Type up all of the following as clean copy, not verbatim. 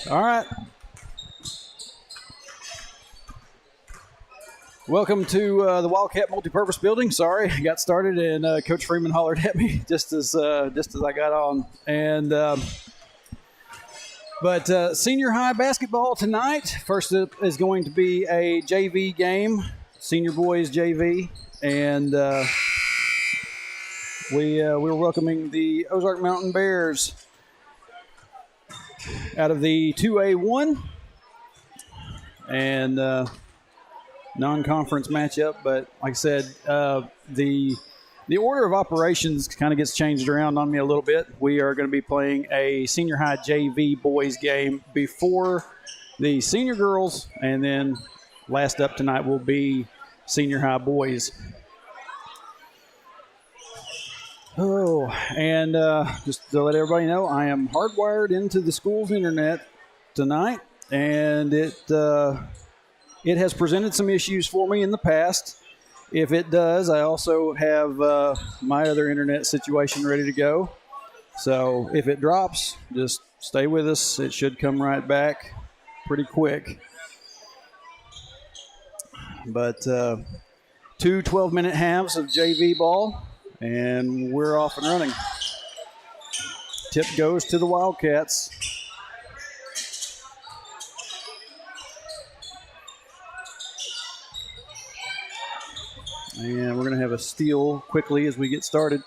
All right. Welcome to the Wildcat Multipurpose Building. Sorry, I got started and Coach Freeman hollered at me just as I got on. And but senior high basketball tonight. First up is going to be a JV game, senior boys JV, and we're welcoming the Ozark Mountain Bears out of the 2A1 and non-conference matchup. But like I said, the order of operations kind of gets changed around on me a little bit. We are going to be playing a senior high JV boys game before the senior girls, and then last up tonight will be senior high boys. Oh, and just to let everybody know, I am hardwired into the school's internet tonight, and it has presented some issues for me in the past. If it does, I also have my other internet situation ready to go. So if it drops, just stay with us. It should come right back pretty quick. But 2 12-minute halves of JV ball. And we're off and running. Tip goes to the Wildcats. And we're going to have a steal quickly as we get started.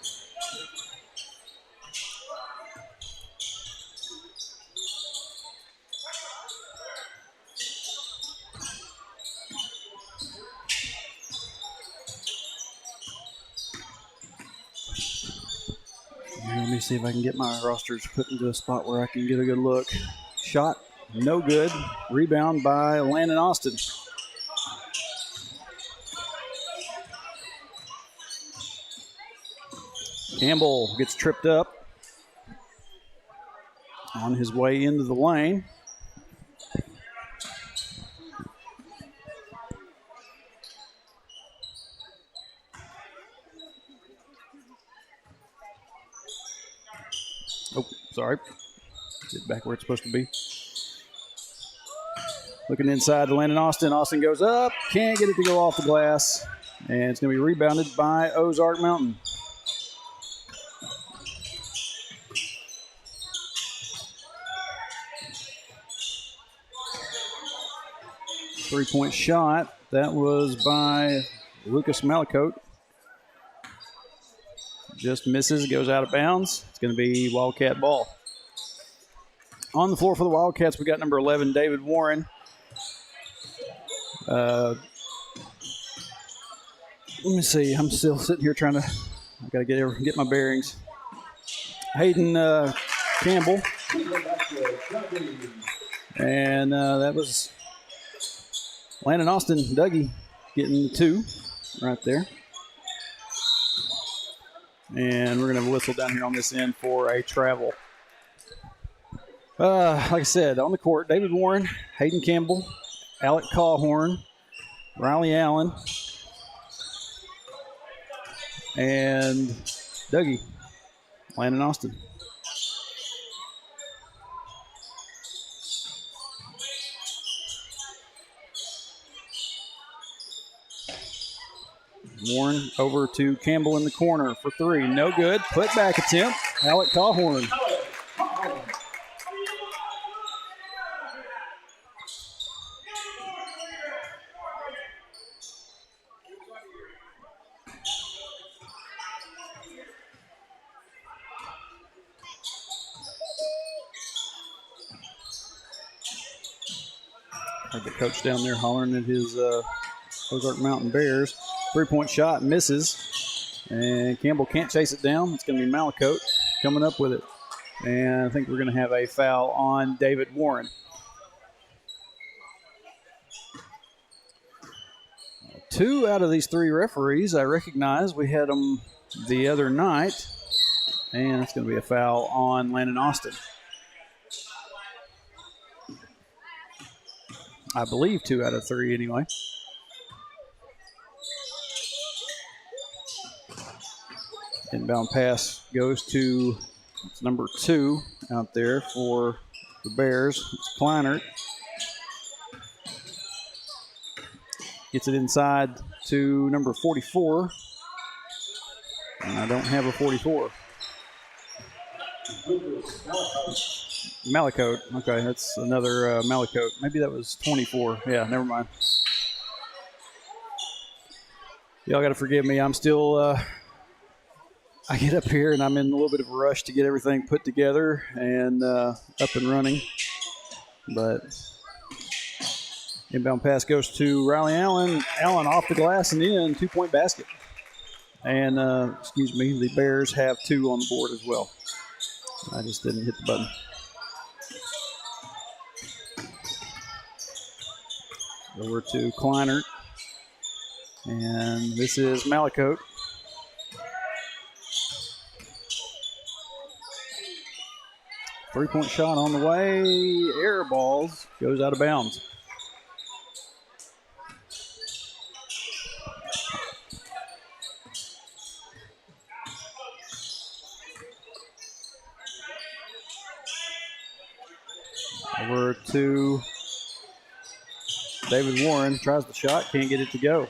Let me see if I can get my rosters put into a spot where I can get a good look. Shot, no good. Rebound by Landon Austin. Campbell gets tripped up on his way into the lane. Oh, sorry. Get back where it's supposed to be. Looking inside to Landon Austin. Austin goes up. Can't get it to go off the glass. And it's going to be rebounded by Ozark Mountain. Three-point shot. That was by Lucas Malicote. Just misses, goes out of bounds. It's going to be Wildcat ball. On the floor for the Wildcats, we got number 11, David Warren. Let me see. I'm still sitting here trying to. I got to get my bearings. Hayden Campbell, and that was Landon Austin. Dougie getting the 2 right there. And we're going to have a whistle down here on this end for a travel. Like I said, on the court, David Warren, Hayden Campbell, Alec Cawhorn, Riley Allen, and Dougie, Landon Austin. Warren over to Campbell in the corner for 3. No good. Put back attempt. Alec Cawhorn. Heard the coach down there hollering at his Ozark Mountain Bears. Three-point shot misses, and Campbell can't chase it down. It's going to be Malicote coming up with it. And I think we're going to have a foul on David Warren. 2 out of these 3 referees I recognize. We had them the other night, and it's going to be a foul on Landon Austin. I believe 2 out of 3 anyway. Inbound pass goes to number 2 out there for the Bears. It's Kleinert. Gets it inside to number 44. And I don't have a 44. Malicote. Okay, that's another Malicote. Maybe that was 24. Yeah, never mind. Y'all got to forgive me. I'm still, I get up here and I'm in a little bit of a rush to get everything put together and up and running. But inbound pass goes to Riley Allen. Allen off the glass and in, 2-point basket. And, the Bears have 2 on the board as well. I just didn't hit the button. Over to Kleinert. And this is Malicote. Three-point shot on the way. Air balls. Goes out of bounds. Over to David Warren. Tries the shot. Can't get it to go.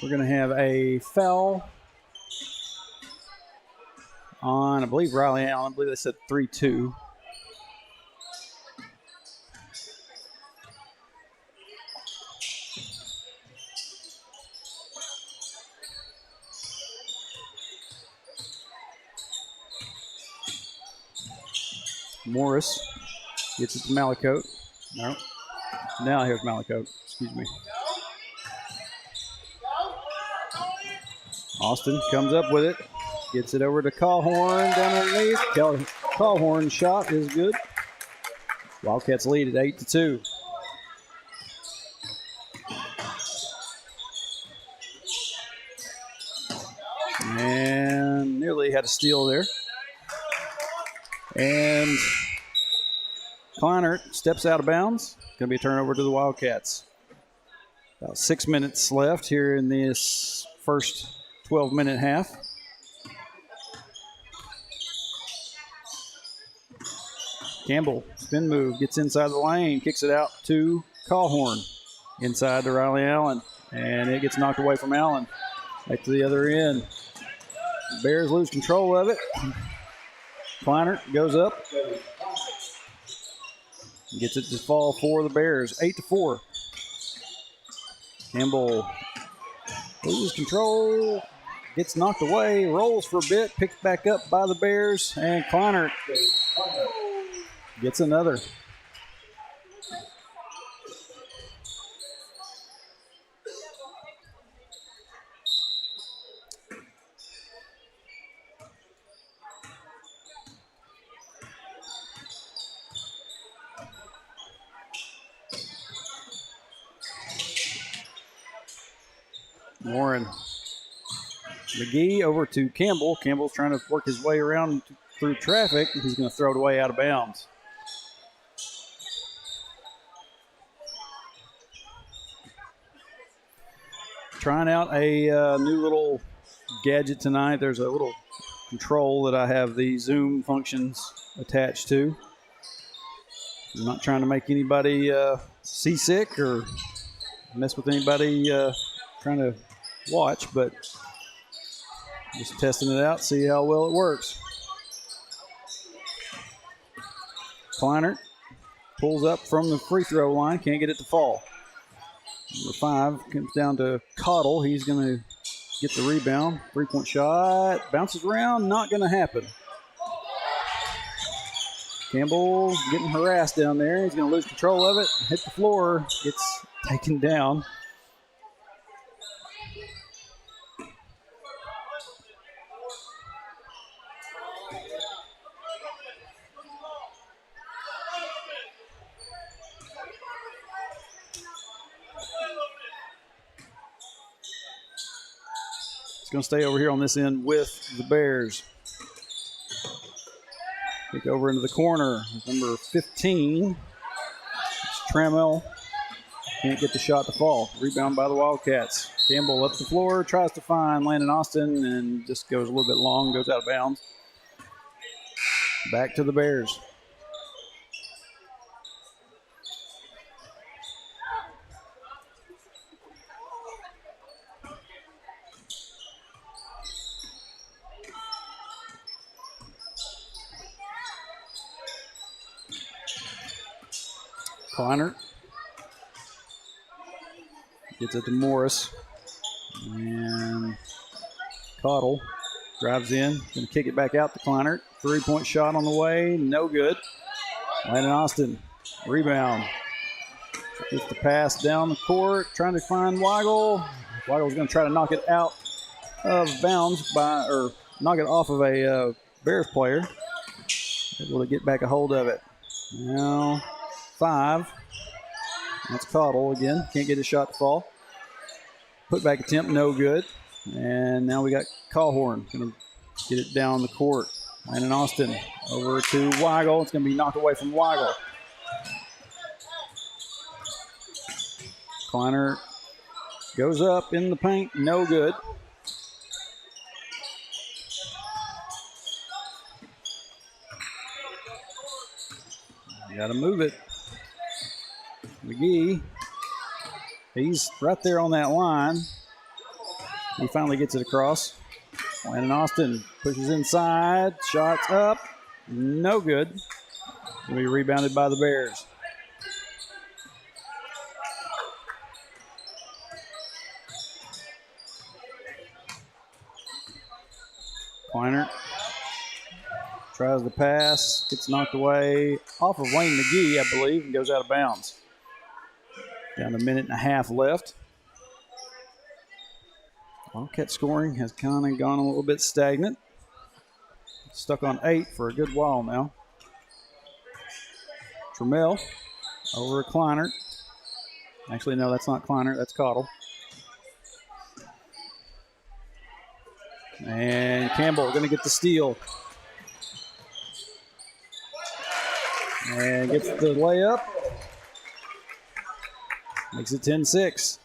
We're going to have a foul on, I believe, Riley Allen. I believe they said 3-2. Morris gets it to Malicote. No. Now here's Malicote. Excuse me. Austin comes up with it. Gets it over to Callhorn down underneath. Callhorn's shot is good. Wildcats lead at 8-2. And nearly had a steal there. And Kleinert steps out of bounds. Going to be a turnover to the Wildcats. About 6 minutes left here in this first 12-minute half. Campbell, spin move, gets inside the lane, kicks it out to Callhorn. Inside to Riley Allen, and it gets knocked away from Allen. Back to the other end. Bears lose control of it. Kleinert goes up. Gets it to fall for the Bears, 8-4. Campbell loses control, gets knocked away, rolls for a bit, picked back up by the Bears, and Kleinert gets another. Warren. McGee over to Campbell. Campbell's trying to work his way around through traffic. He's going to throw it away out of bounds. Trying out a new little gadget tonight. There's a little control that I have the Zoom functions attached to. I'm not trying to make anybody seasick or mess with anybody trying to watch, but just testing it out, see how well it works. Kleinert pulls up from the free throw line, can't get it to fall. Number 5 comes down to Cottle. He's going to get the rebound. 3-point shot, bounces around, not going to happen. Campbell getting harassed down there. He's going to lose control of it, hit the floor, gets taken down. It's going to stay over here on this end with the Bears. Kick over into the corner. Number 15. It's Trammell. Can't get the shot to fall. Rebound by the Wildcats. Campbell up the floor, tries to find Landon Austin, and just goes a little bit long, goes out of bounds. Back to the Bears. Kleiner gets it to Morris. And Cottle drives in. Going to kick it back out to Kleiner. 3-point shot on the way. No good. Landon Austin. Rebound. Gets the pass down the court. Trying to find Weigel. Weigel's going to try to knock it out of bounds or knock it off of a Bears player. Able to get back a hold of it. Now 5. That's Cottle again. Can't get his shot to fall. Put back attempt, no good. And now we got Callhorn. Going to get it down the court. Landon Austin over to Weigel. It's going to be knocked away from Weigel. Kleiner goes up in the paint, no good. Got to move it. McGee, he's right there on that line. He finally gets it across. Landon Austin pushes inside, shots up, no good. Will be rebounded by the Bears. Kleiner tries the pass, gets knocked away off of Wayne McGee, I believe, and goes out of bounds. Down to a minute and a half left. Wildcat scoring has kind of gone a little bit stagnant. Stuck on 8 for a good while now. Trammell over Kleiner. Actually, no, that's not Kleiner, that's Cottle. And Campbell going to get the steal. And gets the layup. Makes it 10-6.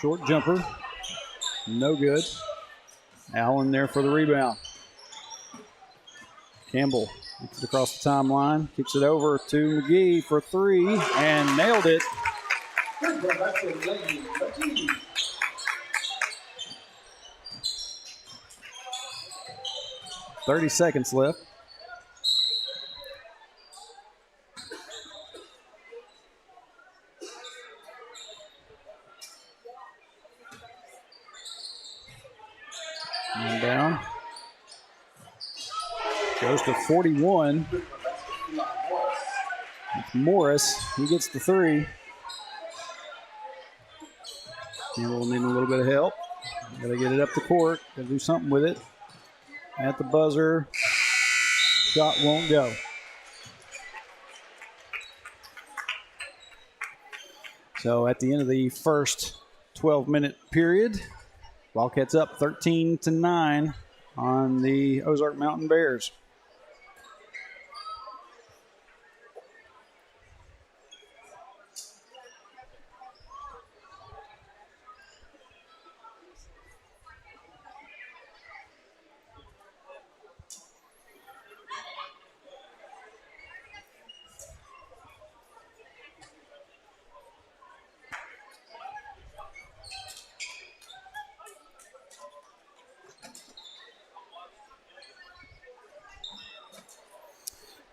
Short jumper. No good. Allen there for the rebound. Campbell gets it across the timeline, kicks it over to McGee for 3, and nailed it. 30 seconds left. And down. Goes to 41. Morris, he gets the 3. Campbell needing a little bit of help. Got to get it up the court. Got to do something with it. At the buzzer. Shot won't go. So at the end of the first 12-minute period, Wildcats up 13-9 on the Ozark Mountain Bears.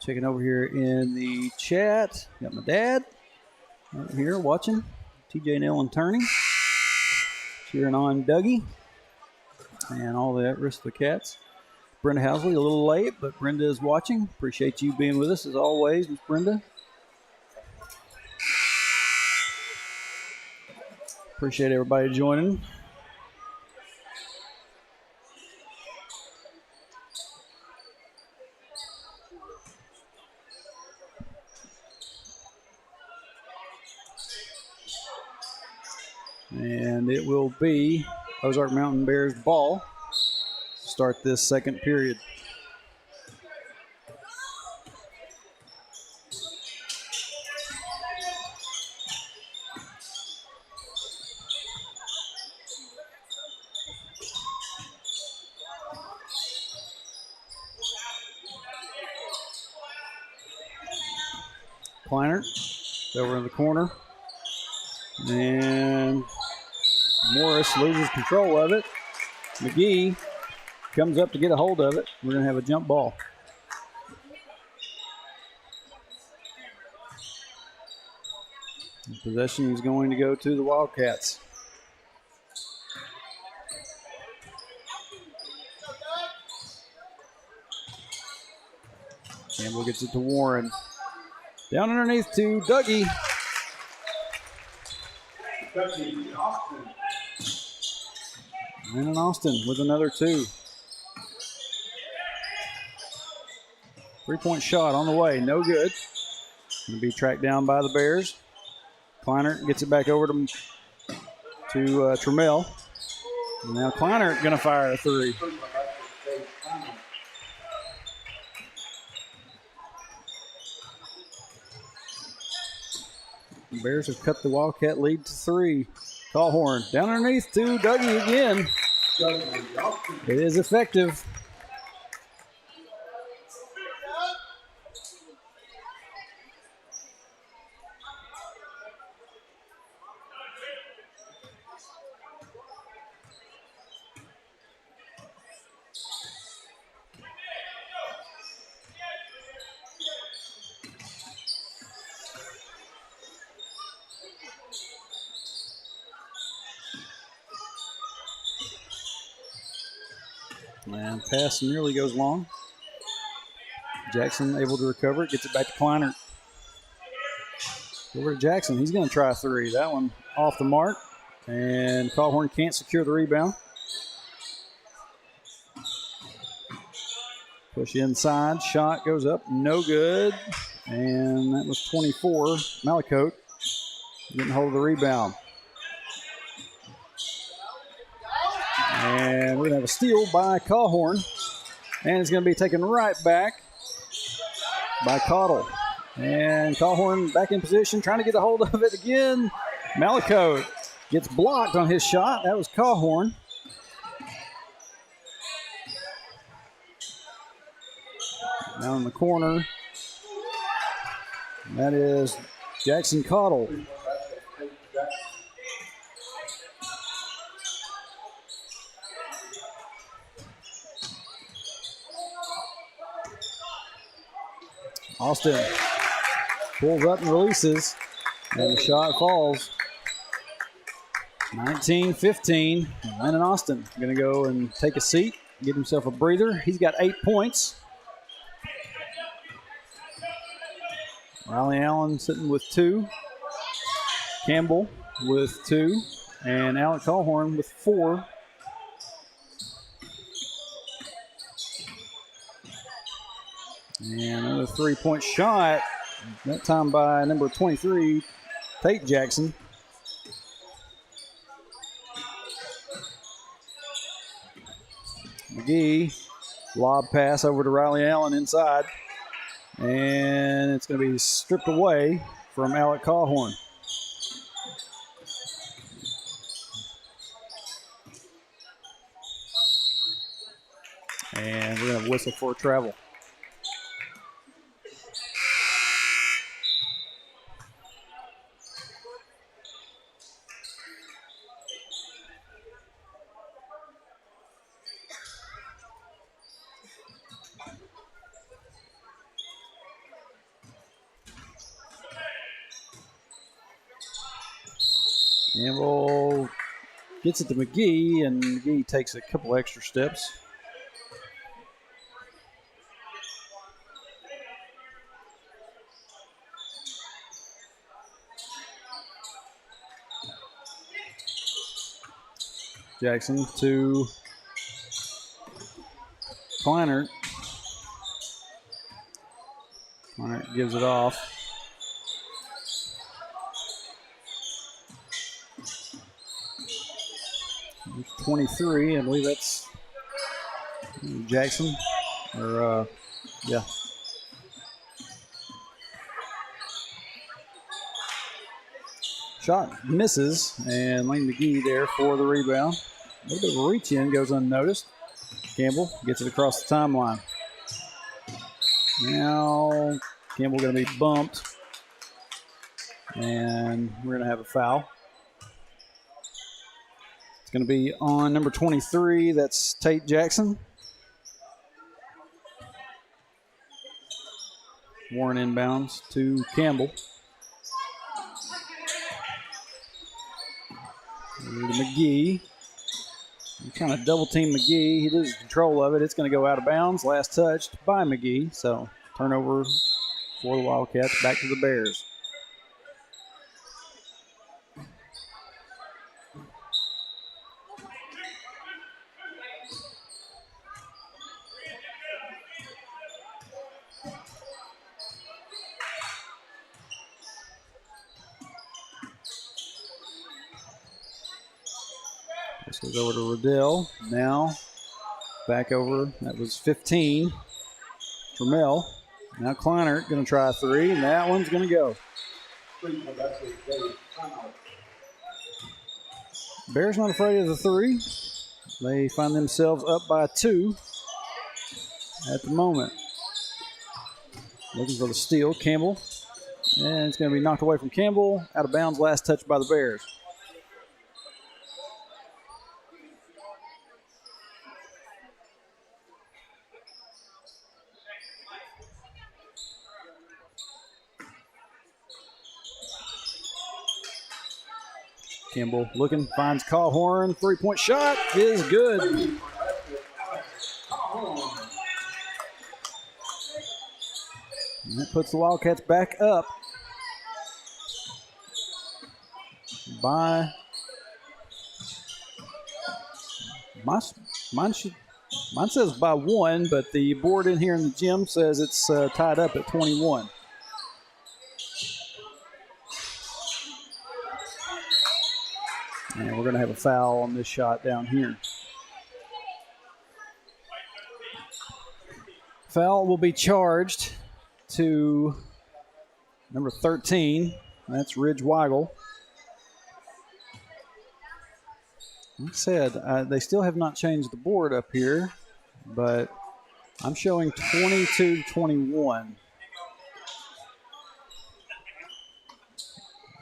Checking over here in the chat. Got my dad over here watching. TJ and Ellen Turney. Cheering on Dougie. And all the rest of the cats. Brenda Housley, a little late, but Brenda is watching. Appreciate you being with us as always, Miss Brenda. Appreciate everybody joining. And it will be Ozark Mountain Bears ball. Start this second period. Kleinert over in the corner. And Morris loses control of it. McGee comes up to get a hold of it. We're going to have a jump ball. The possession is going to go to the Wildcats. Campbell gets it to Warren. Down underneath to Dougie. And Austin with another 2. 3-point shot on the way, no good. Going to be tracked down by the Bears. Kleinert gets it back over to Trammell. Now Kleinert going to fire a 3. The Bears have cut the Wildcat lead to 3. Callhorn down underneath to Dougie again. It is effective. And pass nearly goes long. Jackson able to recover it, gets it back to Kleinert. Over to Jackson, he's going to try a 3. That one off the mark, and Callhorn can't secure the rebound. Push inside, shot goes up, no good, and that was 24. Malicote didn't hold the rebound. And we're going to have a steal by Callhorn. And it's going to be taken right back by Cottle. And Callhorn back in position, trying to get a hold of it again. Malicote gets blocked on his shot. That was Callhorn. Down in the corner. That is Jackson Cottle. Austin pulls up and releases, and the shot falls. 19-15. Lennon Austin going to go and take a seat, get himself a breather. He's got 8 points. Riley Allen sitting with 2. Campbell with 2. And Alec Callhorn with 4. And another 3-point shot, that time by number 23, Tate Jackson. McGee, lob pass over to Riley Allen inside. And it's going to be stripped away from Alec Callhorn. And we're going to whistle for a travel. Campbell gets it to McGee, and McGee takes a couple extra steps. Jackson to Kleinert. Kleinert gives it off. There's 23, I believe that's Jackson. Yeah. Shot misses, and Lane McGee there for the rebound. A little bit of a reach in, goes unnoticed. Campbell gets it across the timeline. Now Campbell going to be bumped, and we're going to have a foul. It's going to be on number 23. That's Tate Jackson. Warren inbounds to Campbell. To McGee. You're trying to double team McGee. He loses control of it. It's going to go out of bounds. Last touched by McGee. So turnover for the Wildcats. Back to the Bears. This goes over to Riddell. Now back over. That was 15. Trammell. Now Kleinert going to try a three, and that one's going to go. Bears not afraid of the three. They find themselves up by 2 at the moment. Looking for the steal. Campbell. And it's going to be knocked away from Campbell. Out of bounds. Last touch by the Bears. Campbell looking, finds Cawhorn. 3-point shot is good. And that puts the Wildcats back up by mine says by 1, but the board in here in the gym says it's tied up at 21. And we're going to have a foul on this shot down here. Foul will be charged to number 13. That's Ridge Weigel. Like I said, they still have not changed the board up here, but I'm showing 22-21.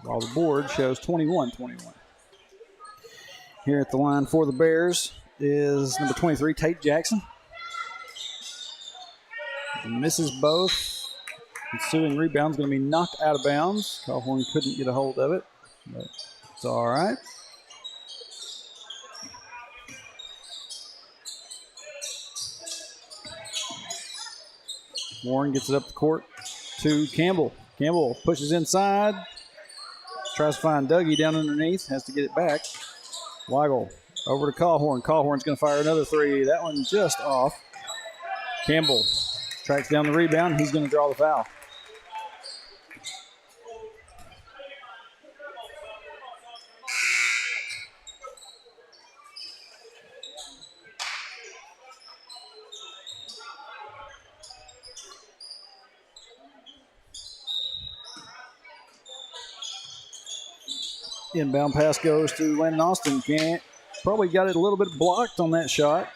While the board shows 21-21. Here at the line for the Bears is number 23, Tate Jackson. Misses both. Ensuing rebound is going to be knocked out of bounds. Cawhorn couldn't get a hold of it, but it's all right. Warren gets it up the court to Campbell. Campbell pushes inside. Tries to find Dougie down underneath. Has to get it back. Weigel over to Cawhorn. Cawhorn's going to fire another three. That one just off. Campbell tracks down the rebound. He's going to draw the foul. Inbound pass goes to Landon Austin. Probably got it a little bit blocked on that shot.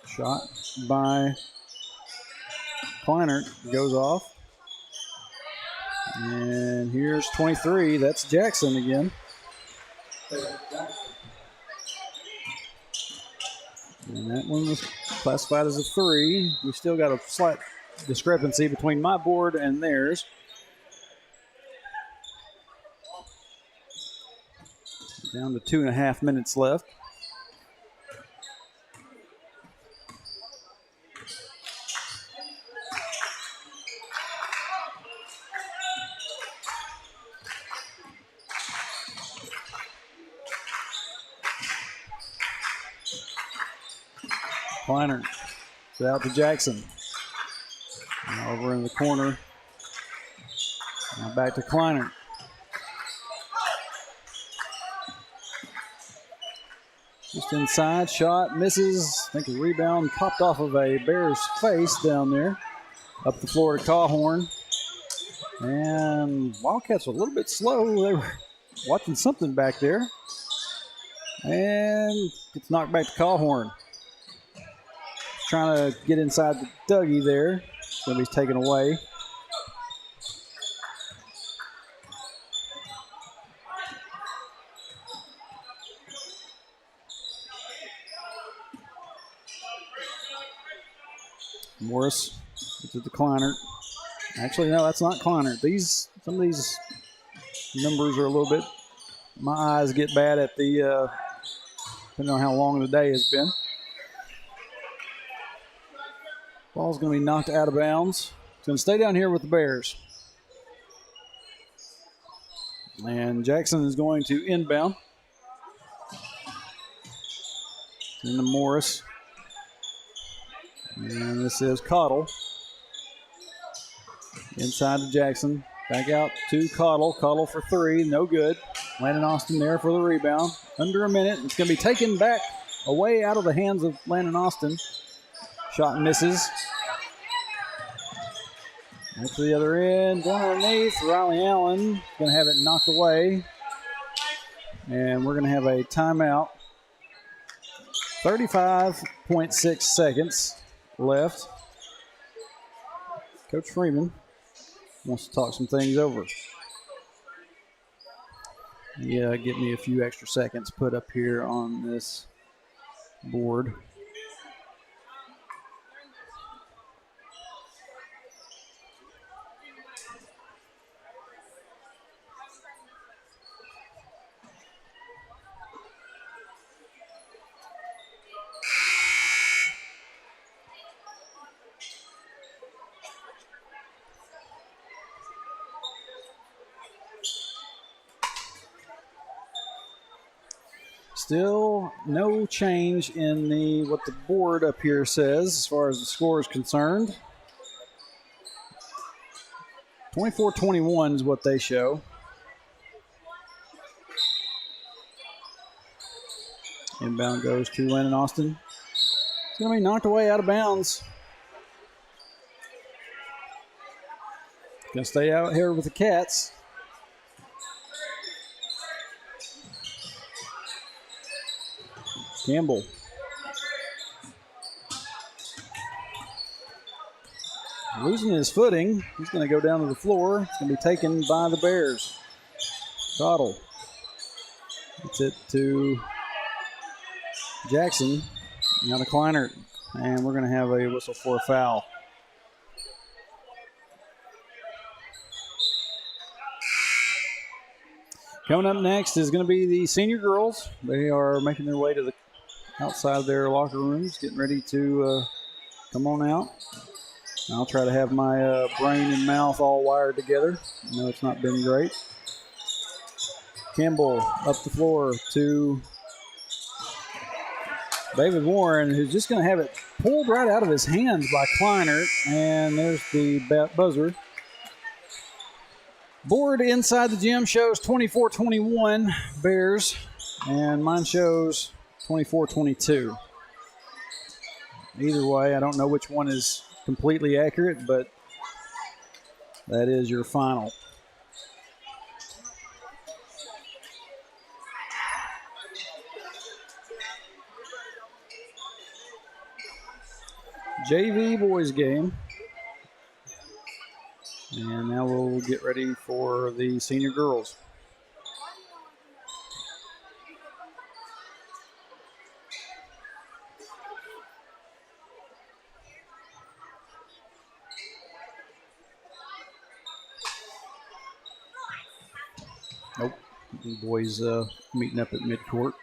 Shot by Kleinert goes off. And here's 23. That's Jackson again. And that one was classified as a 3. We still got a slight discrepancy between my board and theirs. Down to 2.5 minutes left. Kleiner. It's out to Jackson. Now over in the corner Now back to Kleiner. Just inside, shot, misses. I think a rebound popped off of a Bear's face down there. Up the floor to Cawhorn. And Wildcats were a little bit slow. They were watching something back there. And gets knocked back to Cawhorn. Trying to get inside the Dougie there. It's going to be taken away. Morris gets it to Kleiner. Actually, no, that's not Kleiner. Some of these numbers are a little bit. My eyes get bad at the depending on how long the day has been. Ball's going to be knocked out of bounds. It's going to stay down here with the Bears. And Jackson is going to inbound. Into Morris. And this is Cottle. Inside to Jackson. Back out to Cottle. Cottle for three. No good. Landon Austin there for the rebound. Under a minute. It's going to be taken back away out of the hands of Landon Austin. Shot misses. Back to the other end. Down underneath. Riley Allen going to have it knocked away. And we're going to have a timeout. 35.6 seconds left. Coach Freeman wants to talk some things over. Yeah, get me a few extra seconds put up here on this board. Still no change in what the board up here says as far as the score is concerned. 24-21 is what they show. Inbound goes to Landon Austin. It's going to be knocked away out of bounds. Going to stay out here with the Cats. Campbell. Losing his footing. He's going to go down to the floor. It's going to be taken by the Bears. Cottle. Gets it to Jackson. Now to Kleiner. And we're going to have a whistle for a foul. Coming up next is going to be the senior girls. They are making their way to the outside of their locker rooms, getting ready to come on out. I'll try to have my brain and mouth all wired together. I know it's not been great. Campbell up the floor to David Warren, who's just going to have it pulled right out of his hands by Kleiner. And there's the buzzer. Board inside the gym shows 24-21 Bears, and mine shows 24-22. Either way, I don't know which one is completely accurate, but that is your final. JV boys game. And now we'll get ready for the senior girls. Nope. The boys meeting up at midcourt.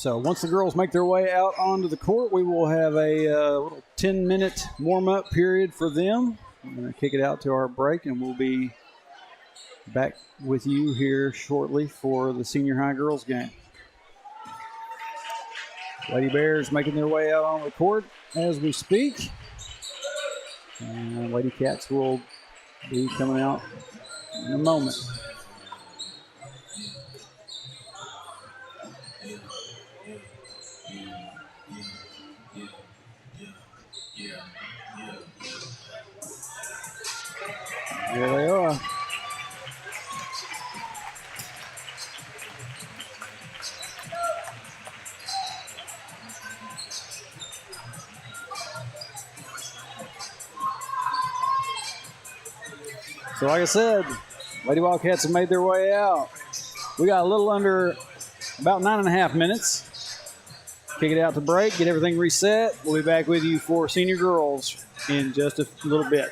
So once the girls make their way out onto the court, we will have a little 10-minute warm-up period for them. I'm going to kick it out to our break, and we'll be back with you here shortly for the senior high girls game. Lady Bears making their way out on the court as we speak. And Lady Cats will be coming out in a moment. There they are. So like I said, Lady Wildcats have made their way out. We got a little under about 9.5 minutes. Kick it out to break, get everything reset. We'll be back with you for senior girls in just a little bit.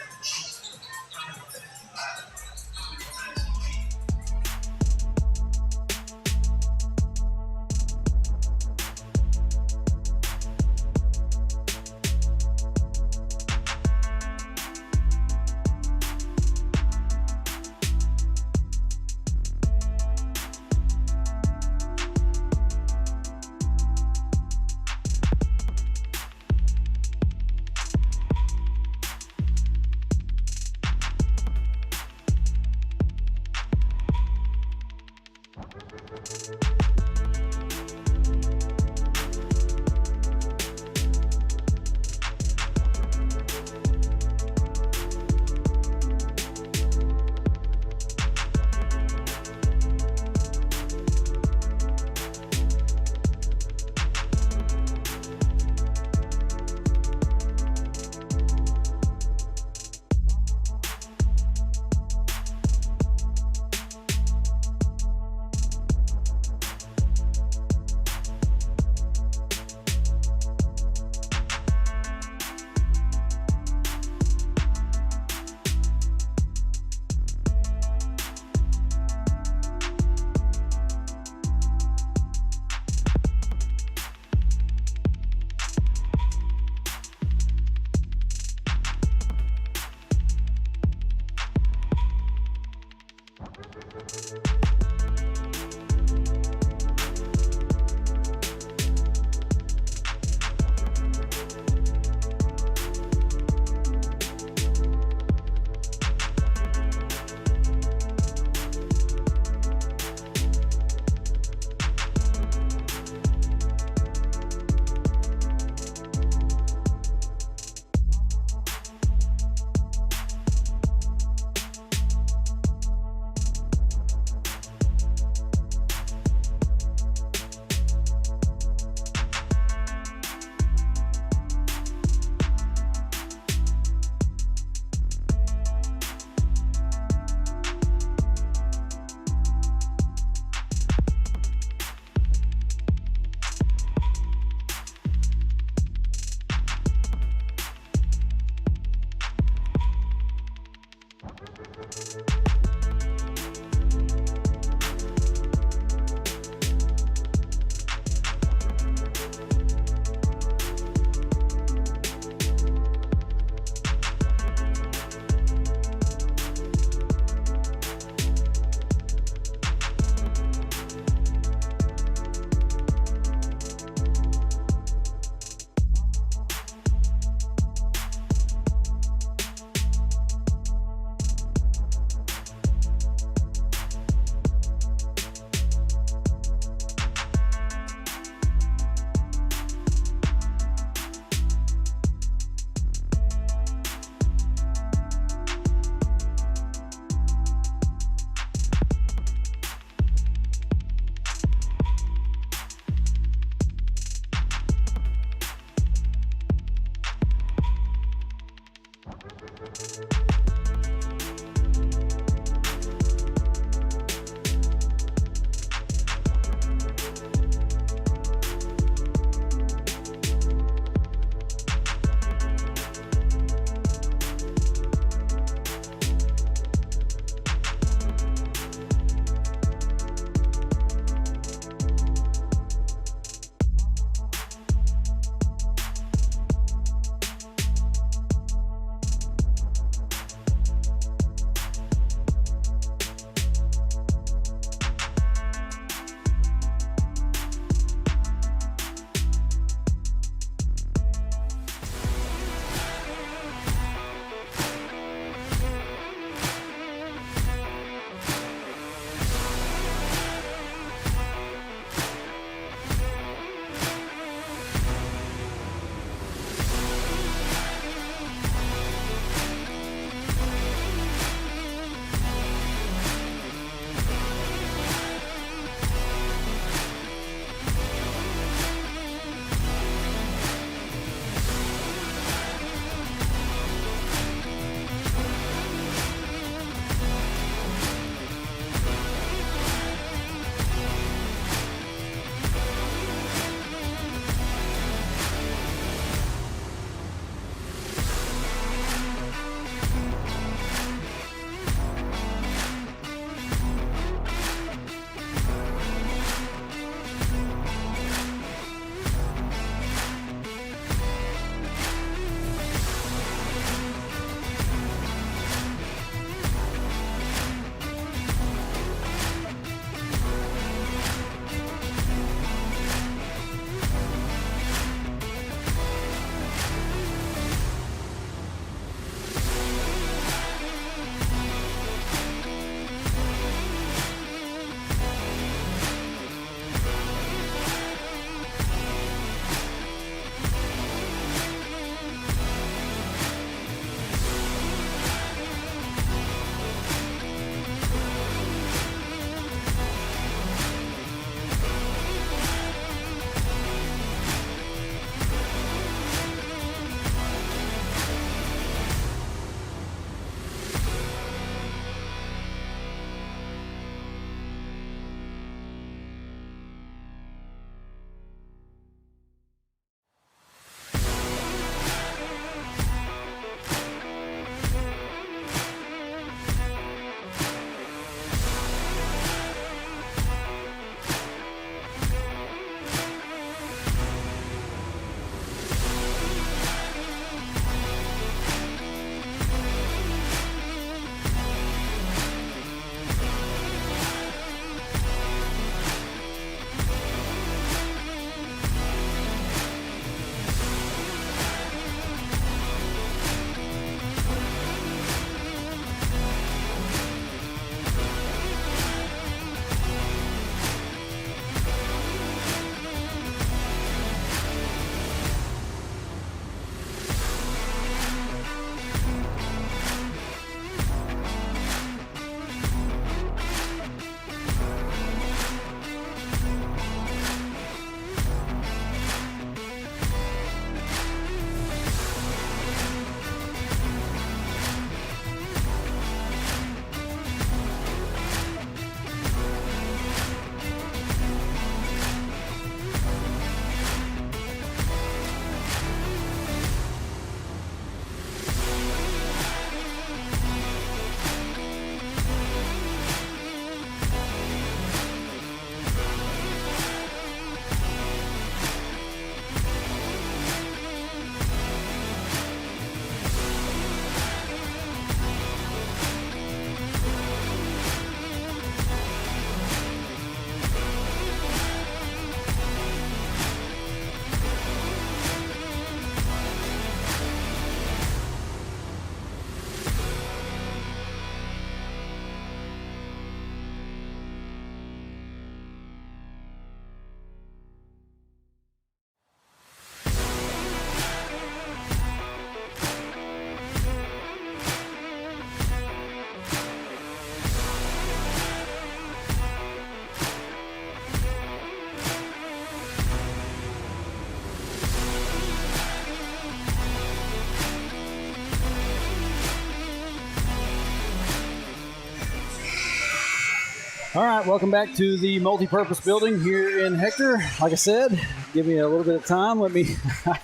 All right, welcome back to the multi-purpose building here in Hector. Like I said, give me a little bit of time. I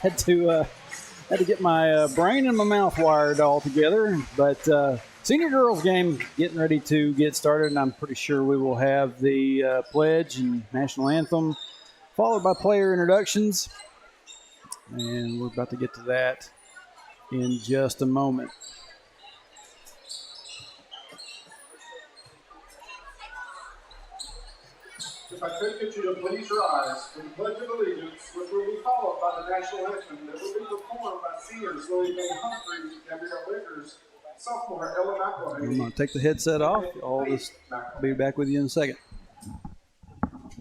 had to get my brain and my mouth wired all together. But senior girls game getting ready to get started, and I'm pretty sure we will have the pledge and national anthem, followed by player introductions. And we're about to get to that in just a moment. If I could get you to please rise for the Pledge of Allegiance, which will be followed by the national anthem that will be performed by seniors Lily Mae Humphrey, Gabrielle Vickers, sophomore Ella McElhaney. I'm going to take the headset off. I'll just be back with you in a second.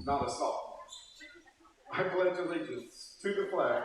Not a sophomore. I pledge allegiance to the flag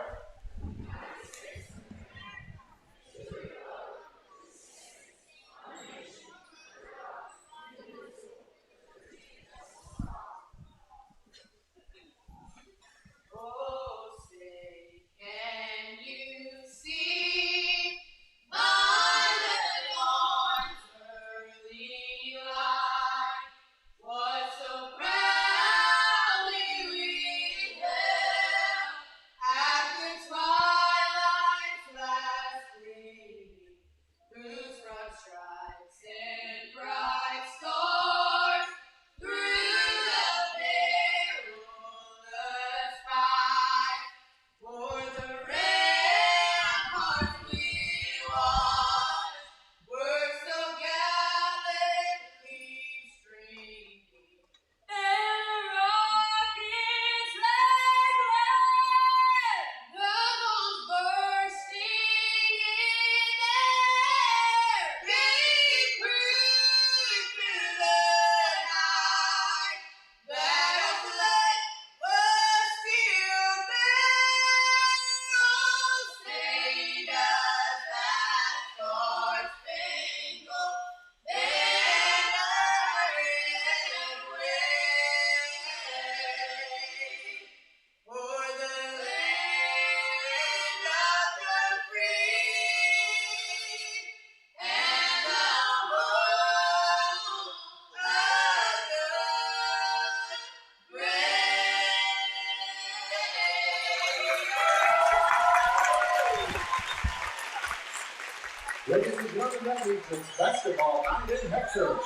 Ladies and gentlemen, that means it's basketball night in Hector.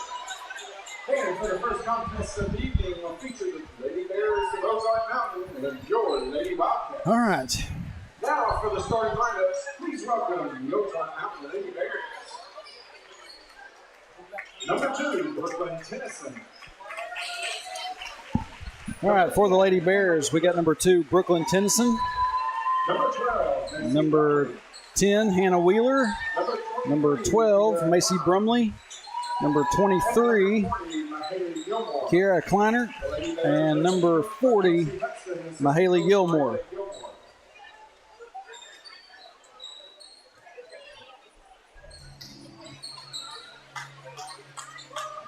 And for the first contest of the evening, we'll feature the Lady Bears of Ozark Mountain and your Lady Wildcat. All right. Now for the starting lineups, please welcome the Ozark Mountain Lady Bears. Number 2, Brooklyn Tennyson. All right, for the Lady Bears, we got number 2, Brooklyn Tennyson. Number 12, Number 10, Hannah Wheeler. Number 12, Macy Brumley. Number 23, Kiara Kleinert. And number 40, Mahaley Gilmore.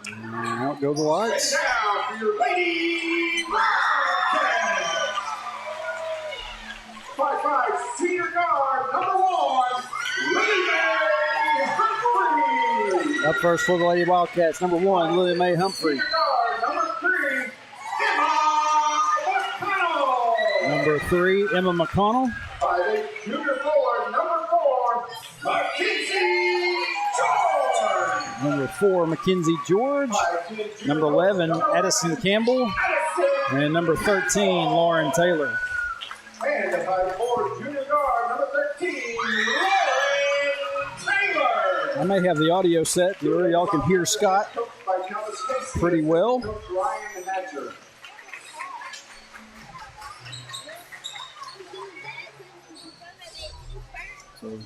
And out go the lights. And now for your Lady Wildcats. 5'5" senior guard, number 1, Lily Mae Humphrey. Up first for the Lady Wildcats, number 1, Lily Mae Humphrey. Senior guard, number 3, Emma McConnell. Number 3, Emma McConnell. 5'8" junior forward, number 4, Mackenzie George. Number 4, Mackenzie George. 5'10" junior Number 11, forward, Addison Campbell. Addison. And number 13, Lauren Taylor. And the 5'4" junior guard, number 13, Lauren Taylor. I may have the audio set to where y'all can hear Scott pretty well. So,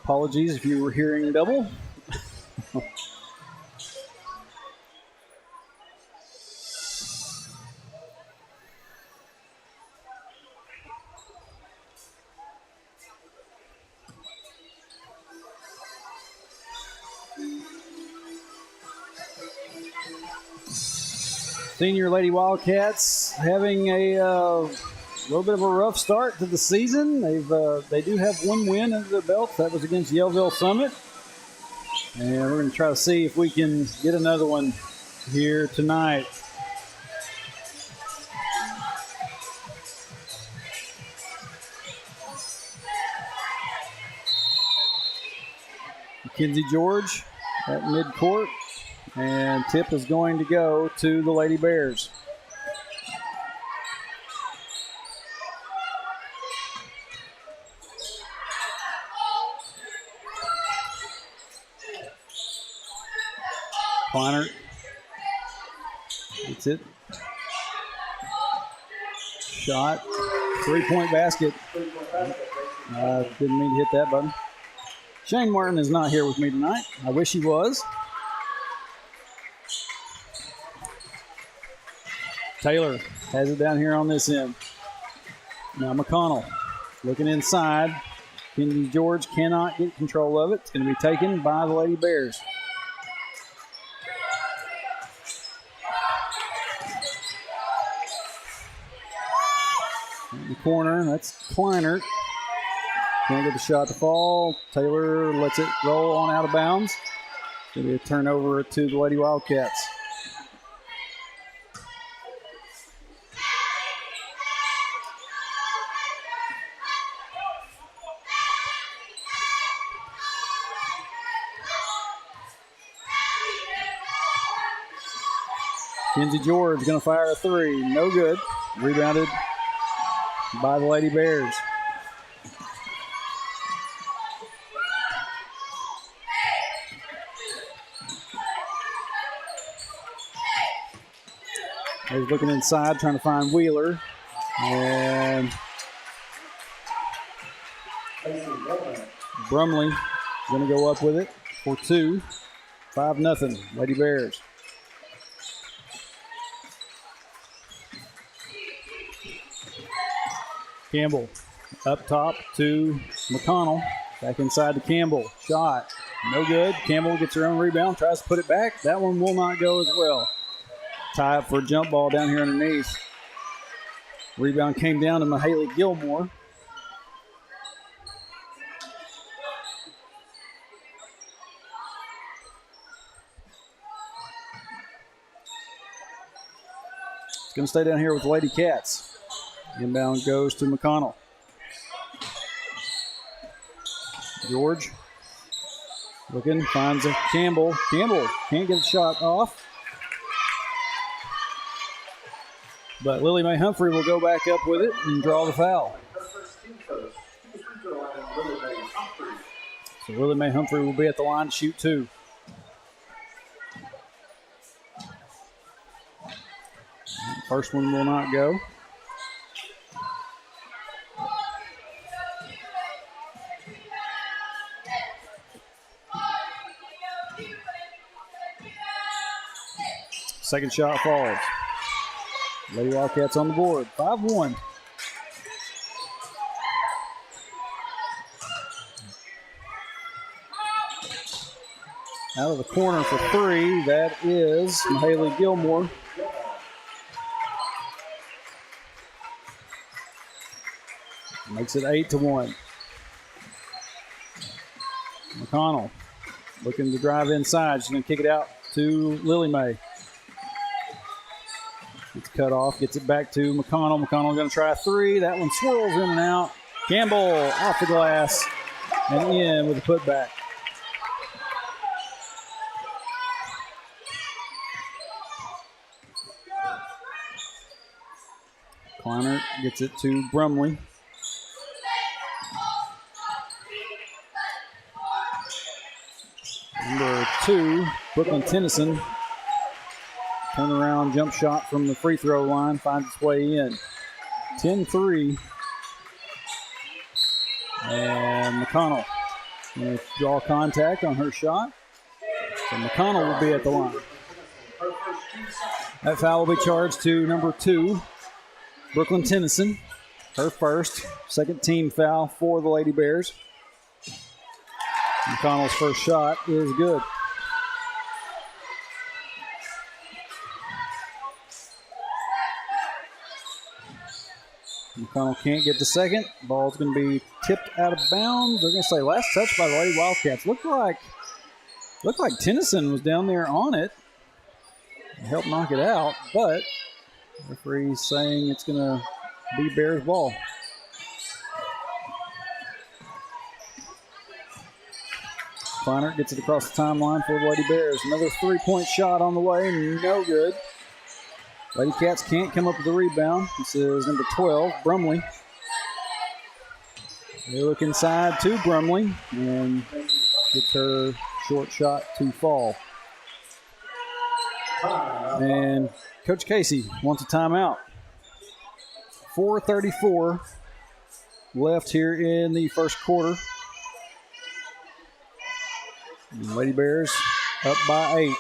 apologies if you were hearing double. Senior Lady Wildcats having a little bit of a rough start to the season. They do have one win under their belt. That was against Yellville Summit. And we're going to try to see if we can get another one here tonight. Mackenzie George at midcourt, and tip is going to go to the Lady Bears. Kleiner gets it. Shot. 3-point basket. Didn't mean to hit that button. Shane Martin is not here with me tonight. I wish he was. Taylor has it down here on this end. Now McConnell looking inside. Kennedy George cannot get control of it. It's going to be taken by the Lady Bears. In the corner, that's Kleiner. Can't get the shot to fall. Taylor lets it roll on out of bounds. It's going to be a turnover to the Lady Wildcats. Kenzie George going to fire a three. No good. Rebounded by the Lady Bears. He's looking inside, trying to find Wheeler. And Brumley going to go up with it for two. 5-0, Lady Bears. Campbell up top to McConnell. Back inside to Campbell. Shot. No good. Campbell gets her own rebound. Tries to put it back. That one will not go as well. Tie up for a jump ball down here underneath. Rebound came down to Mahaley Gilmore. It's going to stay down here with the Lady Cats. Inbound goes to McConnell. George looking, finds a Campbell. Campbell can't get a shot off. But Lily Mae Humphrey will go back up with it and draw the foul. So Lily Mae Humphrey will be at the line to shoot two. First one will not go. Second shot falls. Lady Wildcats on the board. 5-1. Out of the corner for three, that is Mahaley Gilmore. Makes it 8-1. McConnell looking to drive inside. She's going to kick it out to Lily Mae. Gets cut off, gets it back to McConnell. McConnell going to try a three. That one swirls in and out. Campbell off the glass and in with a putback. Kleiner gets it to Brumley. Number 2, Brooklyn Tennyson. Turnaround jump shot from the free throw line finds its way in. 10-3. And McConnell going to draw contact on her shot. So McConnell will be at the line. That foul will be charged to number 2, Brooklyn Tennyson. Her first, second team foul for the Lady Bears. McConnell's first shot is good. McConnell can't get the second. Ball's going to be tipped out of bounds. They're going to say last touch by the Lady Wildcats. Looked like Tennyson was down there on it. help knock it out, but the referee's saying it's going to be Bears ball. Kleiner gets it across the timeline for the Lady Bears. Another 3-point shot on the way, no good. Lady Cats can't come up with the rebound. This is number 12, Brumley. They look inside to Brumley and gets her short shot to fall. And Coach Casey wants a timeout. 4:34 left here in the first quarter. And Lady Bears up by 8.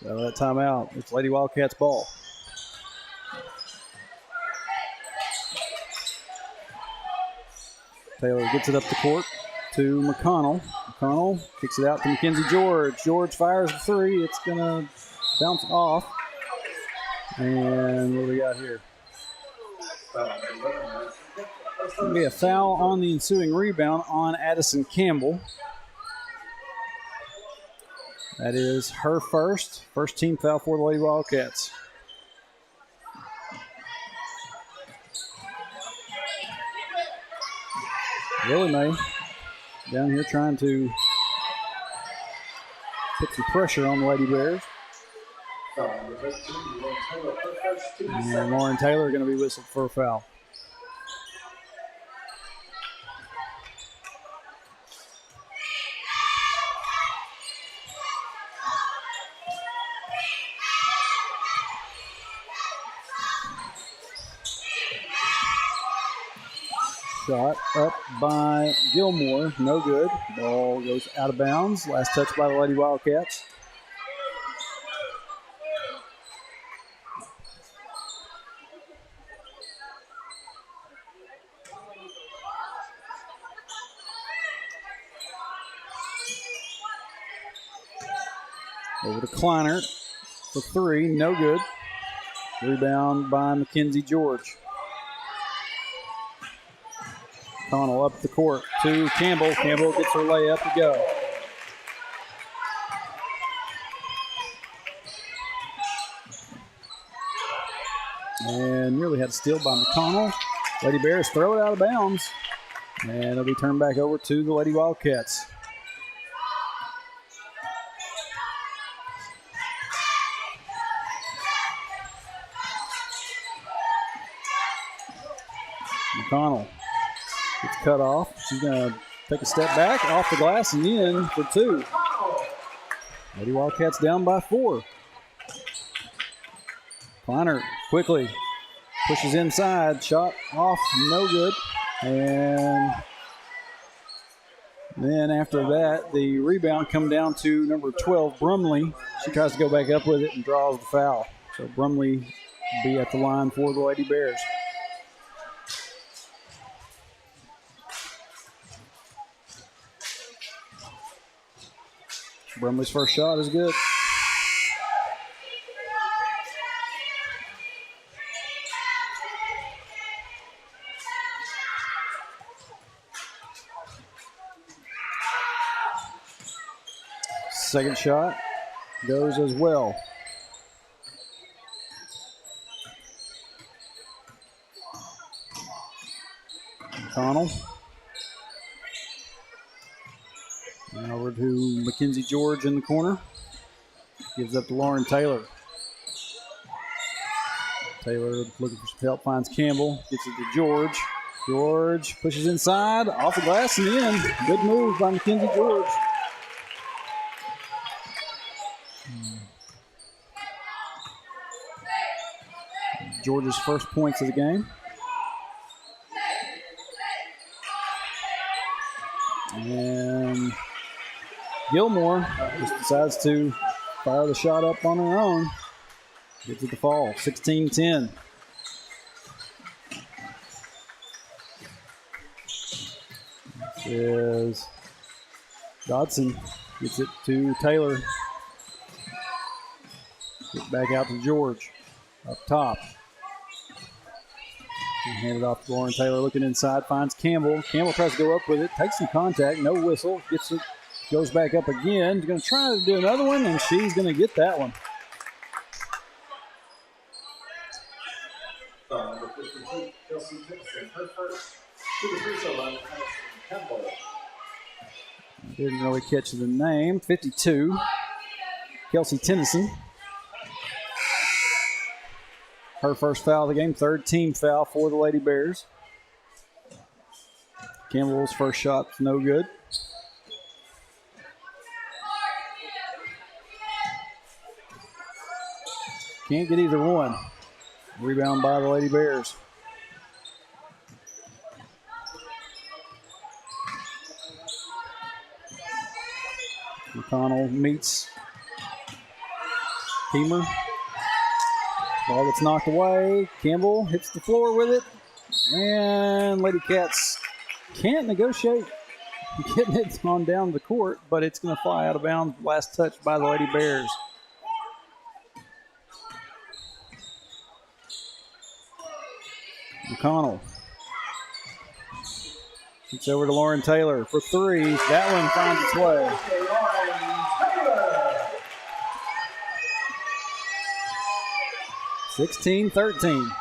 So that timeout, it's Lady Wildcats ball. Taylor gets it up the court to McConnell. McConnell kicks it out to Mackenzie George. George fires the three. It's going to bounce off. And what do we got here? It's going to be a foul on the ensuing rebound on Addison Campbell. That is her first team foul for the Lady Wildcats. Lily Mae down here trying to put some pressure on the Lady Bears. And Lauren Taylor going to be whistled for a foul. Shot up by Gilmore, no good. Ball goes out of bounds. Last touch by the Lady Wildcats. Over to Kleiner for three, no good. Rebound by Mackenzie George. Connell up the court to Campbell. Campbell gets her layup to go. And nearly had a steal by McConnell. Lady Bears throw it out of bounds. And it'll be turned back over to the Lady Wildcats. McConnell gets cut off. She's going to take a step back off the glass and in for two. Lady Wildcats down by 4. Kleiner quickly pushes inside. Shot off, no good. And then after that, the rebound come down to number 12, Brumley. She tries to go back up with it and draws the foul. So Brumley will be at the line for the Lady Bears. Brumley's first shot is good. Second shot goes as well. Connell. And over to Mackenzie George in the corner. Gives up to Lauren Taylor. Taylor looking for some help, finds Campbell, gets it to George. George pushes inside, off the glass and in. Good move by Mackenzie George. George's first points of the game. And Gilmore just decides to fire the shot up on her own. Gets it to fall, 16-10. This is Dodson. Gets it to Taylor. Get back out to George. Up top. And hand it off to Lauren Taylor. Looking inside, finds Campbell. Campbell tries to go up with it. Takes some contact. No whistle. Gets it. Goes back up again. Going to try to do another one, and she's going to get that one. Number 52, Kelsey Dixon, her first to the free throw line, Campbell. Didn't really catch the name. 52, Kelsey Tennyson. Her first foul of the game, third team foul for the Lady Bears. Campbell's first shot's no good. Can't get either one. Rebound by the Lady Bears. McConnell meets Keemer. Ball gets knocked away. Campbell hits the floor with it. And Lady Cats can't negotiate getting it on down the court, but it's going to fly out of bounds. Last touch by the Lady Bears. McConnell. It's over to Lauren Taylor for three. That one finds its way. 16-13.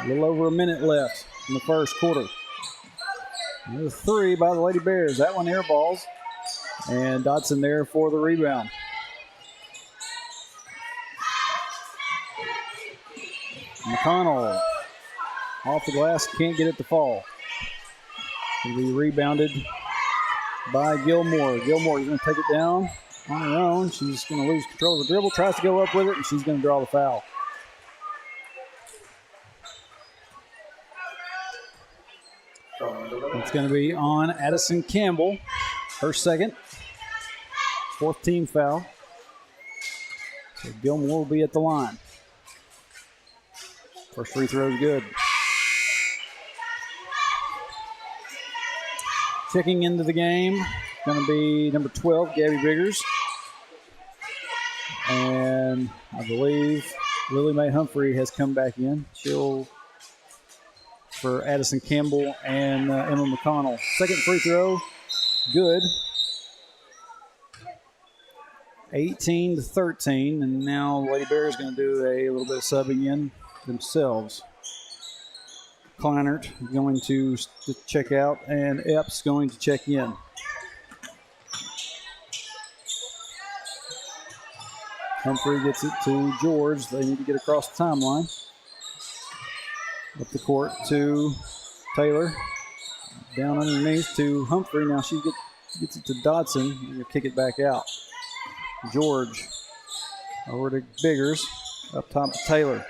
A little over a minute left in the first quarter. Another three by the Lady Bears. That one air balls. And Dotson there for the rebound. McConnell off the glass, can't get it to fall. It'll be rebounded by Gilmore. Gilmore is going to take it down on her own. She's going to lose control of the dribble, tries to go up with it, and she's going to draw the foul. It's going to be on Addison Campbell, her second. Fourth team foul. So Gilmore will be at the line. First free throw is good. Checking into the game, going to be number 12, Gabby Biggers. And I believe Lily Mae Humphrey has come back in. She'll for Addison Campbell and Emma McConnell. Second free throw, good. 18-13, and now Lady Bears going to do a little bit of subbing in themselves. Kleinert going to check out, and Epps going to check in. Humphrey gets it to George. They need to get across the timeline. Up the court to Taylor. Down underneath to Humphrey. Now she gets it to Dodson. He'll kick it back out. George over to Biggers. Up top to Taylor.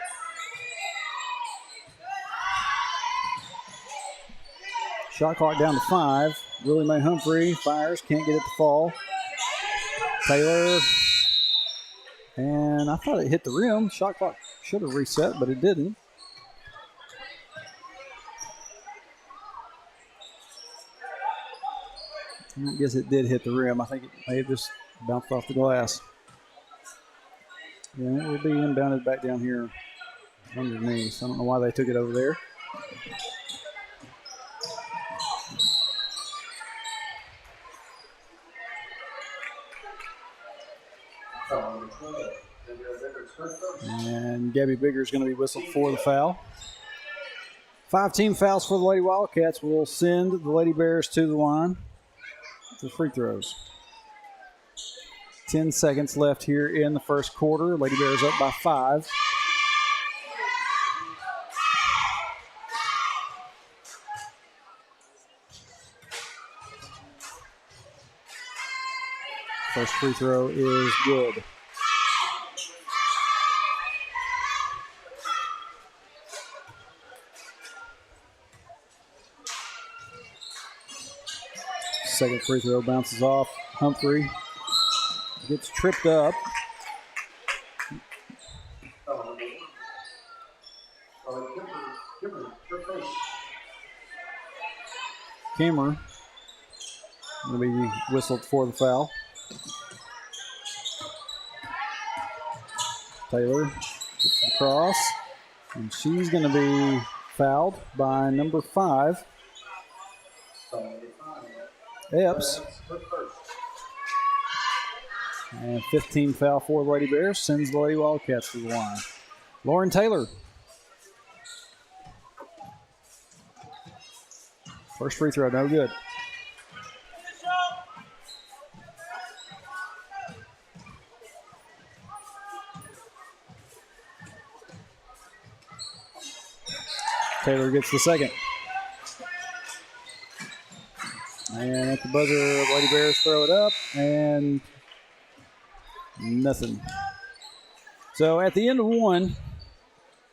Shot clock down to 5. Lily Mae Humphrey fires, can't get it to fall. Taylor, and I thought it hit the rim. Shot clock should have reset, but it didn't. I guess it did hit the rim. I think it may have just bounced off the glass. Yeah, it will be inbounded back down here underneath. I don't know why they took it over there. And Gabby Bigger is going to be whistled for the foul. 5 team fouls for the Lady Wildcats will send the Lady Bears to the line for free throws. 10 seconds left here in the first quarter. Lady Bears up by 5. First free throw is good. Second free throw bounces off. Humphrey gets tripped up. Kimmer going to be whistled for the foul. Taylor gets the cross, and she's going to be fouled by number 5, Epps. And 15 foul for the Lady Bears, sends the Lady Wildcats to the line. Lauren Taylor. First free throw, no good. Taylor gets the second. And at the buzzer, the Lady Bears throw it up, and nothing. So at the end of one,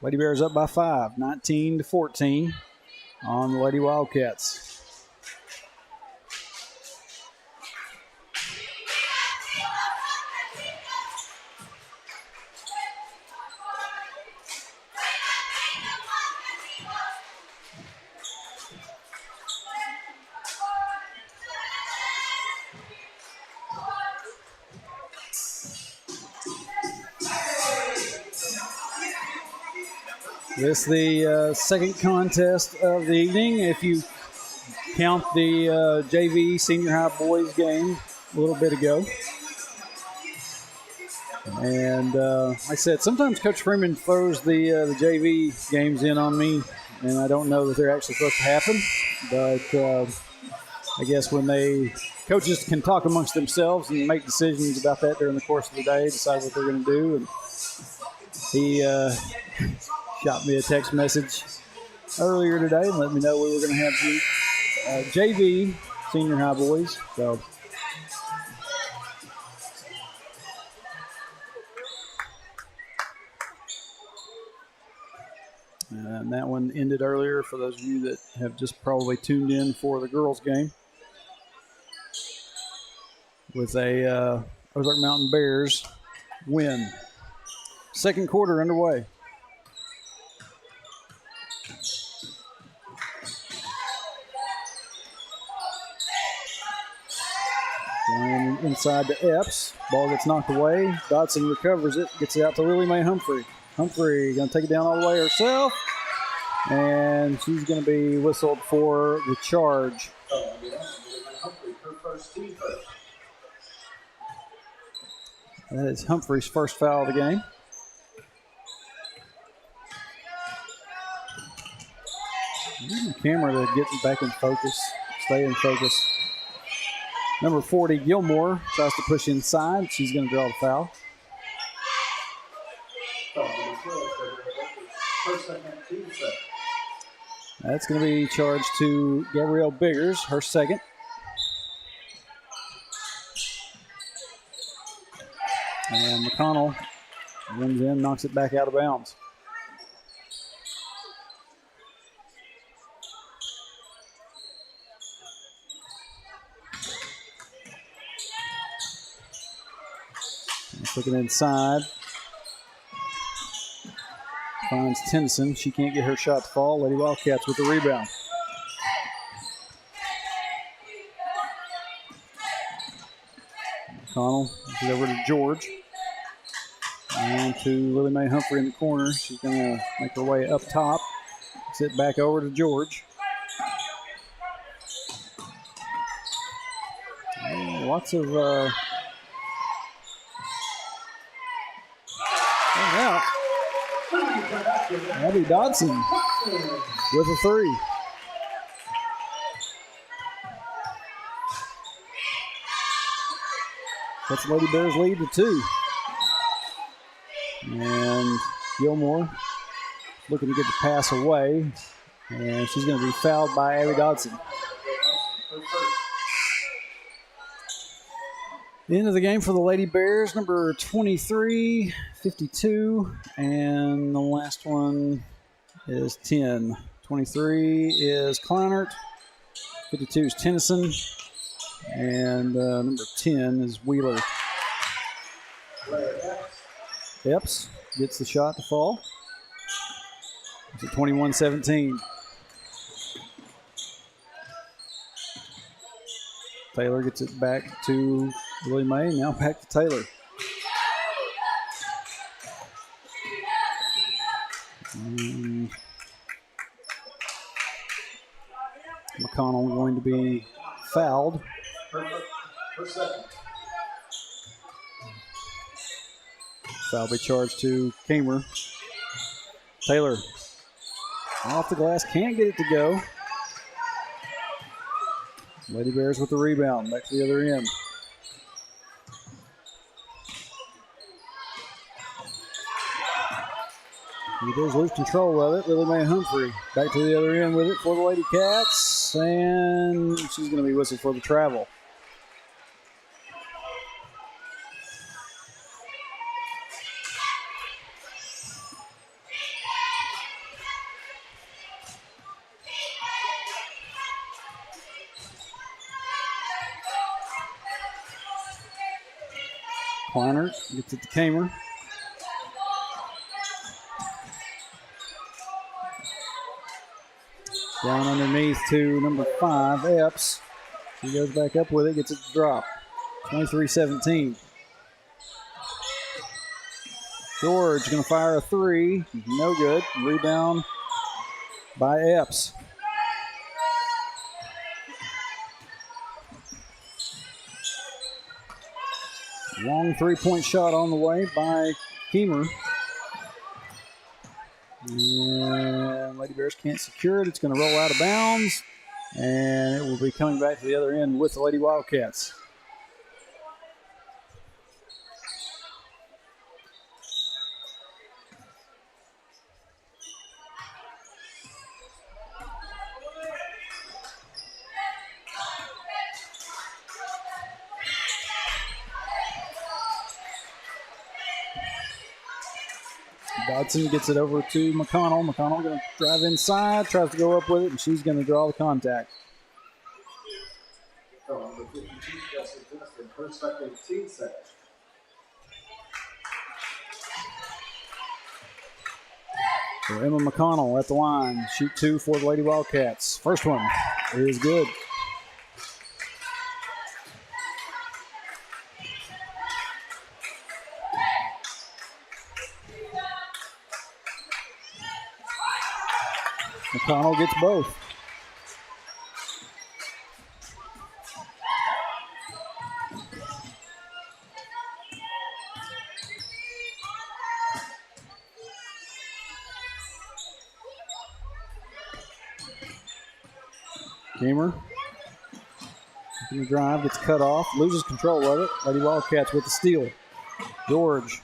Lady Bears up by 5, 19-14 on the Lady Wildcats. This is the second contest of the evening, if you count the JV senior high boys game a little bit ago. And like I said, sometimes Coach Freeman throws the JV games in on me, and I don't know that they're actually supposed to happen. But I guess when coaches can talk amongst themselves and make decisions about that during the course of the day, decide what they're going to do. And he shot me a text message earlier today and let me know we were going to have JV senior high boys. So and that one ended earlier for those of you that have just probably tuned in for the girls game with a Ozark Mountain Bears win. Second quarter underway. Going inside to Epps. Ball gets knocked away. Dodson recovers it. Gets it out to Lily Mae Humphrey. Humphrey going to take it down all the way herself. And she's going to be whistled for the charge. That is Humphrey's first foul of the game. Using the camera to get back in focus, stay in focus. Number 40, Gilmore, tries to push inside. She's going to draw the foul. That's going to be charged to Gabrielle Biggers, her second. And McConnell runs in, knocks it back out of bounds. Looking inside. Finds Tennyson. She can't get her shot to fall. Lady Wildcats with the rebound. McConnell gives it over to George. And to Lily Mae Humphrey in the corner. She's going to make her way up top. Gets it back over to George. And lots of out. Abby Dodson with a three. That's Lady Bears lead to 2. And Gilmore looking to get the pass away. And she's going to be fouled by Abby Dodson. The end of the game for the Lady Bears, number 23, 52, and the last one is 10. 23 is Kleinert, 52 is Tennyson, and number 10 is Wheeler. Epps gets the shot to fall. It's at 21-17. Taylor gets it back to Willie May. Now back to Taylor. McConnell going to be fouled. Foul be charged to Kamer. Taylor off the glass, can't get it to go. Lady Bears with the rebound, back to the other end. Lady Bears lose control of it. Lily Mae Humphrey back to the other end with it for the Lady Cats, and she's going to be whistled for the travel. Kleiner gets it to Kamer. Down underneath to number 5, Epps. He goes back up with it, gets it to drop. 23-17. George going to fire a 3. No good. Rebound by Epps. Long 3-point shot on the way by Kamer. And Lady Bears can't secure it. It's going to roll out of bounds. And it will be coming back to the other end with the Lady Wildcats. Dodson gets it over to McConnell. McConnell going to drive inside, tries to go up with it, and she's going to draw the contact. So Emma McConnell at the line. Shoot 2 for the Lady Wildcats. First one is good. McConnell gets both. Kamer. Taking the drive, gets cut off, loses control of it. Lady Wildcats with the steal. George.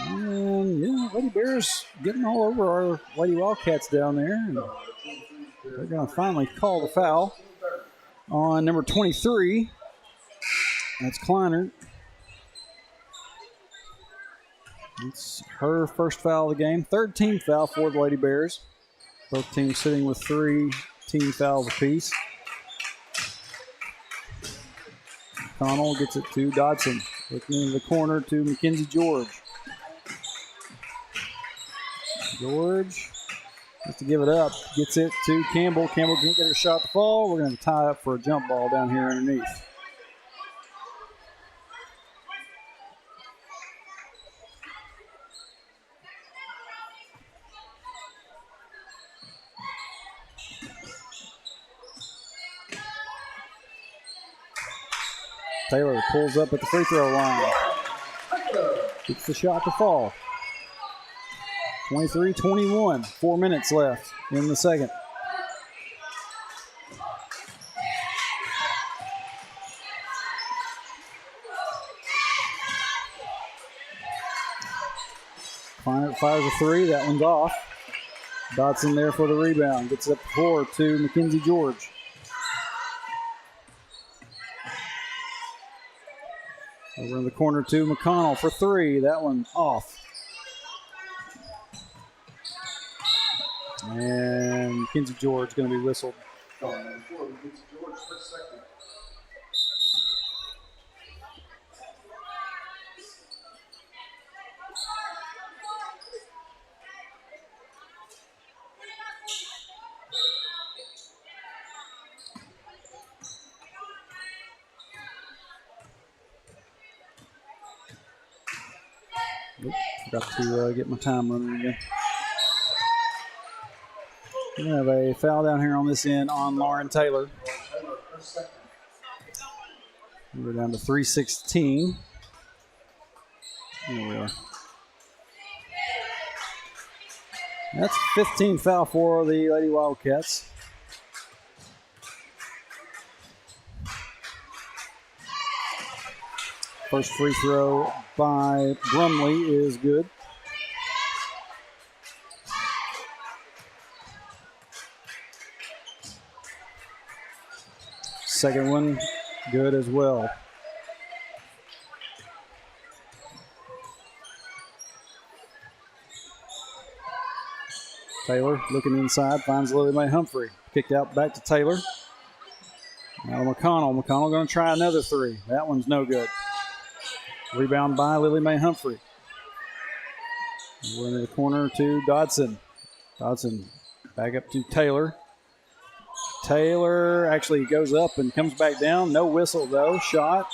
And yeah, Lady Bears getting all over our Lady Wildcats down there. And they're going to finally call the foul on number 23. That's Kleiner. It's her first foul of the game. Third team foul for the Lady Bears. Both teams sitting with 3 team fouls apiece. Connell gets it to Dodson. Looking into the corner to Mackenzie George. George has to give it up. Gets it to Campbell. Campbell can't get her shot to fall. We're going to tie up for a jump ball down here underneath. Taylor pulls up at the free throw line. Gets the shot to fall. 23-21. 4 minutes left in the second. Kleiner fires a 3. That one's off. Dotson there for the rebound. Gets it up the floor to Mackenzie George. Over in the corner to McConnell for three. That one off. And Mackenzie George going to be whistled. Number 4, Mackenzie George, first second. Forgot to get my time running again. We have a foul down here on this end on Lauren Taylor. We're down to 3:16. Here we are. That's 15 foul for the Lady Wildcats. First free throw by Brumley is good. Second one, good as well. Taylor looking inside, finds Lily Mae Humphrey. Kicked out back to Taylor. Now to McConnell. McConnell going to try another three. That one's no good. Rebound by Lily Mae Humphrey. We're into the corner to Dodson. Dodson back up to Taylor. Taylor actually goes up and comes back down. No whistle, though. Shot.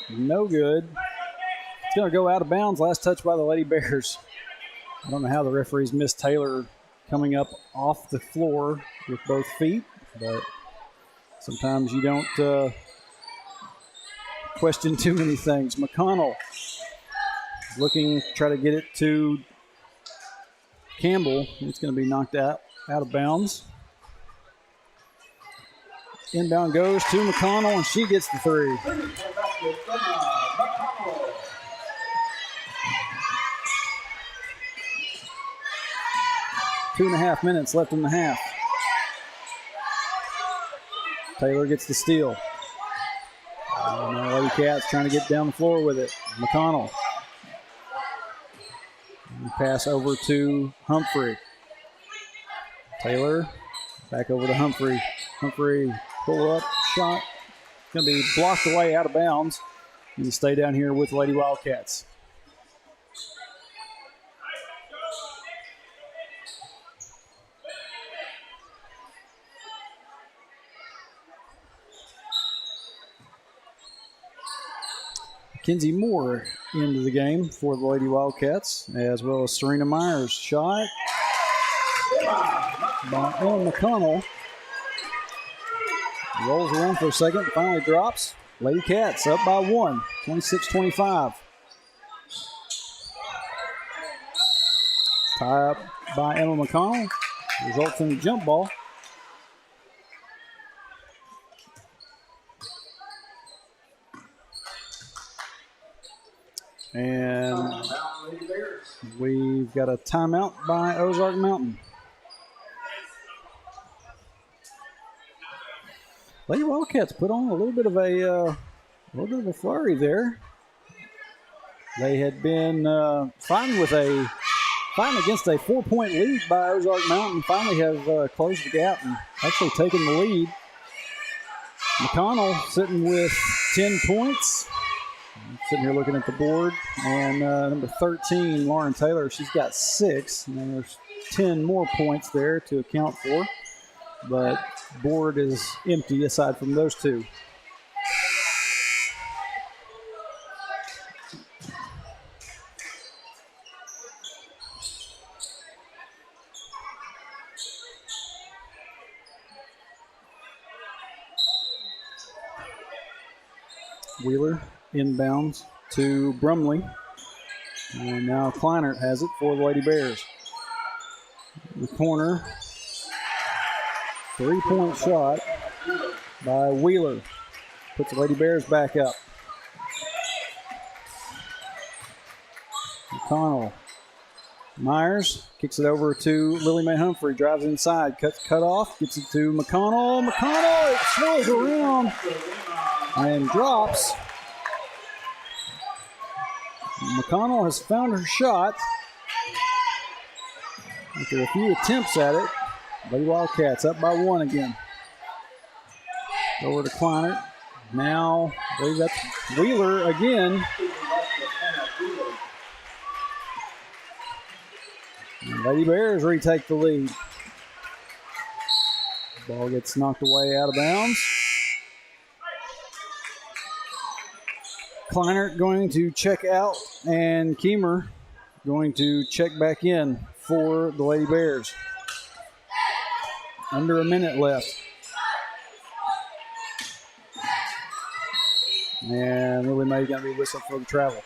No good. It's going to go out of bounds. Last touch by the Lady Bears. I don't know how the referees missed Taylor coming up off the floor with both feet, but sometimes you don't question too many things. McConnell looking to try to get it to Campbell. It's going to be knocked out of bounds. Inbound goes to McConnell, and she gets the three. 2.5 minutes left in the half. Taylor gets the steal. Lady Cats trying to get down the floor with it. McConnell. And pass over to Humphrey. Taylor back over to Humphrey. Humphrey pull up, shot. Going to be blocked away out of bounds. And stay down here with Lady Wildcats. Kenzie Moore into the game for the Lady Wildcats, as well as Serena Myers. Shot by Ellen McConnell. Rolls around for a second, finally drops. Lady Cats up by one, 26-25. Tie up by Emma McConnell. Results in a jump ball. And we've got a timeout by Ozark Mountain. Lady Wildcats put on a little bit of a flurry there. They had been fighting against a 4-point lead by Ozark Mountain. Finally have closed the gap and actually taken the lead. McConnell sitting with 10 points. Sitting here looking at the board, and number 13, Lauren Taylor, she's got 6, and then there's 10 more points there to account for, but board is empty aside from those two. Wheeler inbounds to Brumley. And now Kleinert has it for the Lady Bears. In the corner. 3-point shot by Wheeler. Puts the Lady Bears back up. McConnell. Myers kicks it over to Lily Mae Humphrey. Drives inside. Cut off. Gets it to McConnell. McConnell, it swirls around and drops. McConnell has found her shot. After a few attempts at it, Lady Wildcats up by 1 again. Over to Kleiner. Now, I believe that's Wheeler again. And Lady Bears retake the lead. Ball gets knocked away out of bounds. Kleiner going to check out, and Keemer going to check back in for the Lady Bears. Under a minute left. And Lily Mae going to be whistled for the travel.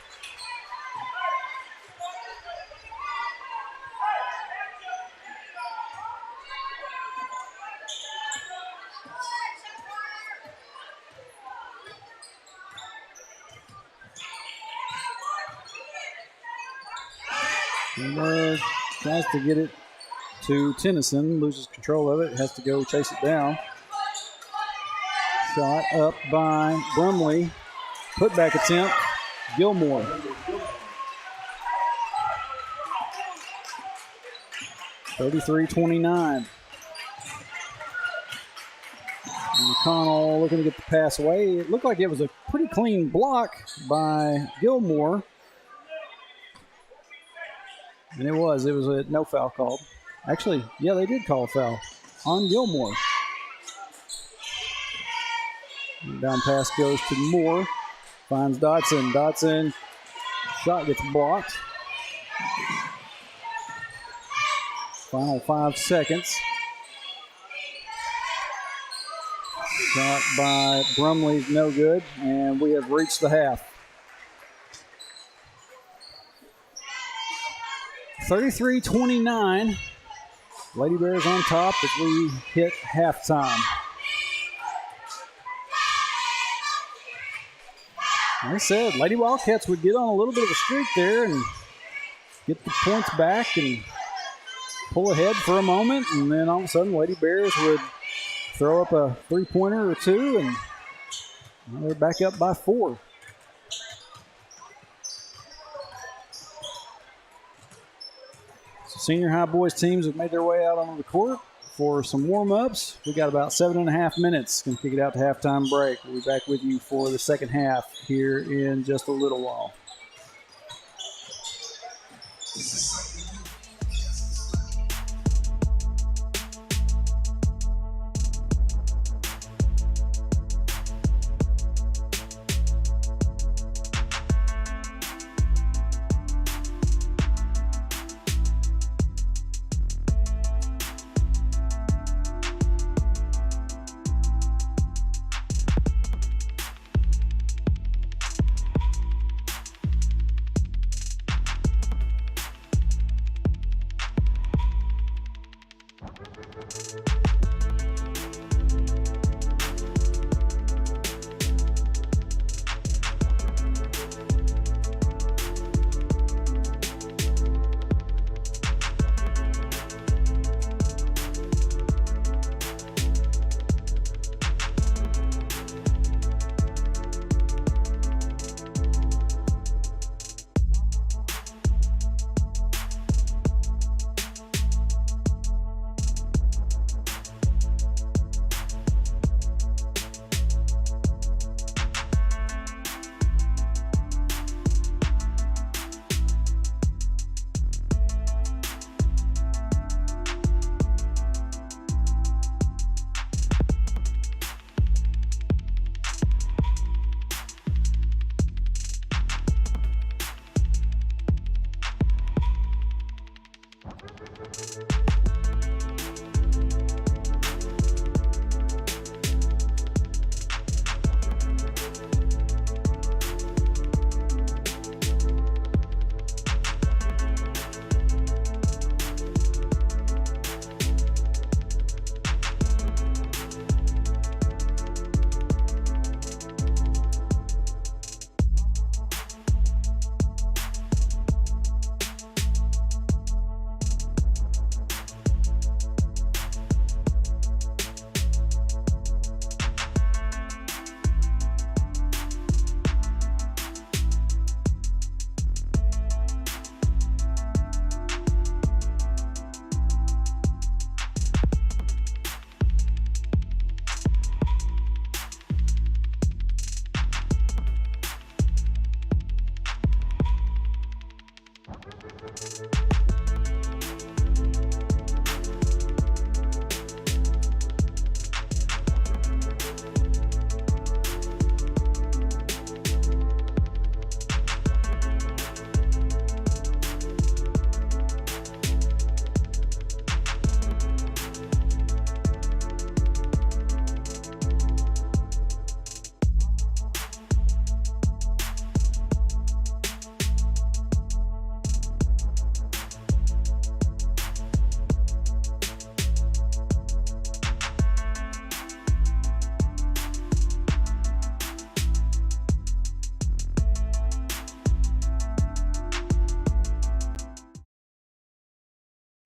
And tries to get it to Tennyson, loses control of it, has to go chase it down. Shot up by Brumley. Putback attempt, Gilmore. (33-29). McConnell looking to get the pass away. It looked like it was a pretty clean block by Gilmore. And it was a no foul called. Actually, yeah, they did call a foul on Gilmore. And down pass goes to Moore. Finds Dotson. Dotson, shot gets blocked. Final 5 seconds. Shot by Brumley's no good, and we have reached the half. 33-29. Lady Bears on top as we hit halftime. Like I said, Lady Wildcats would get on a little bit of a streak there and get the points back and pull ahead for a moment, and then all of a sudden Lady Bears would throw up a three-pointer or two, and they're back up by 4. So senior high boys teams have made their way out onto the court for some warm-ups. We got about 7.5 minutes. Going to kick it out to halftime break. We'll be back with you for the second half here in just a little while.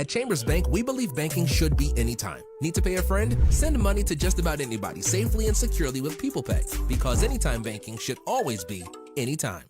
At Chambers Bank, we believe banking should be anytime. Need to pay a friend? Send money to just about anybody safely and securely with People Pay, because anytime banking should always be anytime.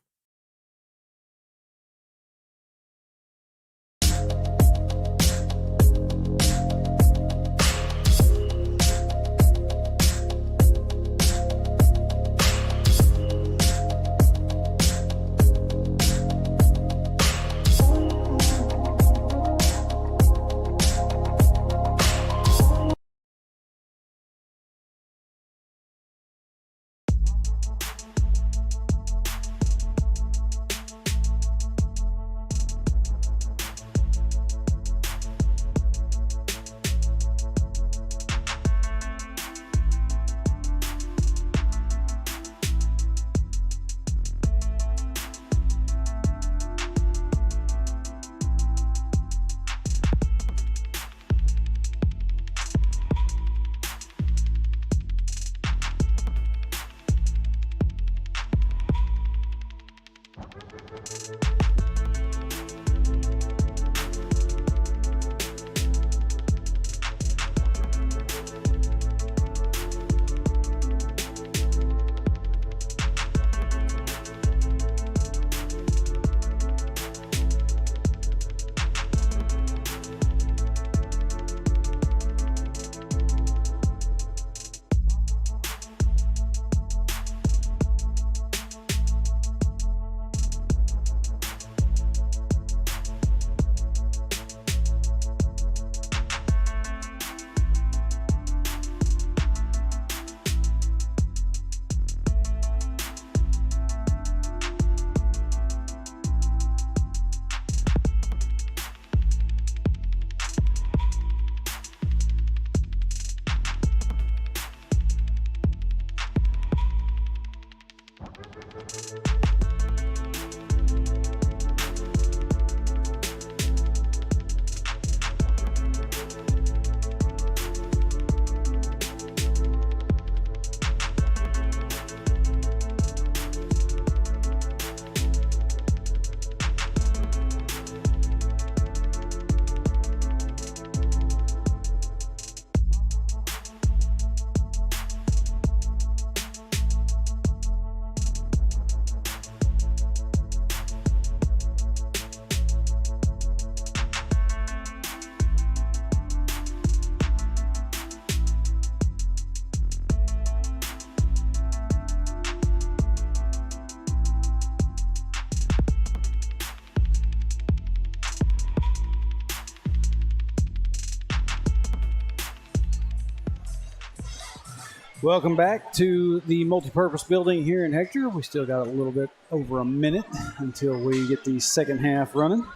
Welcome back to the multipurpose building here in Hector. We still got a little bit over a minute until we get the second half running.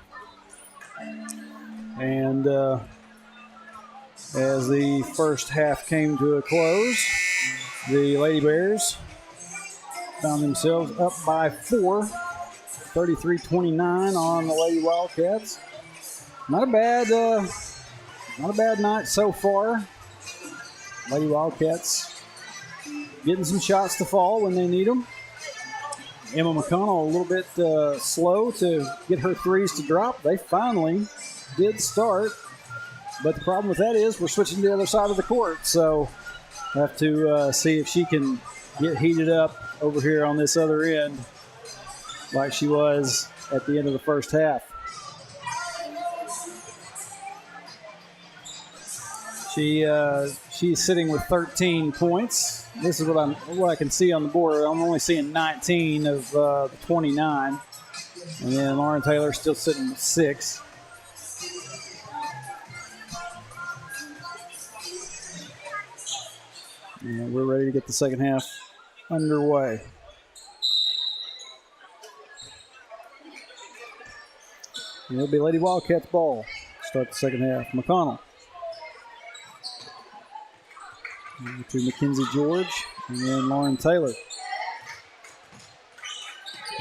And as the first half came to a close, the Lady Bears found themselves up by 4, 33-29 on the Lady Wildcats. Not a bad night so far. Lady Wildcats getting some shots to fall when they need them. Emma McConnell a little bit slow to get her threes to drop. They finally did start, but the problem with that is we're switching to the other side of the court, so we'll have to see if she can get heated up over here on this other end like she was at the end of the first half. She's sitting with 13 points. This is what I can see on the board. I'm only seeing 19 of the 29, and then Lauren Taylor still sitting with 6. And we're ready to get the second half underway. And it'll be Lady Wildcats ball. Start the second half. McConnell. To Mackenzie George, and then Lauren Taylor.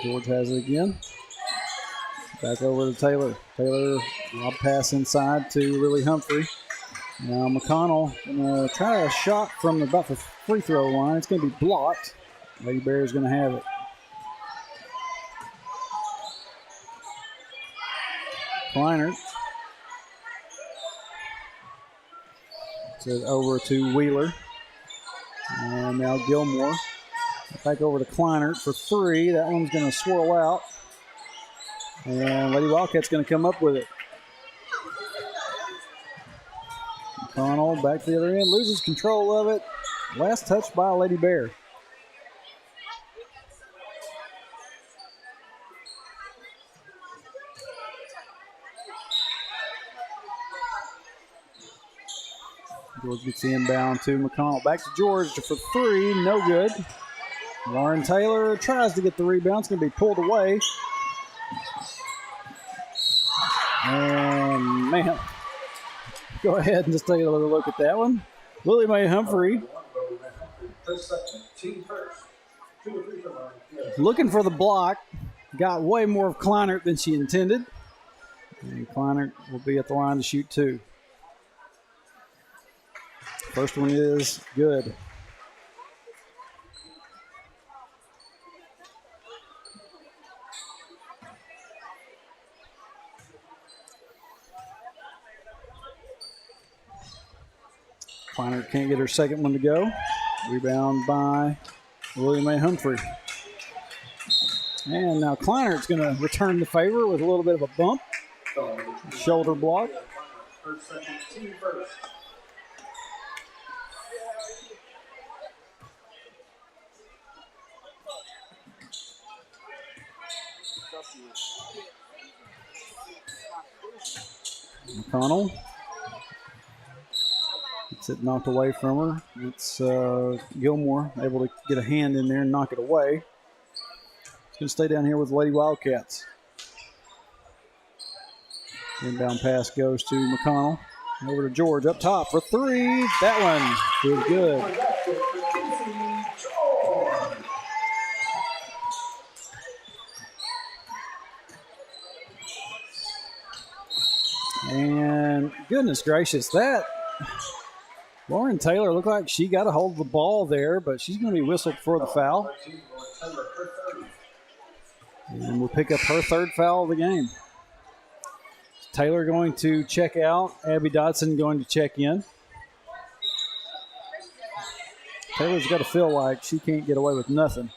George has it again. Back over to Taylor. Taylor, lob pass inside to Lily Humphrey. Now McConnell going to try a shot from about the free throw line. It's going to be blocked. Lady Bear is going to have it. Kleinert Gets it over to Wheeler. And now Gilmore. Back over to Kleinert for 3. That one's going to swirl out. And Lady Wildcat's going to come up with it. McConnell back to the other end. Loses control of it. Last touch by Lady Bear. George gets the inbound to McConnell. Back to George for 3. No good. Lauren Taylor tries to get the rebound. It's going to be pulled away. And, man, go ahead and just take a little look at that one. Lily Mae Humphrey looking for the block. Got way more of Kleinert than she intended. And Kleinert will be at the line to shoot 2. First one is good. Kleinert can't get her second one to go. Rebound by Lily Mae Humphrey. And now Kleinert's going to return the favor with a little bit of a bump. Shoulder block. McConnell gets it knocked away from her. It's Gilmore able to get a hand in there and knock it away. It's going to stay down here with Lady Wildcats. Inbound pass goes to McConnell. Over to George up top for 3. That one is good. And goodness gracious, that Lauren Taylor looked like she got a hold of the ball there, but she's going to be whistled for the foul. And we'll pick up her 3rd foul of the game. Taylor going to check out. Abby Dodson going to check in. Taylor's got to feel like she can't get away with nothing.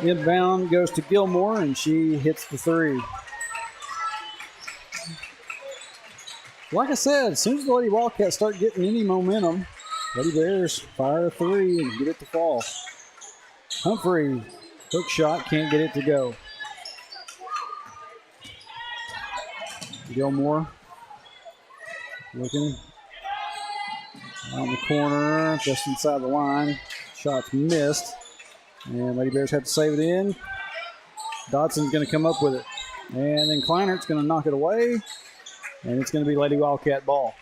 Inbound goes to Gilmore, and she hits the 3. Like I said, as soon as the Lady Wildcats start getting any momentum, Lady Bears fire a 3 and get it to fall. Humphrey, hook shot, can't get it to go. Gilmore looking out in the corner, just inside the line. Shot's missed, and Lady Bears have to save it in. Dodson's going to come up with it, and then Kleinert's going to knock it away, and it's going to be Lady Wildcat ball.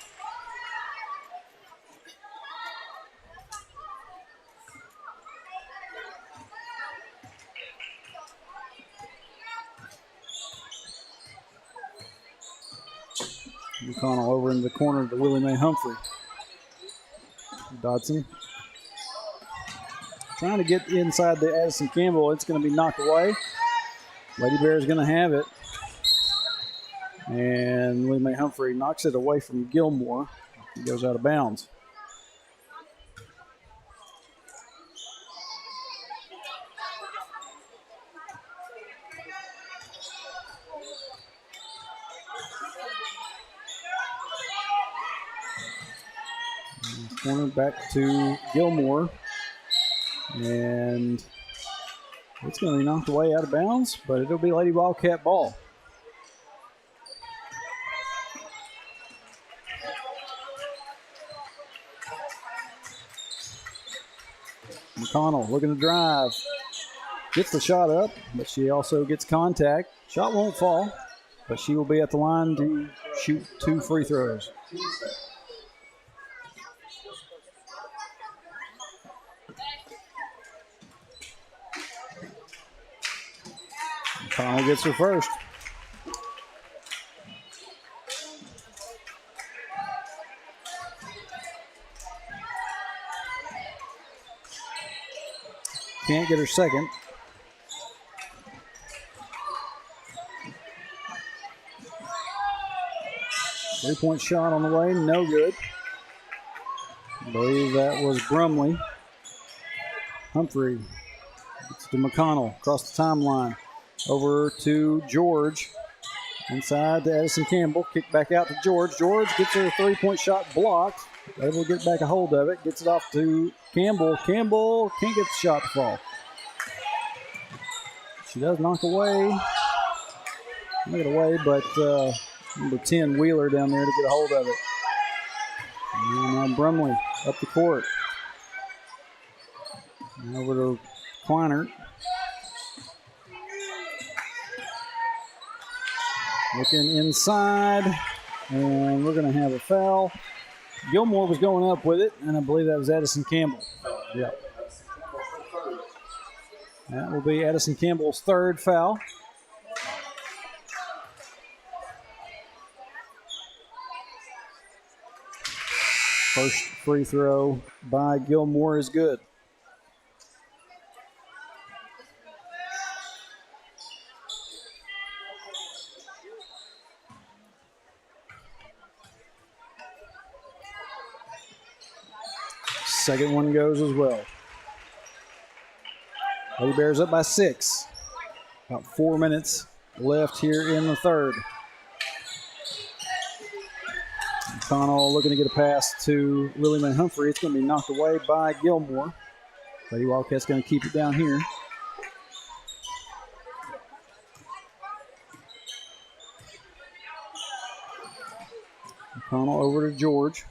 McConnell over in the corner to Willie Mae Humphrey. Dodson trying to get inside to Addison Campbell. It's going to be knocked away. Lady Bear is going to have it. And Willie Mae Humphrey knocks it away from Gilmore. He goes out of bounds. Corner back to Gilmore. And it's going to be knocked away out of bounds, but it'll be Lady Wildcat ball. McConnell looking to drive. Gets the shot up, but she also gets contact. Shot won't fall, but she will be at the line to shoot 2 free throws. McConnell gets her first. Can't get her second. Three-point shot on the way, no good. I believe that was Brumley. Humphrey gets to McConnell across the timeline. Over to George. Inside to Addison Campbell. Kick back out to George. George gets her three-point shot blocked. Able to get back a hold of it. Gets it off to Campbell. Campbell can't get the shot to fall. She does knock away. Knock it away, but number 10, Wheeler, down there to get a hold of it. And now Brumley up the court. And over to Kleinert. Looking inside, and we're going to have a foul. Gilmore was going up with it, and I believe that was Addison Campbell. Yeah. That will be Addison Campbell's third foul. First free throw by Gilmore is good. Second one goes as well. Lady Bears up by 6. About 4 minutes left here in the third. McConnell looking to get a pass to Lily Mae Humphrey. It's going to be knocked away by Gilmore. Lady Wildcats going to keep it down here. McConnell over to George.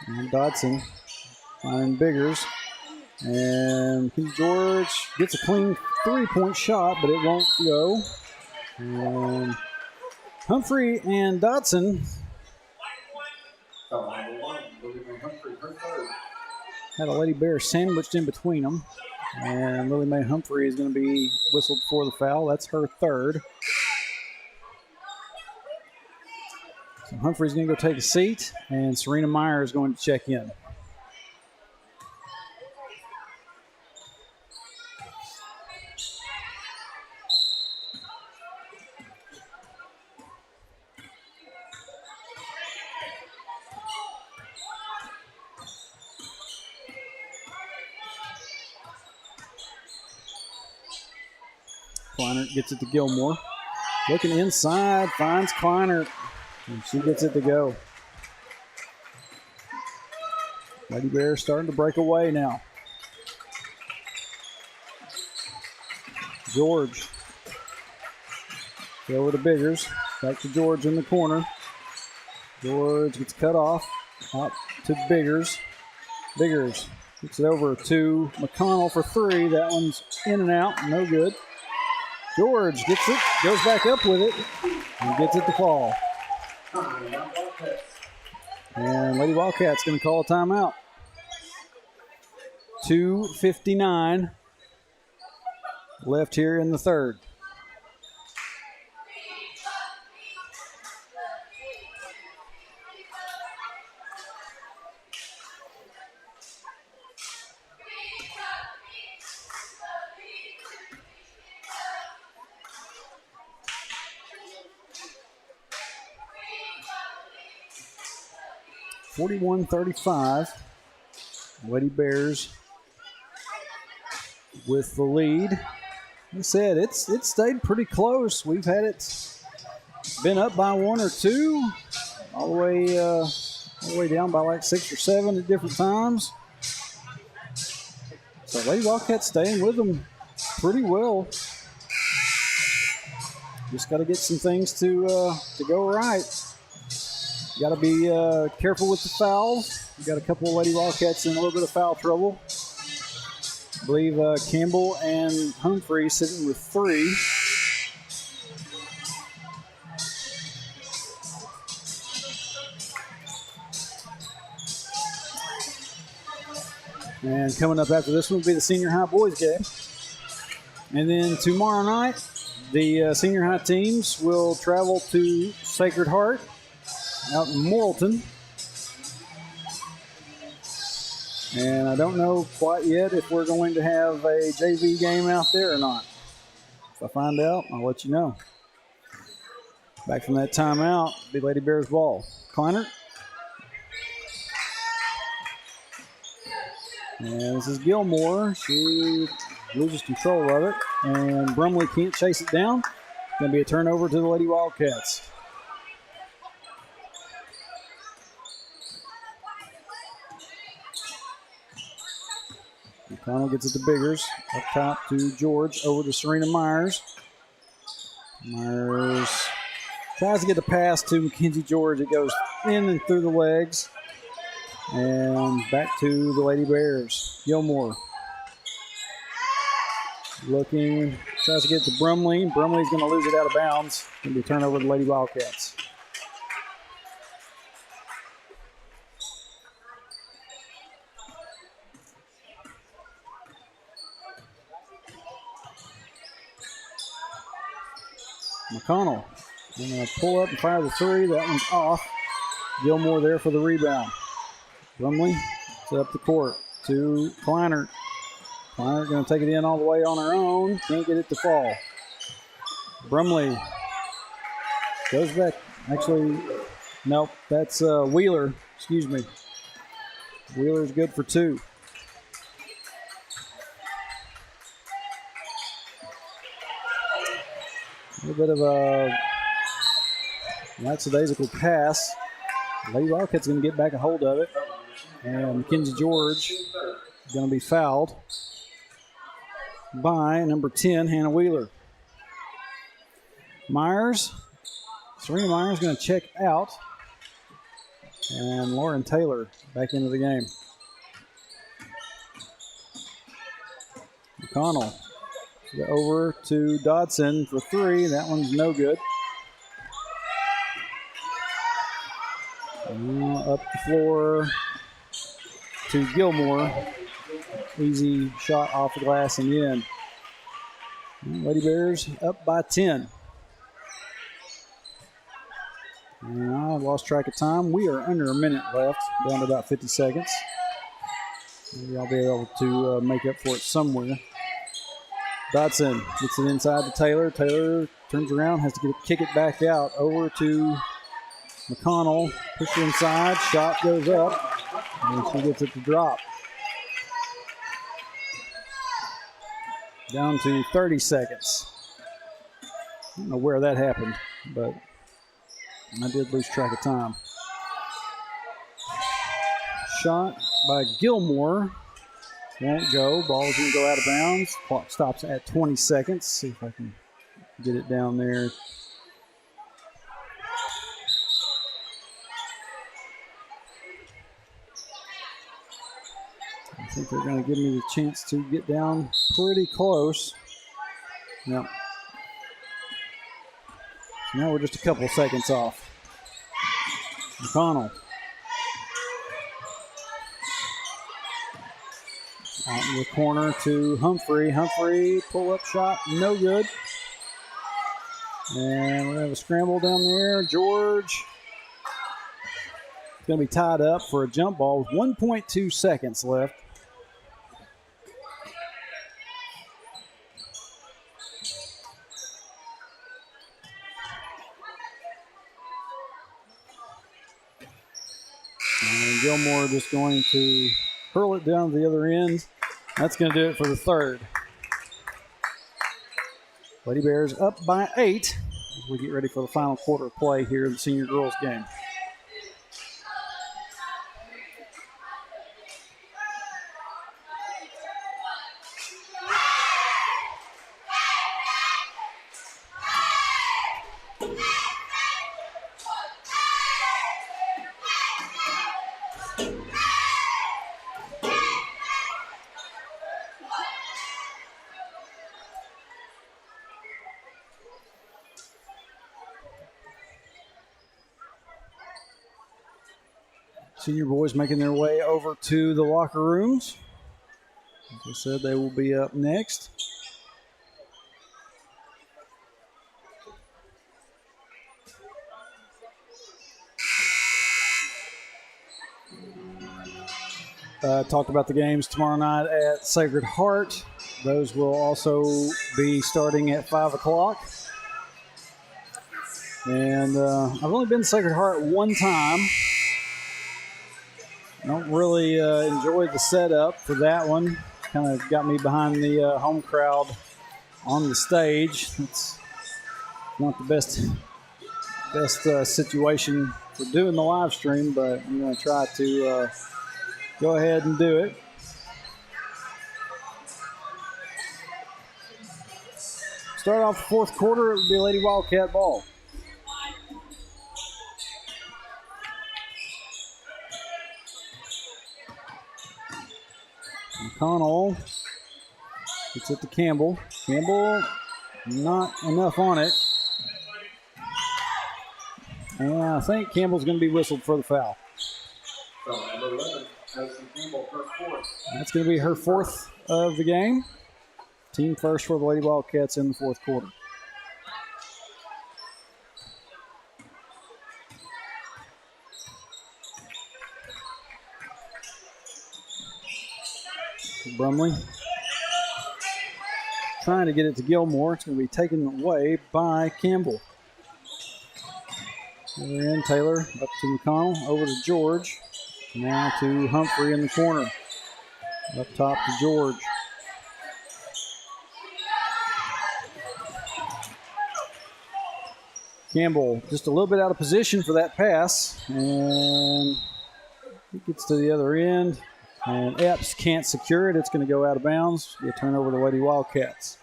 And Dodson finding Biggers. And George gets a clean three-point shot, but it won't go. And Humphrey and Dodson had a Lady Bear sandwiched in between them. And Lily Mae Humphrey is going to be whistled for the foul. That's her third. So Humphrey's going to go take a seat, and Serena Meyer is going to check in. Kleinert gets it to Gilmore. Looking inside, finds Kleinert. And she gets it to go. Lady Bears starting to break away now. George. Over to Biggers. Back to George in the corner. George gets cut off. Out to Biggers. Biggers gets it over to McConnell for three. That one's in and out. No good. George gets it. Goes back up with it. And gets it to fall. And Lady Wildcats going to call a timeout. 2:59 left here in the third. (41-35). Lady Bears with the lead. Like I said, it's stayed pretty close. We've had it been up by 1 or 2, all the way down by like 6 or 7 at different times. So Lady Wildcats staying with them pretty well. Just got to get some things to go right. Got to be careful with the fouls. We got a couple of Lady Wildcats in a little bit of foul trouble. I believe Campbell and Humphrey sitting with 3. And coming up after this one will be the senior high boys game. And then tomorrow night, the senior high teams will travel to Sacred Heart out in Morrilton. And I don't know quite yet if we're going to have a JV game out there or not. If I find out, I'll let you know. Back from that timeout, be Lady Bears ball. Kleinert And this is Gilmore. She loses control of it, and Brumley can't chase it down. It's going to be a turnover to the Lady Wildcats. McConnell gets it to Biggers. Up top to George. Over to Serena Myers. Myers tries to get the pass to Mackenzie George. It goes in and through the legs. And back to the Lady Bears. Gilmore looking, tries to get to Brumley. Brumley's going to lose it out of bounds. Going to be a turnover to the Lady Wildcats. McConnell going to pull up and fire the three. That one's off. Gilmore there for the rebound. Brumley set up the court to Kleiner. Kleiner going to take it in all the way on her own. Can't get it to fall. Brumley goes back. Actually, nope, that's Wheeler. Excuse me. Wheeler's good for two. A little bit of a lackadaisical pass. Lady Wildcats going to get back a hold of it. And Mackenzie George is going to be fouled by number 10, Hannah Wheeler. Serena Myers going to check out. And Lauren Taylor back into the game. McConnell over to Dodson for three. That one's no good. Up the floor to Gilmore. Easy shot off the glass and in. Lady Bears up by 10. And I lost track of time. We are under a minute left, down to about 50 seconds. Maybe I'll be able to make up for it somewhere. Dodson gets it inside to Taylor. Taylor turns around, has to kick it back out over to McConnell. Push it inside, shot goes up, and she gets it to drop. Down to 30 seconds. I don't know where that happened, but I did lose track of time. Shot by Gilmore. Won't go. Ball's going to go out of bounds. Clock stops at 20 seconds. See if I can get it down there. I think they're going to give me the chance to get down pretty close. Yep. So now we're just a couple seconds off. McConnell. Out in the corner to Humphrey. Humphrey, pull-up shot, no good. And we're going to have a scramble down there. George is going to be tied up for a jump ball with 1.2 seconds left. And Gilmore just going to hurl it down to the other end. That's going to do it for the third. Lady Bears up by 8 as we get ready for the final quarter of play here in the senior girls game. Senior boys making their way over to the locker rooms. As I said, they will be up next. Talked about the games tomorrow night at Sacred Heart. Those will also be starting at 5 o'clock. And I've only been to Sacred Heart one time. Don't really enjoy the setup for that one. Kind of got me behind the home crowd on the stage. It's not the best situation for doing the live stream, but I'm going to try to go ahead and do it. Start off the fourth quarter, it would be Lady Wildcat ball. McConnell gets it to Campbell. Campbell, not enough on it. And I think Campbell's going to be whistled for the foul. That's going to be her fourth of the game. Team first for the Lady Wildcats in the fourth quarter. Brumley trying to get it to Gilmore. It's going to be taken away by Campbell. Other end, Taylor up to McConnell, over to George. Now to Humphrey in the corner. Up top to George. Campbell just a little bit out of position for that pass. And he gets to the other end. And Epps can't secure it. It's going to go out of bounds. Be a turnover to the Lady Wildcats.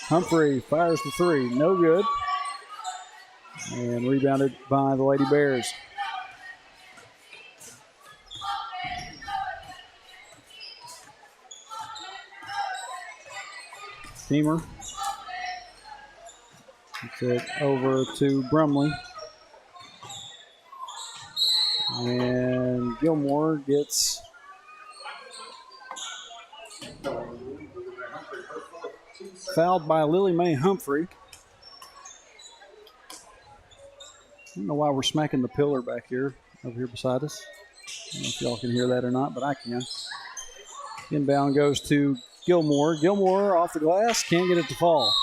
Humphrey fires the three. No good. And rebounded by the Lady Bears. Steamer. Gets it over to Brumley. And Gilmore gets fouled by Lily Mae Humphrey. I don't know why we're smacking the pillar back here, over here beside us. I don't know if y'all can hear that or not, but I can. Inbound goes to Gilmore. Gilmore off the glass, can't get it to fall.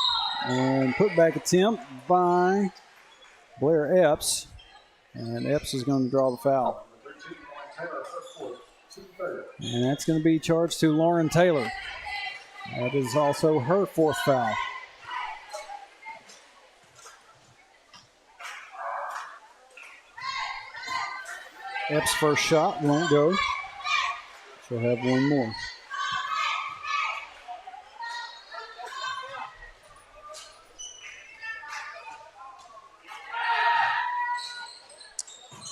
And put back attempt by Blair Epps. And Epps is going to draw the foul. And that's going to be charged to Lauren Taylor. That is also her fourth foul. Epps' first shot won't go. She'll have one more.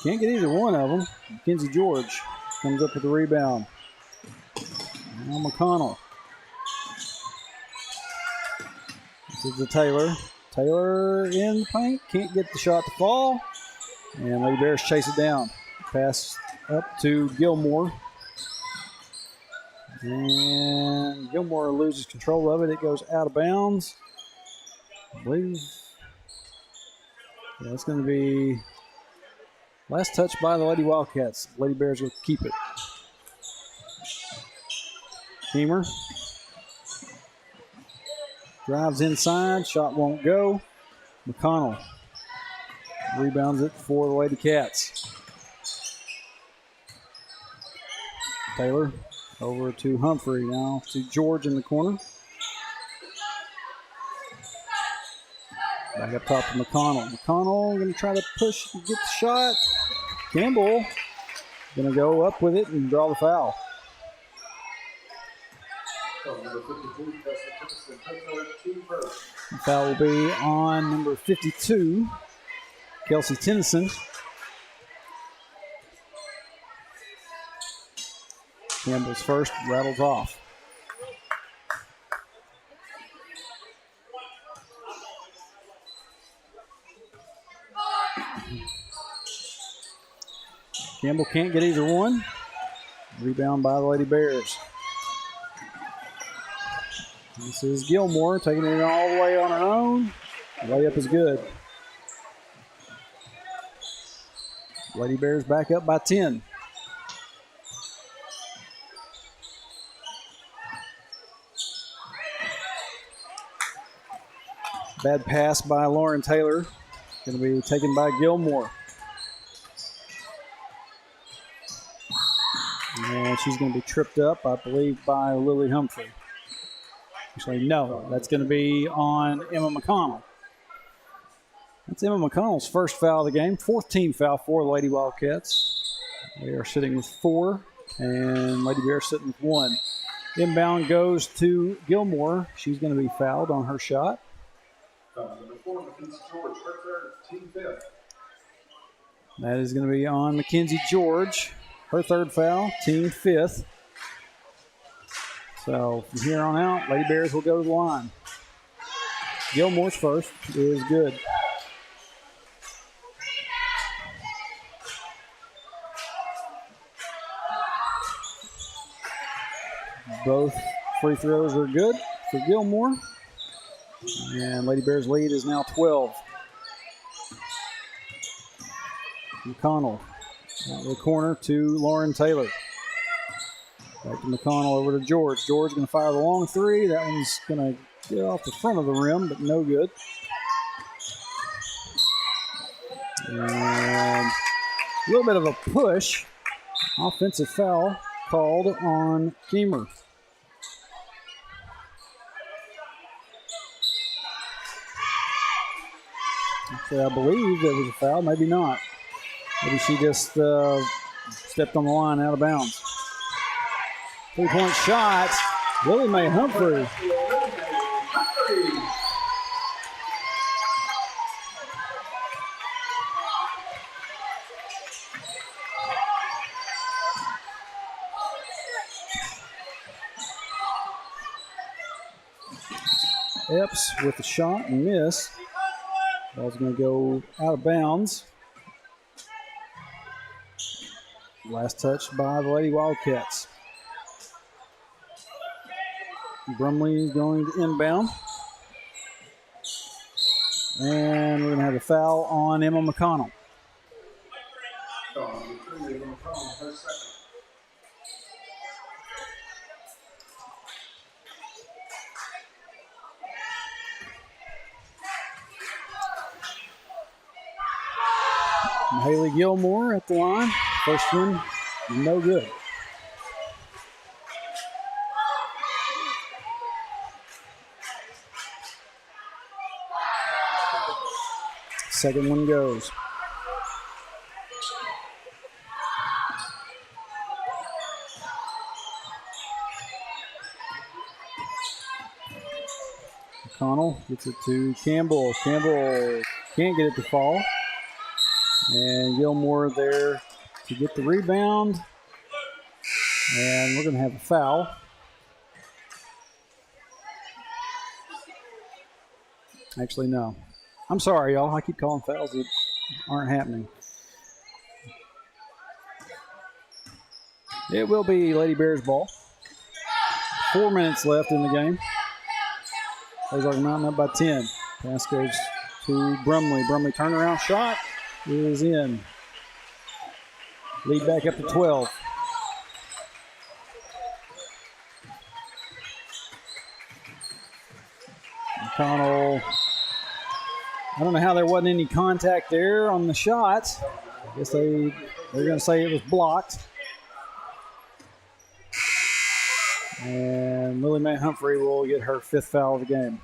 Can't get either one of them. Mackenzie George comes up with the rebound. Now McConnell. This is the Taylor. Taylor in the paint. Can't get the shot to fall. And Lady Bears chase it down. Pass up to Gilmore. And Gilmore loses control of it. It goes out of bounds. I believe it's going to be last touch by the Lady Wildcats. Lady Bears will keep it. Keemer drives inside. Shot won't go. McConnell rebounds it for the Lady Cats. Taylor over to Humphrey. Now to George in the corner. Back up top to McConnell. McConnell going to try to push and get the shot. Campbell going to go up with it and draw the foul. The foul will be on number 52, Kelsey Tennyson. Campbell's first rattles off. Campbell can't get either one. Rebound by the Lady Bears. This is Gilmore taking it all the way on her own. The layup is good. Lady Bears back up by 10. Bad pass by Lauren Taylor. Going to be taken by Gilmore. And she's going to be tripped up, I believe, by Lily Humphrey. Actually, no, that's going to be on Emma McConnell. That's Emma McConnell's first foul of the game. 4th team foul for the Lady Wildcats. They are sitting with 4, and Lady Bears sitting with 1. Inbound goes to Gilmore. She's going to be fouled on her shot. Number 4, Mackenzie George, her third, team 5th. That is going to be on Mackenzie George. Her 3rd foul, team 5th. So from here on out, Lady Bears will go to the line. Gilmore's first is good. Both free throws are good for Gilmore. And Lady Bears' lead is now 12. McConnell out of the corner to Lauren Taylor. Back to McConnell over to George. George going to fire the long 3. That one's going to get off the front of the rim, but no good. And a little bit of a push. Offensive foul called on Keemer. Actually, I believe there was a foul, maybe not. Maybe she just stepped on the line out of bounds. 3-point shot. Lily Mae Humphrey. Epps with the shot and miss. Ball's going to go out of bounds. Last touch by the Lady Wildcats. Brumley is going to inbound. And we're going to have a foul on Emma McConnell. Haley Gilmore at the line. First one, no good. Second one goes. McConnell gets it to Campbell. Campbell can't get it to fall. And Gilmore there to get the rebound. And we're going to have a foul. Actually, no. I'm sorry, y'all. I keep calling fouls that aren't happening. It will be Lady Bears ball. 4 minutes left in the game. Ozark Mountain up by 10. Pass goes to Brumley. Brumley turnaround shot is in. Lead back up to 12. McConnell. I don't know how there wasn't any contact there on the shot. I guess they're going to say it was blocked. And Lily Mae Humphrey will get her 5th foul of the game.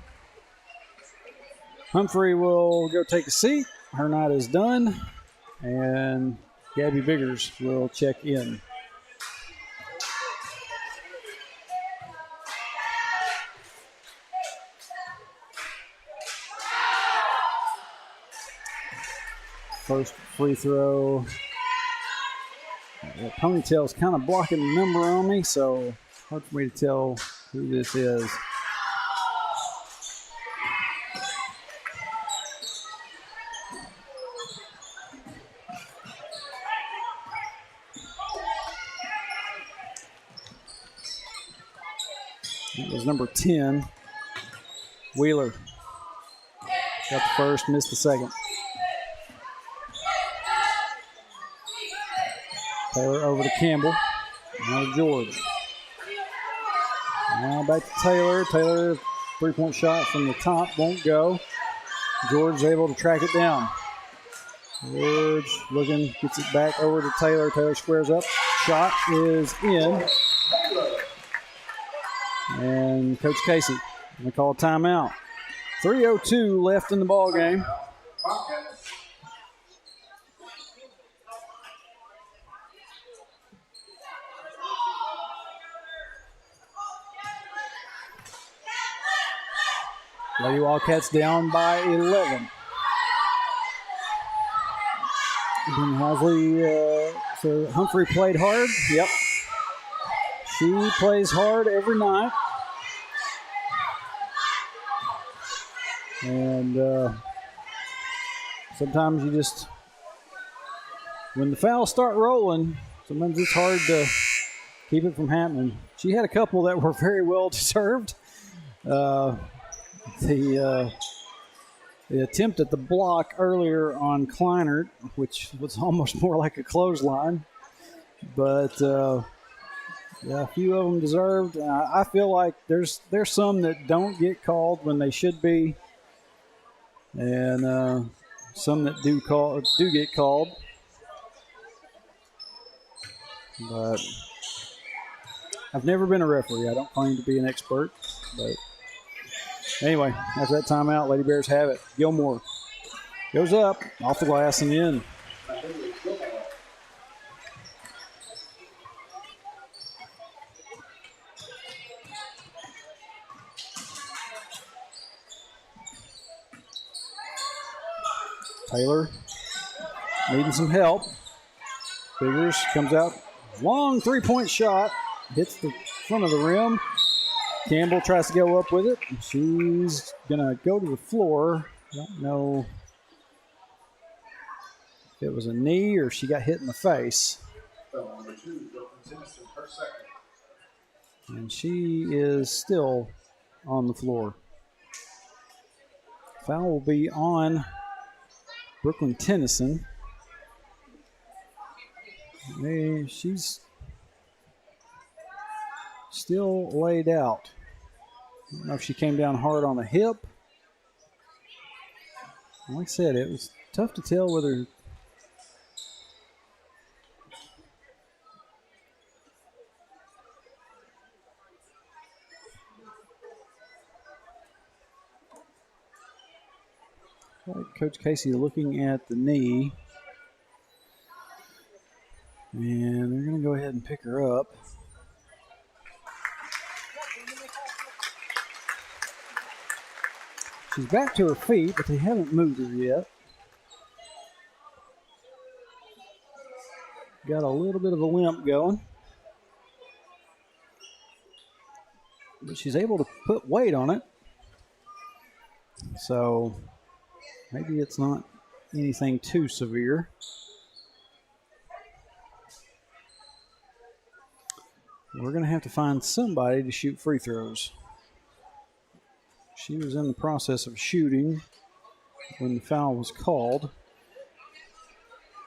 Humphrey will go take a seat. Her night is done. And Gabby Biggers will check in. First free throw. The ponytail's kind of blocking the number on me, so hard for me to tell who this is. It was number 10, Wheeler. Got the first, missed the second. Taylor over to Campbell. Now to George. Now back to Taylor. Taylor, 3-point shot from the top, won't go. George able to track it down. George looking, gets it back over to Taylor. Taylor squares up. Shot is in. And Coach Casey going to call a timeout. 3:02 left in the ball game. Lady Wildcats down by 11. Housley, so Humphrey played hard. Yep. She plays hard every night. And sometimes you just, when the fouls start rolling, sometimes it's hard to keep it from happening. She had a couple that were very well deserved. The attempt at the block earlier on Kleinert, which was almost more like a clothesline, but yeah, a few of them deserved. I feel like there's some that don't get called when they should be, and some that do get called. But I've never been a referee. I don't claim to be an expert, but. Anyway, after that timeout, Lady Bears have it. Gilmore goes up, off the glass and in. Taylor needing some help. Figures, comes out, long three-point shot, hits the front of the rim. Campbell tries to go up with it. She's going to go to the floor. I don't know if it was a knee or she got hit in the face. And she is still on the floor. Foul will be on Brooklyn Tennyson. She's still laid out. I don't know if she came down hard on the hip. Like I said, it was tough to tell whether Coach Casey looking at the knee. And they're going to go ahead and pick her up. She's back to her feet, but they haven't moved her yet. Got a little bit of a limp going. But she's able to put weight on it. So maybe it's not anything too severe. We're going to have to find somebody to shoot free throws. She was in the process of shooting when the foul was called.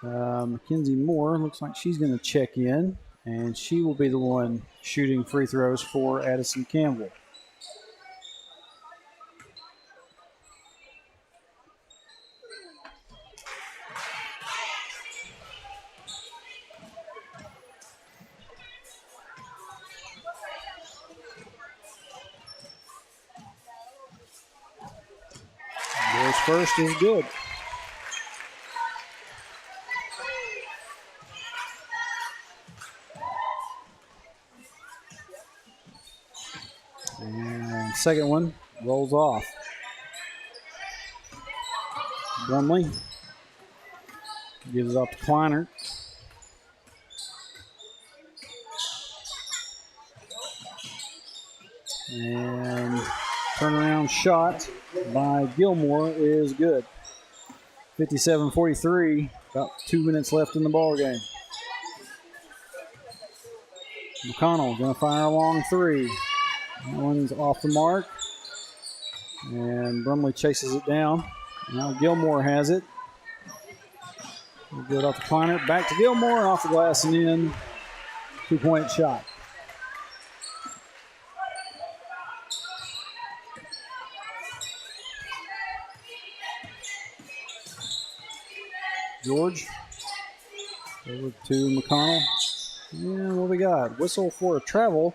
Mackenzie Moore looks like she's going to check in, and she will be the one shooting free throws for Addison Campbell. First is good. And second one rolls off. Brumley gives it off to Kleinert. And turnaround shot by Gilmore is good. 57-43, about 2 minutes left in the ball game. McConnell going to fire a long three. That one's off the mark. And Brumley chases it down. Now Gilmore has it. We'll get it off the Kleinert. Back to Gilmore, off the glass and in. 2-point shot. George. Over to McConnell. And what we got? Whistle for a travel.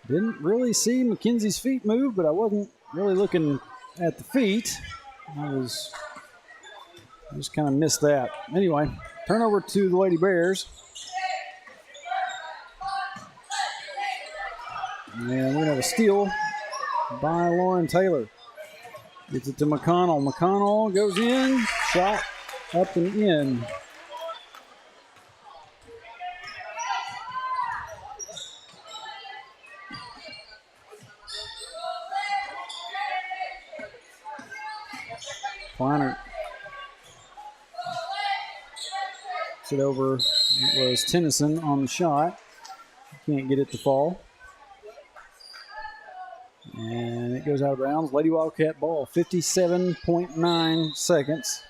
Didn't really see McKenzie's feet move, but I wasn't really looking at the feet. I just kind of missed that. Anyway, turnover to the Lady Bears. And we're going to have a steal by Lauren Taylor. Gets it to McConnell. McConnell goes in. Shot up and in. Kleiner. It over. It was Tennyson on the shot. Can't get it to fall. And it goes out of bounds. Lady Wildcat ball. 57.9 seconds.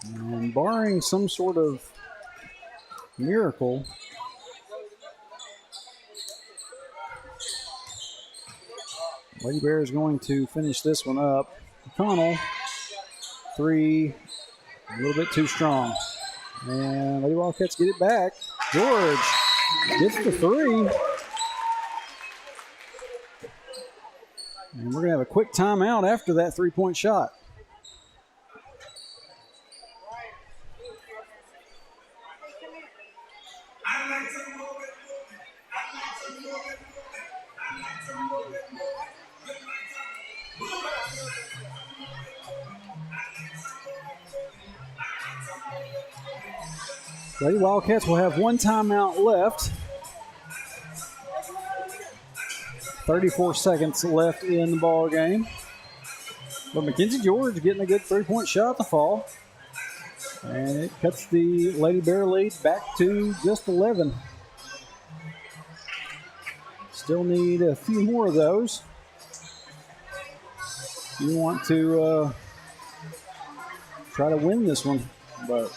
And barring some sort of miracle, Lady Bear is going to finish this one up. McConnell, three, a little bit too strong. And Lady Wildcats get it back. George gets the three. And we're going to have a quick timeout after that three-point shot. Lady Wildcats will have one timeout left. 34 seconds left in the ball game. But Mackenzie George getting a good three-point shot to fall. And it cuts the Lady Bear lead back to just 11. Still need a few more of those. You want to try to win this one, but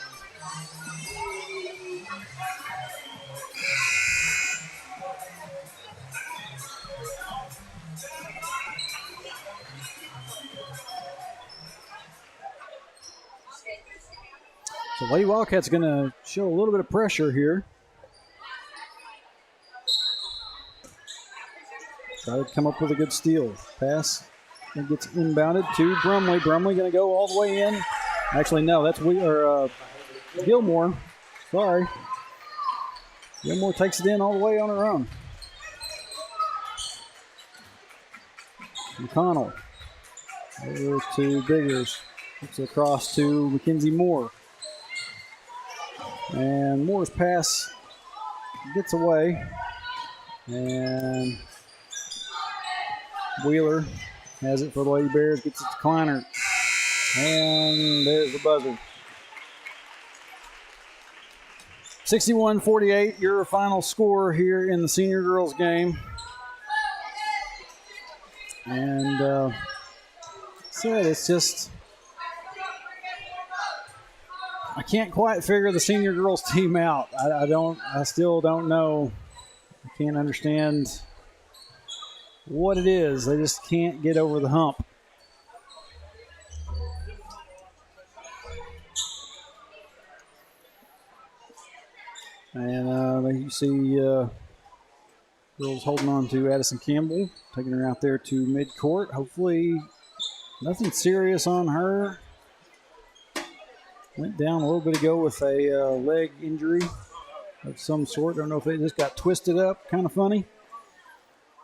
so Lady Wildcats going to show a little bit of pressure here. Try to come up with a good steal. Pass and gets inbounded to Brumley. Brumley going to go all the way in. Actually, no, that's Gilmore. Sorry. Gilmore takes it in all the way on her own. McConnell over to Biggers. It's across to Mackenzie Moore. And Moore's pass gets away. And Wheeler has it for the Lady Bears, gets it to Kleiner. And there's the buzzer. 61-48, your final score here in the senior girls game. And it's just, I can't quite figure the senior girls team out. I still don't know. I can't understand what it is. They just can't get over the hump. And you see girls holding on to Addison Campbell, taking her out there to midcourt. Hopefully nothing serious on her. Went down a little bit ago with a leg injury of some sort. Don't know if it just got twisted up. Kind of funny.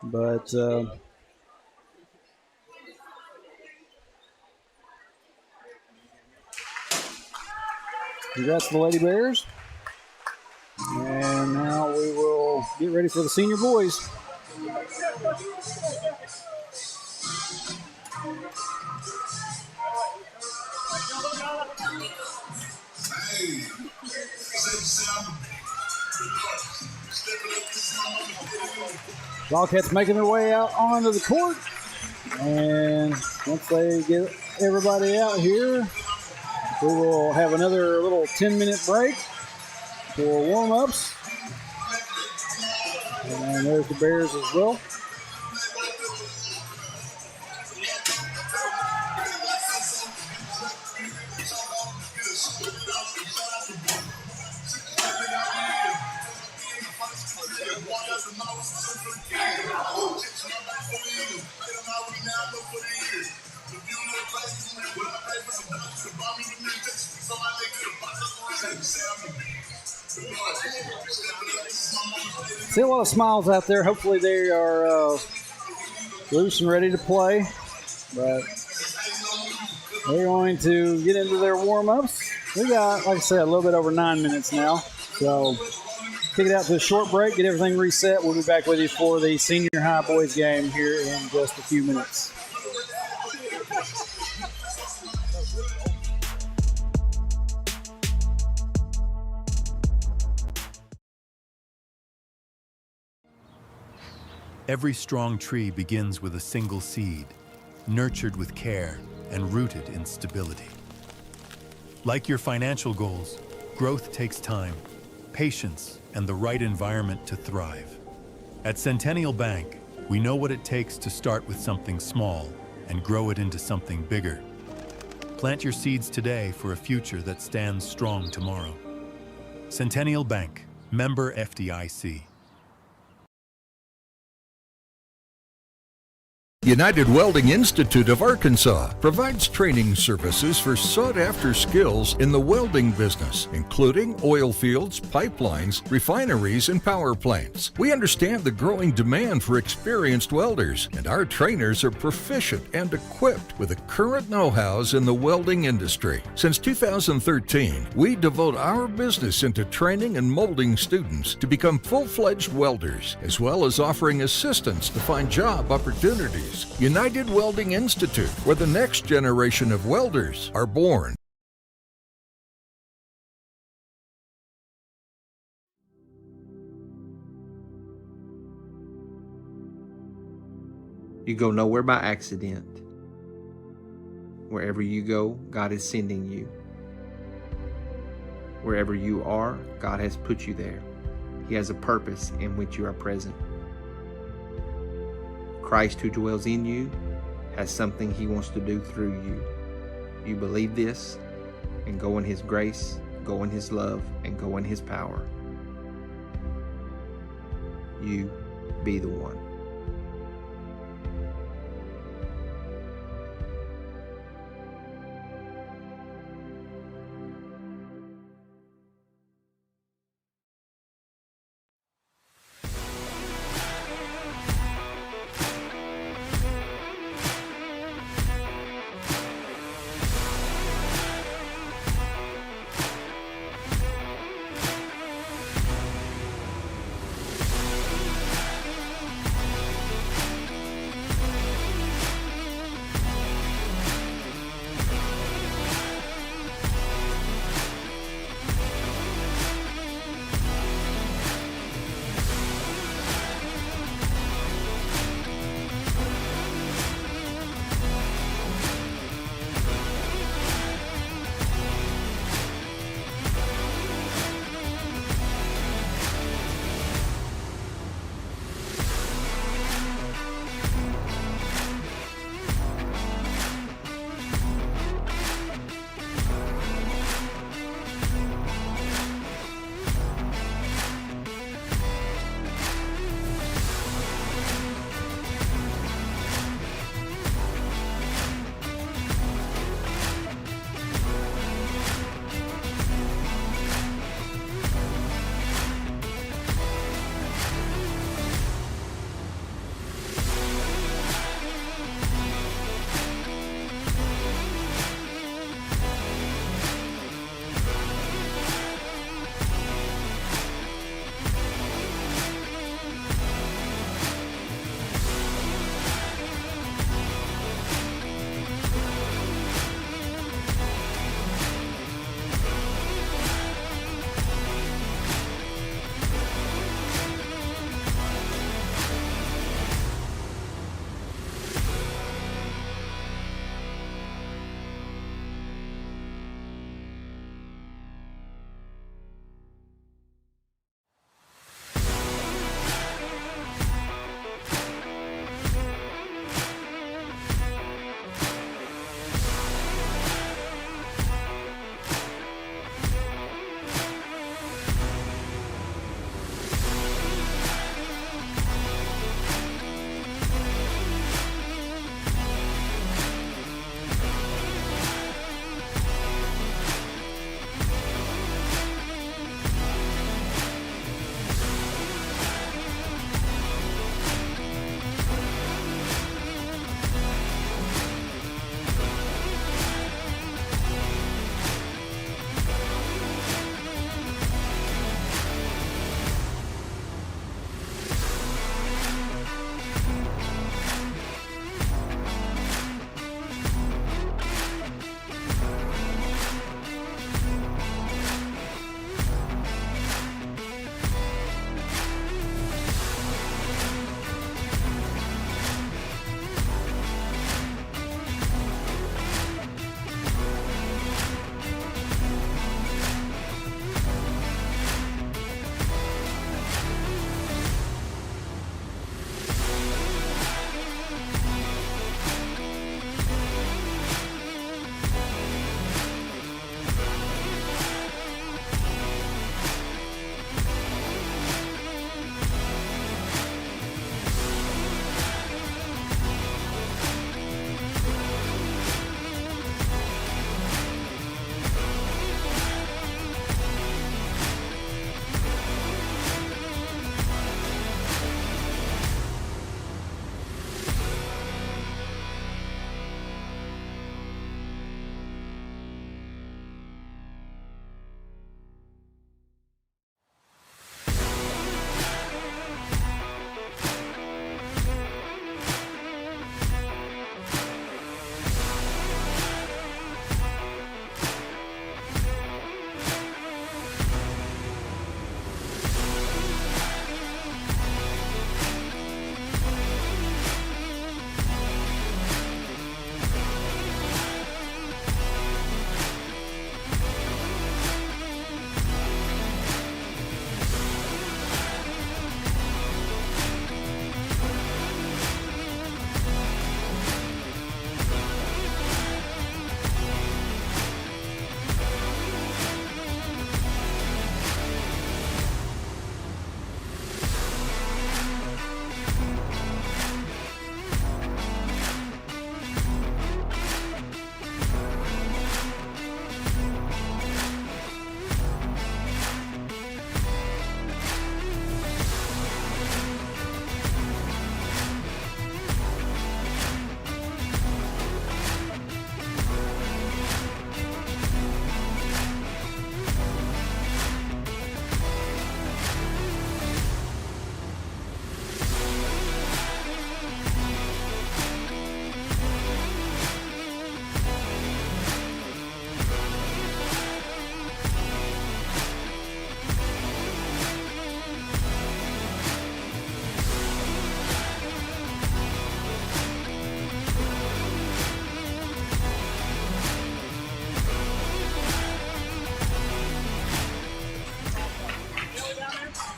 But congrats to the Lady Bears. And now we will get ready for the senior boys. Wildcats making their way out onto the court. And once they get everybody out here, we will have another little 10-minute break for warm-ups. And there's the Bears as well. See a lot of smiles out there. Hopefully they are loose and ready to play. But they're going to get into their warm-ups. We got, like I said, a little bit over 9 minutes now. So kick it out to a short break, get everything reset. We'll be back with you for the senior high boys game here in just a few minutes. Every strong tree begins with a single seed, nurtured with care and rooted in stability. Like your financial goals, growth takes time, patience, and the right environment to thrive. At Centennial Bank, we know what it takes to start with something small and grow it into something bigger. Plant your seeds today for a future that stands strong tomorrow. Centennial Bank, member FDIC. United Welding Institute of Arkansas provides training services for sought-after skills in the welding business, including oil fields, pipelines, refineries, and power plants. We understand the growing demand for experienced welders, and our trainers are proficient and equipped with the current know-hows in the welding industry. Since 2013, we devote our business into training and molding students to become full-fledged welders, as well as offering assistance to find job opportunities. United Welding Institute, where the next generation of welders are born. You go nowhere by accident. Wherever you go, God is sending you. Wherever you are, God has put you there. He has a purpose in which you are present. Christ who dwells in you has something He wants to do through you. You believe this and go in His grace, go in His love, and go in His power. You be the one.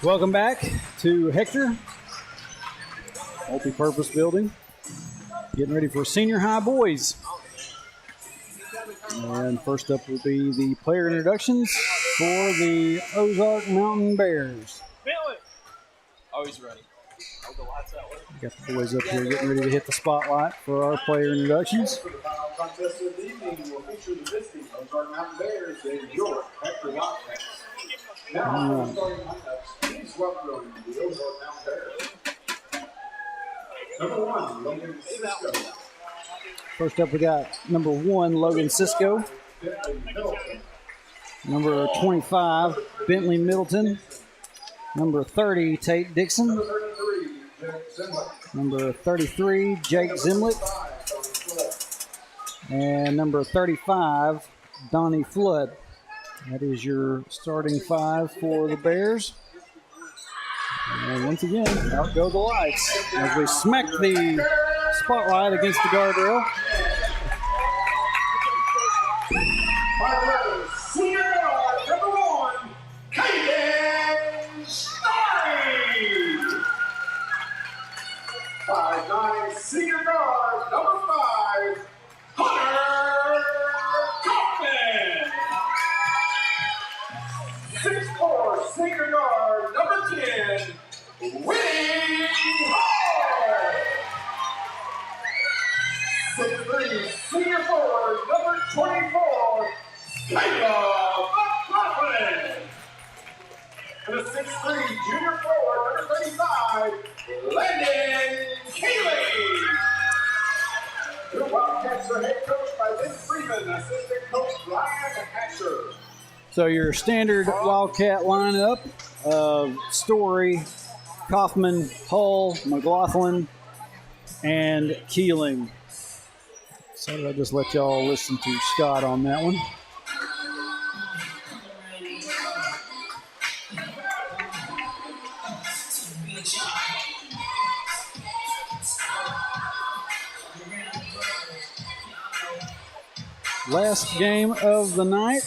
Welcome back to Hector, multi-purpose building. Getting ready for senior high boys. And first up will be the player introductions for the Ozark Mountain Bears. Oh, he's ready. Got the boys up here getting ready to hit the spotlight for our player introductions. For the final contest of the evening, will feature the visiting Ozark Mountain Bears and your Hector Wildcat. Now, starting lineups, please welcome the Ozark Mountain Bears. Number 1, Logan Cisco. First up, we got number 1, Logan Cisco. Number 25, Bentley Middleton. Number 30, Tate Dixon. Number 33, Jake Zimlick. And number 35, Donnie Flood. That is your starting 5 for the Bears. And once again, out go the lights as we smack the spotlight against the guardrail. Senior guard number 1, Caden Stein. 5'9", senior guard number 5, Hunter Kaufman. 6'4", senior guard number 10, Winnie Hall. 6'3", senior forward number 24, Caleb McLaughlin. And the 6'3", junior forward number 35, Landon Keeley. The Wildcats are head coached by Lynn Freeman, assistant coach Ryan Hatcher. So your standard Wildcat lineup of Story, Kaufman, Hull, McLaughlin, and Keeling. So I'll just let y'all listen to Scott on that one. Last game of the night.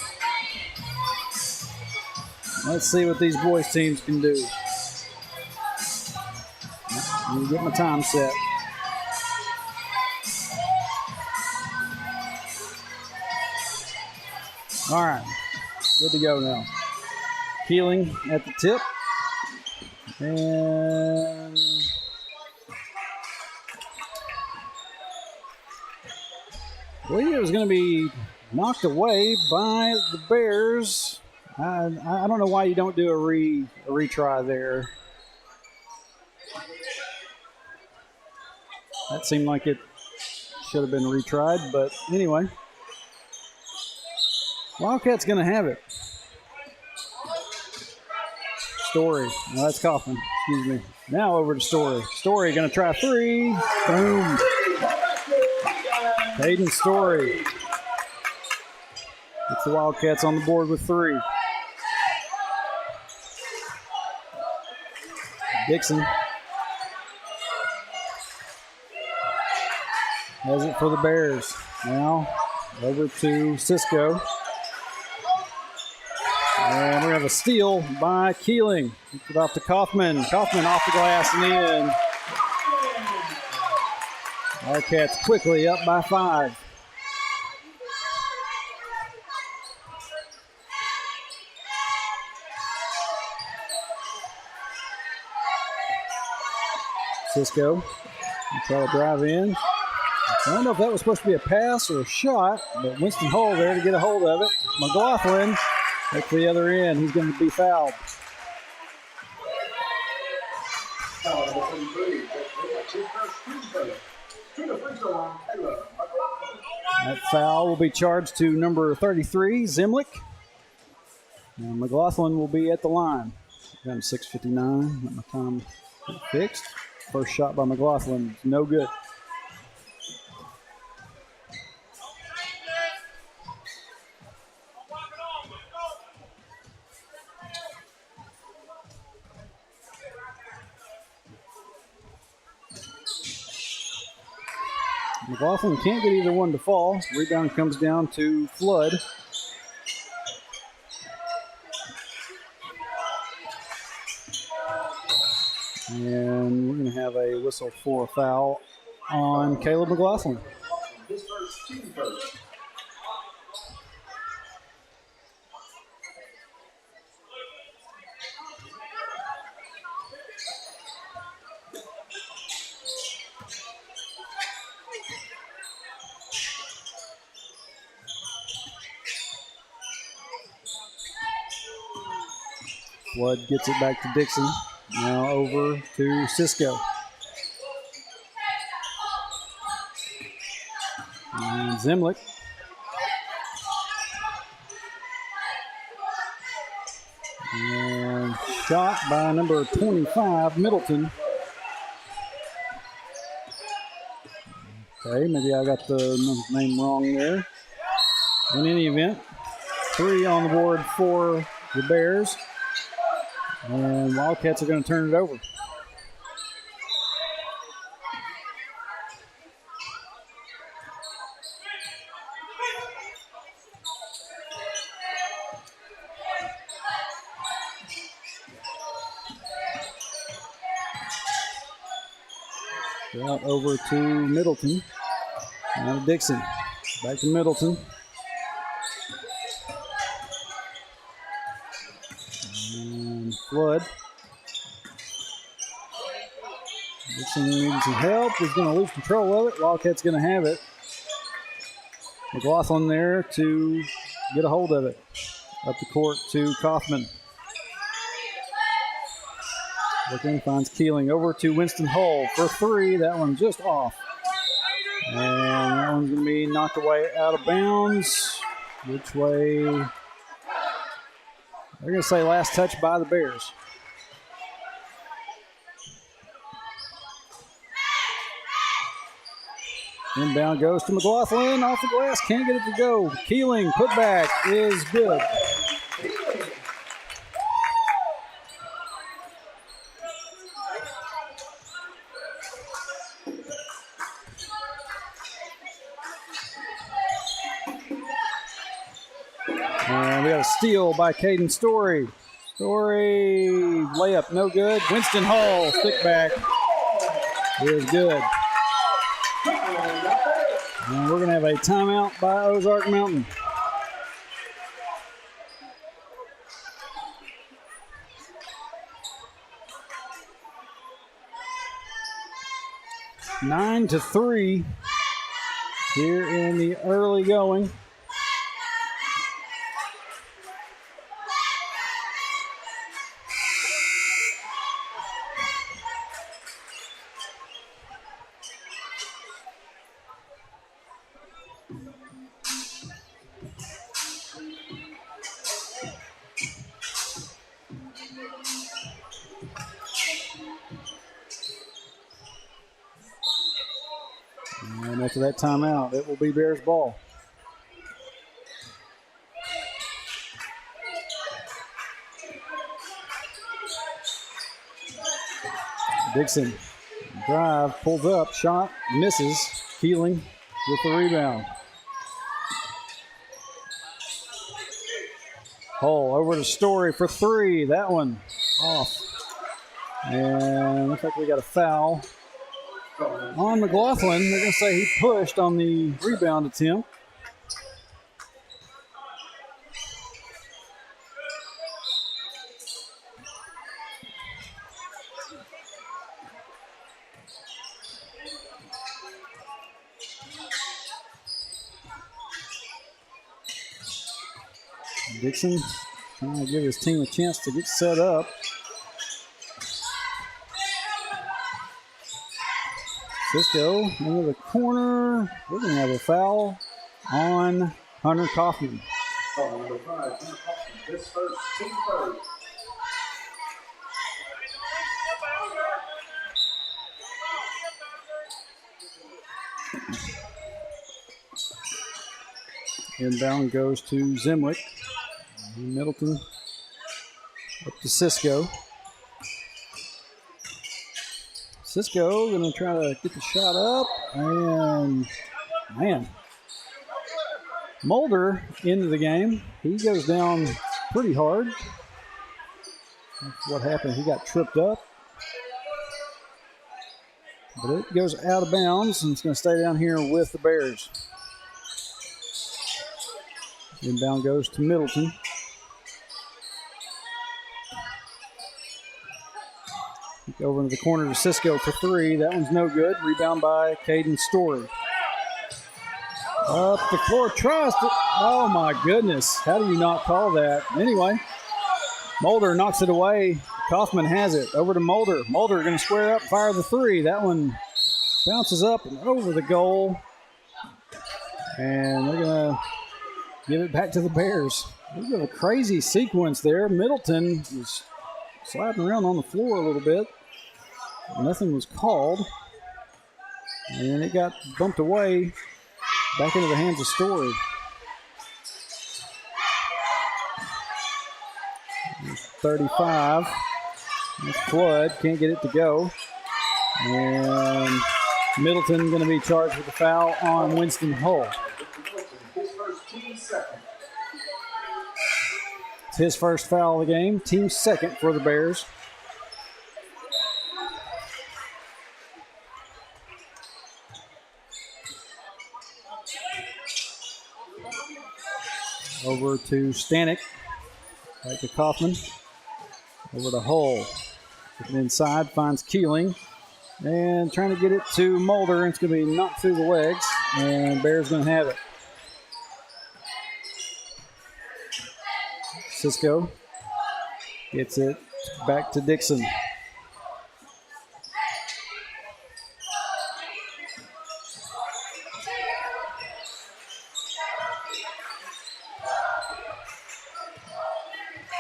Let's see what these boys teams can do. Let me get my time set. All right, good to go now. Keeling at the tip. And I believe it was going to be knocked away by the Bears. I don't know why you don't do a retry there. That seemed like it should have been retried, but anyway. Wildcat's going to have it. Story. No, that's Kaufman. Excuse me. Now over to Story. Story going to try 3. Boom. Hayden Story. Gets the Wildcats on the board with 3. Dixon has it for the Bears. Now over to Cisco. And we're going to have a steal by Keeling. Gets it off to Kaufman. Kaufman off the glass and in. Wildcats quickly up by 5. Cisco will try to drive in. I don't know if that was supposed to be a pass or a shot, but Winston Hull there to get a hold of it. McLaughlin at the other end. He's going to be fouled. That foul will be charged to number 33, Zimlick. And McLaughlin will be at the line. Got 6:59. Let my time get fixed. First shot by McLaughlin, no good. McLaughlin can't get either one to fall. Rebound comes down to Flood. And we're going to have a whistle for a foul on Caleb McLaughlin. His first, team first. Flood gets it back to Dixon. Now over to Cisco. And Zemlich. And shot by number 25, Middleton. Okay, maybe I got the name wrong there. In any event, 3 on the board for the Bears. And Wildcats are going to turn it over. Out over to Middleton. Now to Dixon. Back to Middleton. And Flood. Dixon needs some help. He's going to lose control of it. Wildcat's going to have it. McLaughlin there to get a hold of it. Up the court to Kaufman. Looking, finds Keeling over to Winston Hull for 3. That one just off. And that one's going to be knocked away out of bounds. Which way? They're going to say last touch by the Bears. Inbound goes to McLaughlin. Off the glass. Can't get it to go. Keeling, put back is good. And we got a steal by Caden Story. Story, layup, no good. Winston Hall, stick back, is good. And we're going to have a timeout by Ozark Mountain. Nine to 3 here in the early going. And after that timeout, it will be Bears ball. Dixon, drive, pulls up, shot, misses. Keeling with the rebound. Hull over to Story for 3. That one off. And looks like we got a foul on McLaughlin. They're going to say he pushed on the rebound attempt. Dixon trying to give his team a chance to get set up. Cisco into the corner. We're going to have a foul on Hunter Kaufman. Foul number 5, Hunter Kaufman. His first, team third. Inbound goes to Zemlich. Middleton up to Cisco. Cisco going to try to get the shot up. And, man, Mulder into the game. He goes down pretty hard. That's what happened. He got tripped up. But it goes out of bounds, and it's going to stay down here with the Bears. Inbound goes to Middleton. Over into the corner to Cisco for three. That one's no good. Rebound by Caden Story. Up the floor, tries to. Oh my goodness. How do you not call that? Anyway, Mulder knocks it away. Kaufman has it. Over to Mulder. Mulder going to square up, fire the three. That one bounces up and over the goal. And they're going to give it back to the Bears. We've got a crazy sequence there. Middleton was sliding around on the floor a little bit. Nothing was called. And it got bumped away back into the hands of Story. 35. That's Flood. Can't get it to go. And Middleton going to be charged with a foul on Winston Hull. It's his first foul of the game. Team second for the Bears. Over to Stanek. Back to Kaufman. Over to Hull. Looking inside, finds Keeling. And trying to get it to Mulder. It's going to be knocked through the legs. And Bears going to have it. Cisco gets it back to Dixon.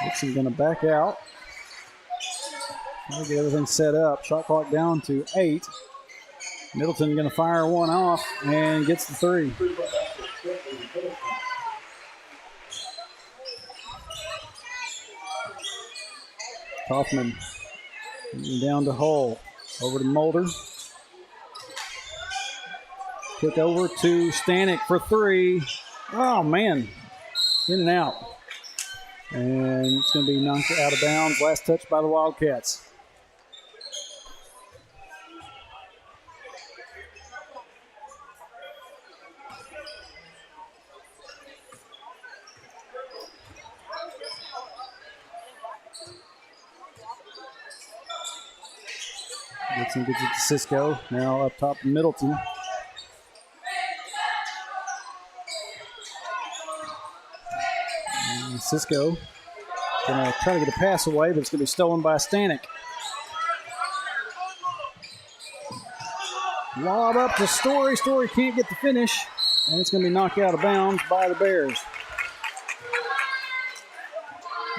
Dixon going to back out. Get everything set up. Shot clock down to 8. Middleton going to fire one off and gets the three. Kaufman down to Hull. Over to Mulder. Kick over to Stanek for three. Oh, man. In and out. And it's going to be knocked out of bounds. Last touch by the Wildcats. Dixon gets it to Cisco. Now up top to Middleton. And Cisco going to try to get a pass away, but it's going to be stolen by Stanek. Lob up to Story. Story can't get the finish, and it's going to be knocked out of bounds by the Bears.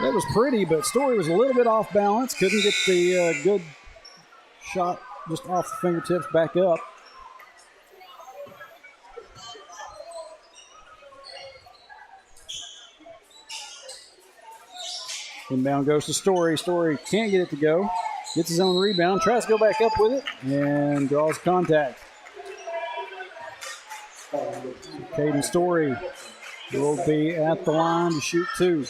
That was pretty, but Story was a little bit off balance. Couldn't get the good shot just off the fingertips back up. Inbound goes to Story. Story can't get it to go. Gets his own rebound. Tries to go back up with it and draws contact. Caden Story will be at the line to shoot two.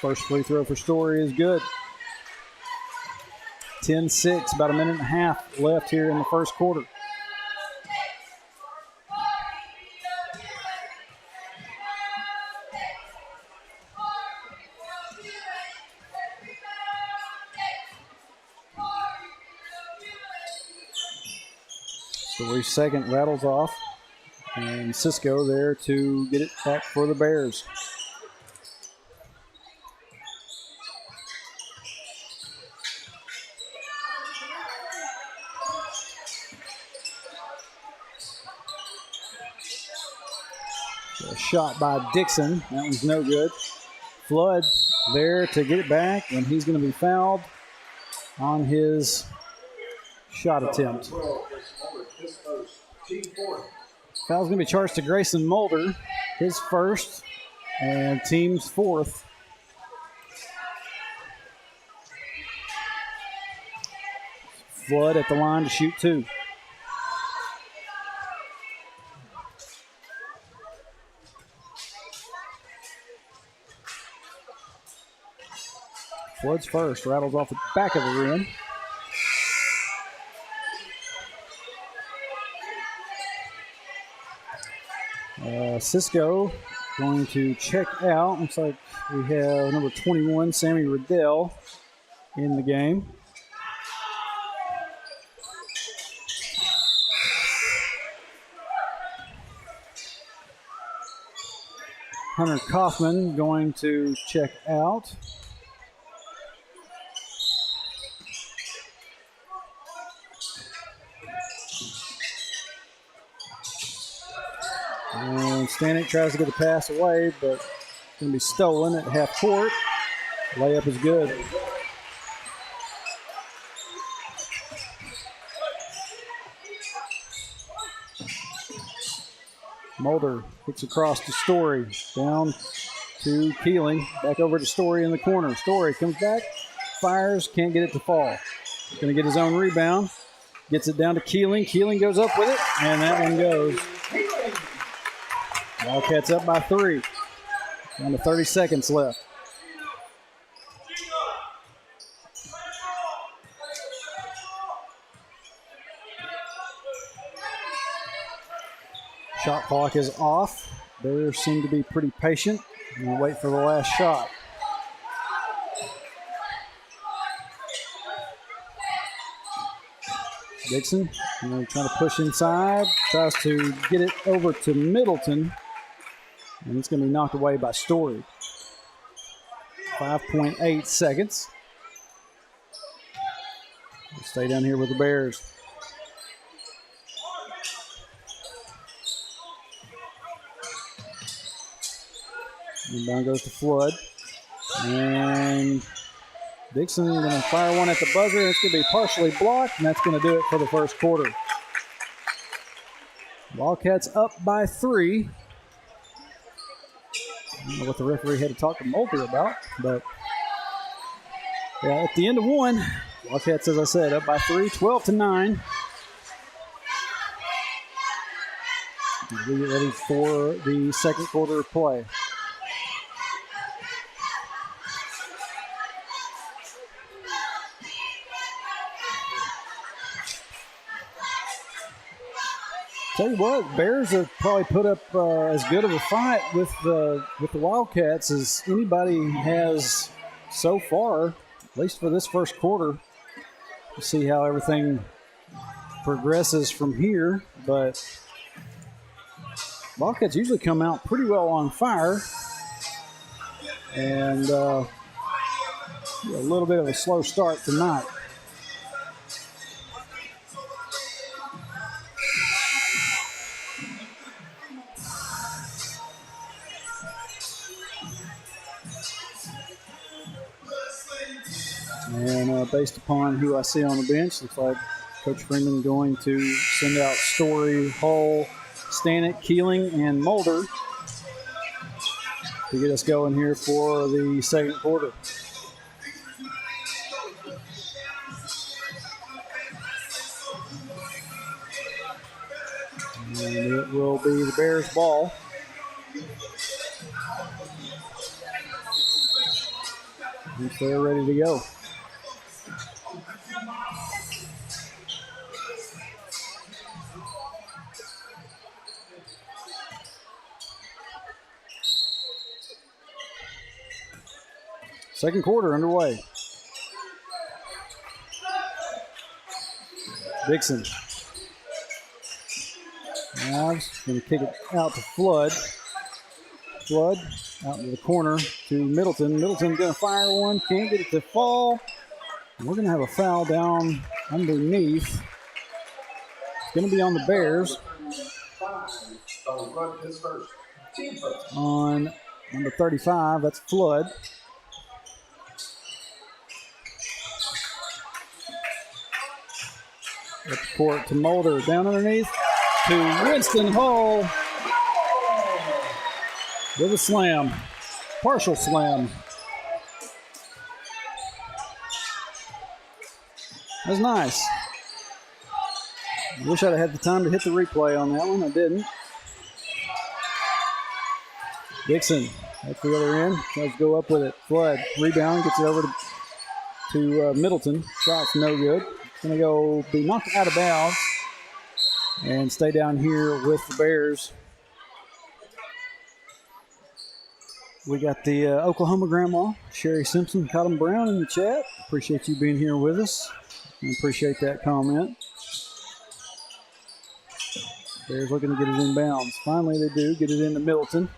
First free throw for Story is good. 10-6, about a minute and a half left here in the first quarter. Story's second rattles off. And Cisco there to get it back for the Bears. A shot by Dixon. That one's no good. Flood there to get it back, and he's going to be fouled on his shot attempt. Foul's going to be charged to Grayson Mulder, his first, and team's fourth. Flood at the line to shoot two. Flood's first, rattles off the back of the rim. Cisco going to check out. Looks like we have number 21, Sammy Riddell, in the game. Hunter Kaufman going to check out. And Stanek tries to get the pass away, but it's going to be stolen at half court. Layup is good. Mulder kicks across to Story. Down to Keeling. Back over to Story in the corner. Story comes back, fires, can't get it to fall. Going to get his own rebound. Gets it down to Keeling. Keeling goes up with it, and that one goes. Wildcats up by 3. Down to 30 seconds left. Shot clock is off. Bears seem to be pretty patient. We'll wait for the last shot. Dixon trying to push inside. Tries to get it over to Middleton. And it's going to be knocked away by Story. 5.8 seconds. We'll stay down here with the Bears. Inbound goes to Flood. And Dixon going to fire one at the buzzer. It's going to be partially blocked, and that's going to do it for the first quarter. Wildcats up by 3. I don't know what the referee had to talk to Mulder about, but yeah, at the end of 1, Wildcats, as I said, up by 3, 12-9. We get ready for the second quarter of play. Tell you what, Bears have probably put up as good of a fight with the Wildcats as anybody has so far, at least for this first quarter. We'll see how everything progresses from here, but Wildcats usually come out pretty well on fire, and a little bit of a slow start tonight. And based upon who I see on the bench, looks like Coach Freeman going to send out Story, Hull, Stanek, Keeling, and Mulder to get us going here for the second quarter. And it will be the Bears' ball. And they're ready to go. Second quarter underway. Dixon. Mavs going to kick it out to Flood. Flood out into the corner to Middleton. Middleton going to fire one. Can't get it to fall. We're going to have a foul down underneath. It's going to be on the Bears. On number 35, that's Flood. Up the court to Mulder, down underneath to Winston Hull with a slam, partial slam. That's nice. I wish I'd have had the time to hit the replay on that one. I didn't. Dixon at the other end. Tries to go up with it. Flood rebound, gets it over to to Middleton. Shot's no good. It's going to go be knocked out of bounds and stay down here with the Bears. We got the Oklahoma grandma, Sherry Simpson, Cotton Brown in the chat. Appreciate you being here with us. I appreciate that comment. Bears looking to get it in bounds. Finally, they do get it into Middleton.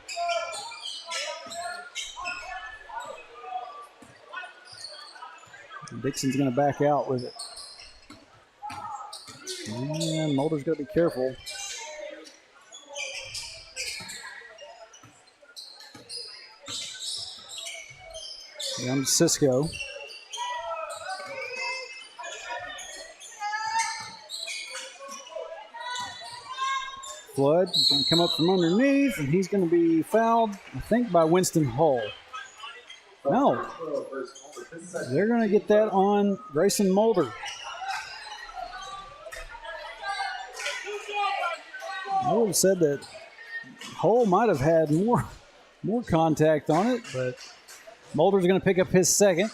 Dixon's going to back out with it. And Mulder's got to be careful. Down to Cisco. Flood going to come up from underneath, and he's going to be fouled, I think, by Winston Hull. No. They're going to get that on Grayson Mulder. I would have said that Hull might have had more contact on it, but Mulder's going to pick up his second,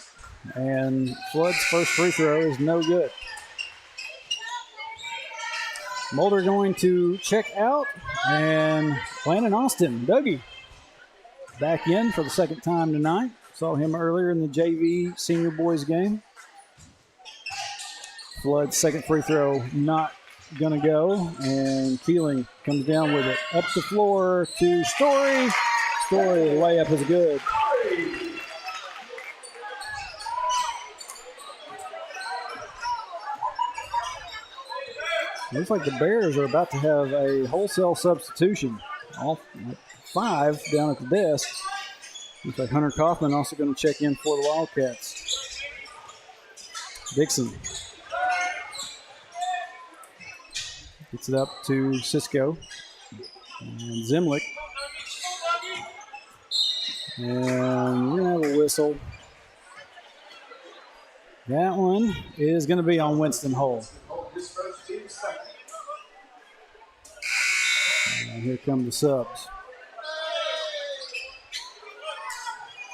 and Flood's first free throw is no good. Mulder going to check out, and Landon Austin, Dougie, back in for the second time tonight. Saw him earlier in the JV senior boys game. Flood's second free throw not going to go, and Keeling comes down with it. Up the floor to Story. Story, the layup is good. Looks like the Bears are about to have a wholesale substitution. All 5 down at the desk. Looks like Hunter Kaufman also going to check in for the Wildcats. Dixon gets it up to Cisco. And Zimlick. And we're going to have a whistle. That one is going to be on Winston Hull. And here come the subs.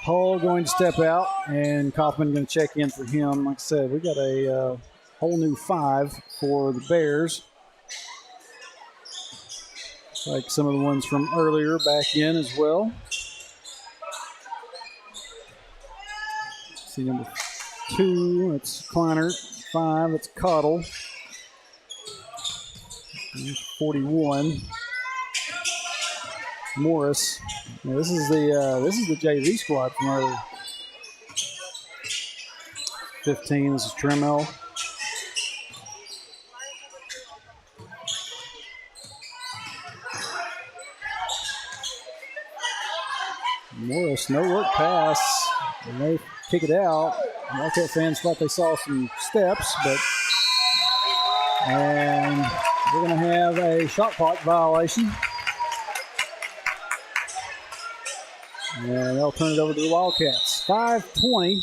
Hull going to step out, and Kaufman going to check in for him. Like I said, we got a whole new 5 for the Bears. Like some of the ones from earlier back in as well. See number 2, that's Kleiner. 5, that's Cottle. 41. Morris. Now this is the JV squad from earlier. 15. This is Tremel. Morris, no look pass, and they kick it out. Wildcat fans thought they saw some steps, and we're going to have a shot clock violation. And they'll turn it over to the Wildcats. 5:20.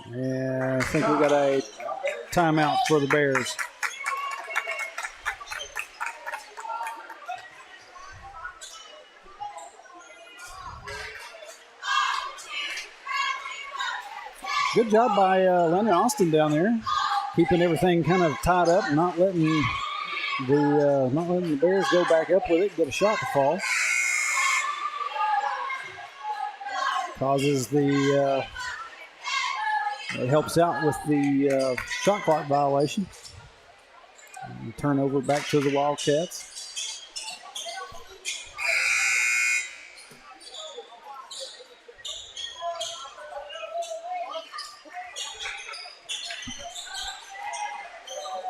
And I think we got a timeout for the Bears. Good job by Landon Austin down there, keeping everything kind of tied up, not letting the Bears go back up with it, get a shot to fall. Causes it helps out with the shot clock violation. And turnover back to the Wildcats.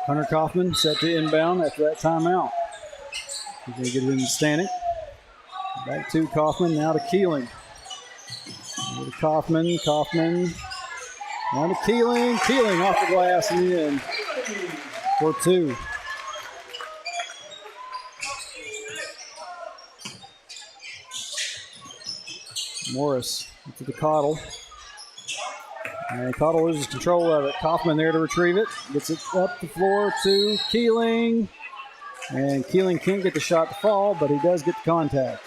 Hunter Kaufman set to inbound after that timeout. He's going to get it in Stanek. Back to Kaufman, now to Keeling. Over to Kaufman. On to Keeling. Keeling off the glass and in for 2. Morris to the Cottle. And Cottle loses control of it. Kaufman there to retrieve it. Gets it up the floor to Keeling. And Keeling can't get the shot to fall, but he does get the contact.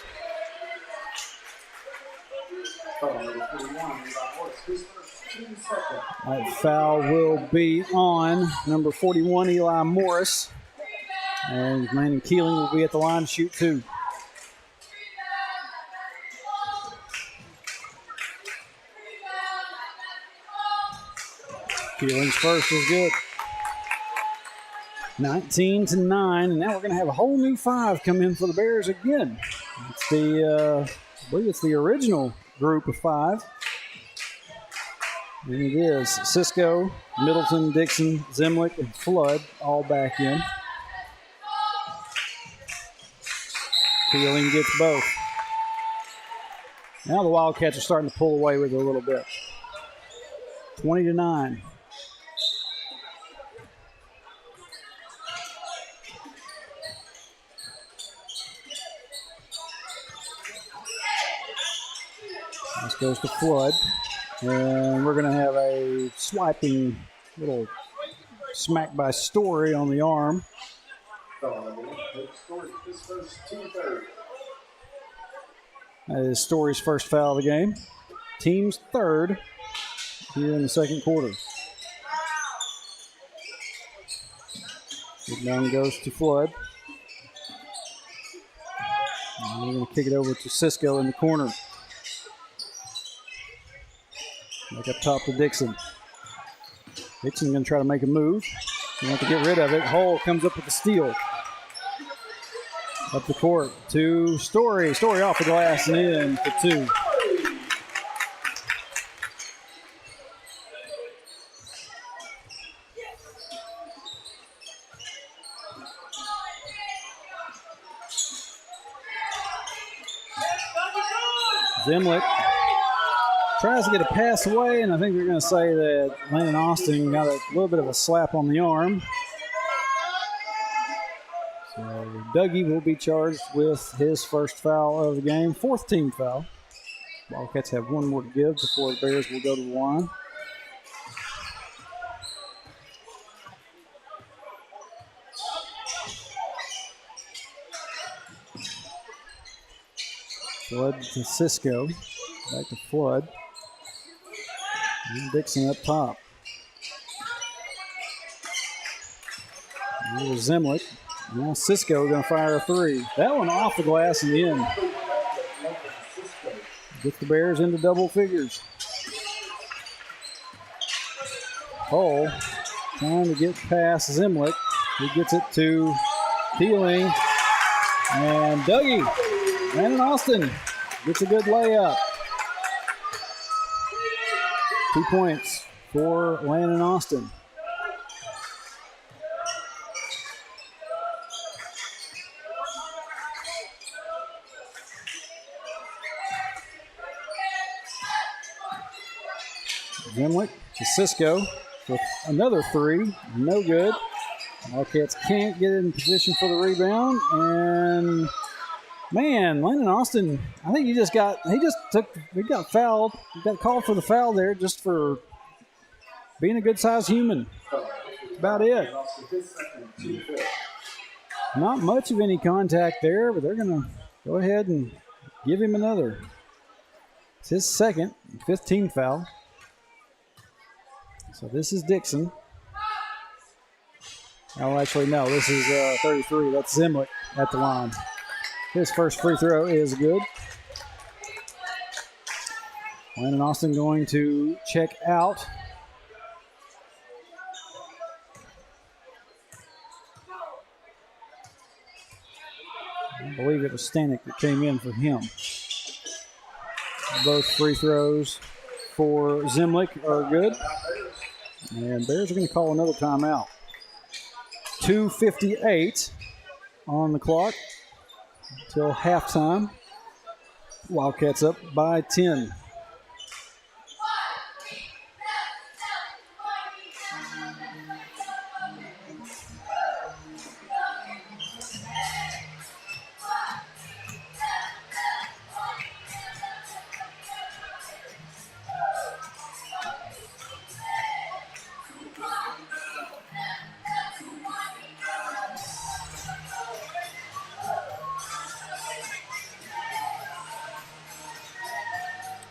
Foul number 41, Eli Morris, his first, team second. That foul will be on number 41, Eli Morris. And Landon Keeling will be at the line to shoot 2. Keeling's first is good. 19-9, and now we're going to have a whole new 5 come in for the Bears again. It's I believe it's the original group of 5. And it is Cisco, Middleton, Dixon, Zemlich, and Flood all back in. Keeling gets both. Now the Wildcats are starting to pull away with it a little bit. 20-9. This goes to Flood. And we're going to have a swiping little smack by Story on the arm. That is Story's first foul of the game. Team's third here in the second quarter. Down goes to Flood. And we're going to kick it over to Cisco in the corner. Back up top to Dixon. Dixon going to try to make a move. He wants to get rid of it. Hull comes up with the steal. Up the court to Story. Story off the glass and in for 2. Zemlich tries to get a pass away, and I think they're going to say that Landon Austin got a little bit of a slap on the arm. So Dougie will be charged with his first foul of the game, 4th team foul. Wildcats have one more to give before the Bears will go to the line. Flood to Cisco. Back to Flood. And Dixon up top. Here's Zemlich. Now Cisco going to fire a 3. That one off the glass and in. Gets the Bears into double figures. Hull trying to get past Zemlich. He gets it to Keeling. And Dougie. Landon Austin gets a good layup. 2 points for Landon Austin. Zemlich to Cisco with another 3. No good. Wildcats can't get in position for the rebound. And man, Landon Austin, I think he got fouled. He got called for the foul there just for being a good-sized human. That's about it. Not much of any contact there, but they're going to go ahead and give him another. It's his second, 15th foul. So this is Dixon. Oh, actually, no, this is 33. That's Zemlich at the line. His first free throw is good. Landon Austin going to check out. I believe it was Stanek that came in for him. Both free throws for Zemlich are good. And Bears are going to call another timeout. 2:58 on the clock until halftime. Wildcats up by 10.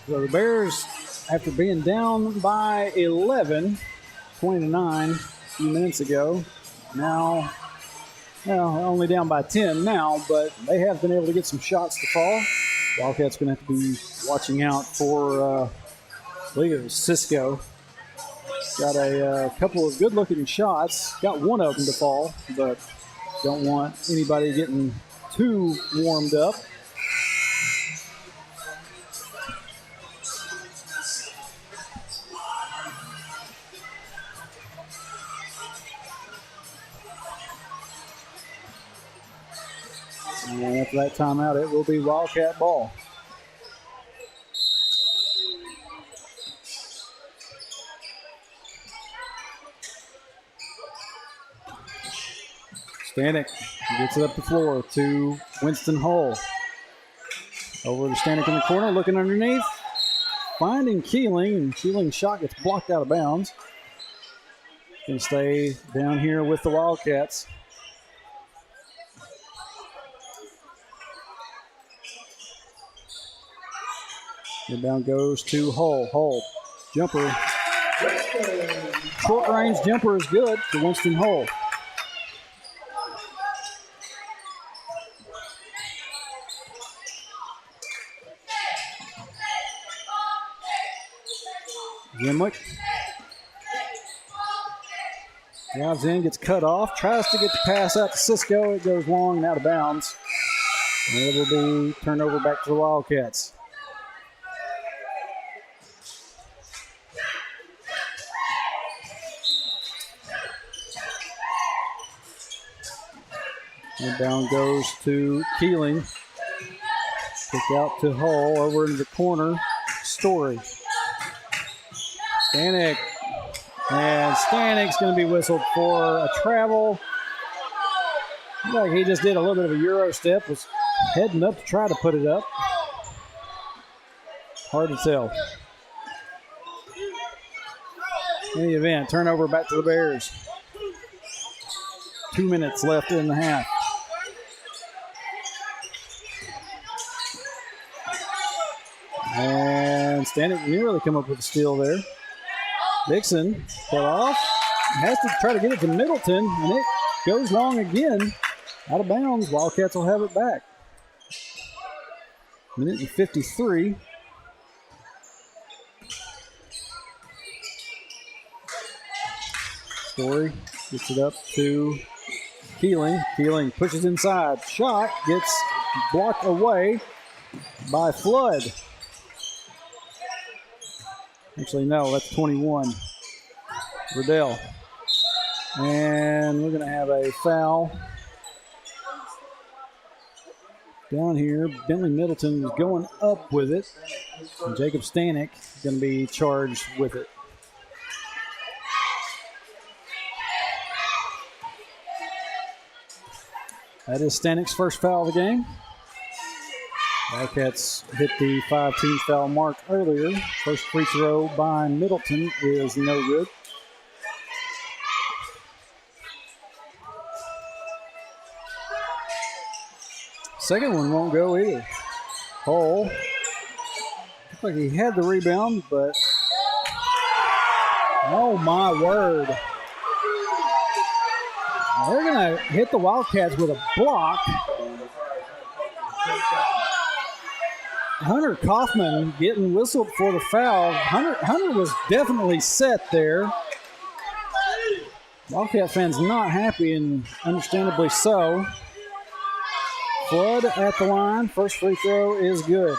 So the Bears, after being down by 11, 20-9 a few minutes ago, now, well, only down by 10 now, but they have been able to get some shots to fall. Wildcats going to have to be watching out for, I believe it was Cisco. Got a couple of good-looking shots. Got one of them to fall, but don't want anybody getting too warmed up. And after that timeout, it will be Wildcat ball. Stanek gets it up the floor to Winston Hull. Over to Stanek in the corner, looking underneath. Finding Keeling, and Keeling's shot gets blocked out of bounds. Going to stay down here with the Wildcats. Inbound goes to Hull. Hull, jumper. Short range jumper is good to Winston Hull. Gimlick drives in, gets cut off, tries to get the pass out to Cisco. It goes long and out of bounds. And it will be turned over back to the Wildcats. Inbound goes to Keeling. Kick out to Hull, over into the corner. Story. Stanek. And Stanek's going to be whistled for a travel. Looks like he just did a little bit of a Euro step, was heading up to try to put it up. Hard to tell. In the event, turnover back to the Bears. 2 minutes left in the half. And Stanek nearly come up with a steal there. Dixon cut off. Has to try to get it to Middleton, and it goes long again. Out of bounds. Wildcats will have it back. Minute and 53. Story gets it up to Keeling. Keeling pushes inside. Shot gets blocked away by Flood. Actually, no, that's 21. Riddell. And we're going to have a foul down here. Bentley Middleton is going up with it. And Jacob Stanek is going to be charged with it. That is Stanek's first foul of the game. Wildcats hit the 5-team foul mark earlier. First free throw by Middleton is no good. Second one won't go either. Hull. Looks like he had the rebound, but oh my word. They're going to hit the Wildcats with a block. Hunter Kaufman getting whistled for the foul. Hunter was definitely set there. Wildcat fans not happy, and understandably so. Flood at the line. First free throw is good.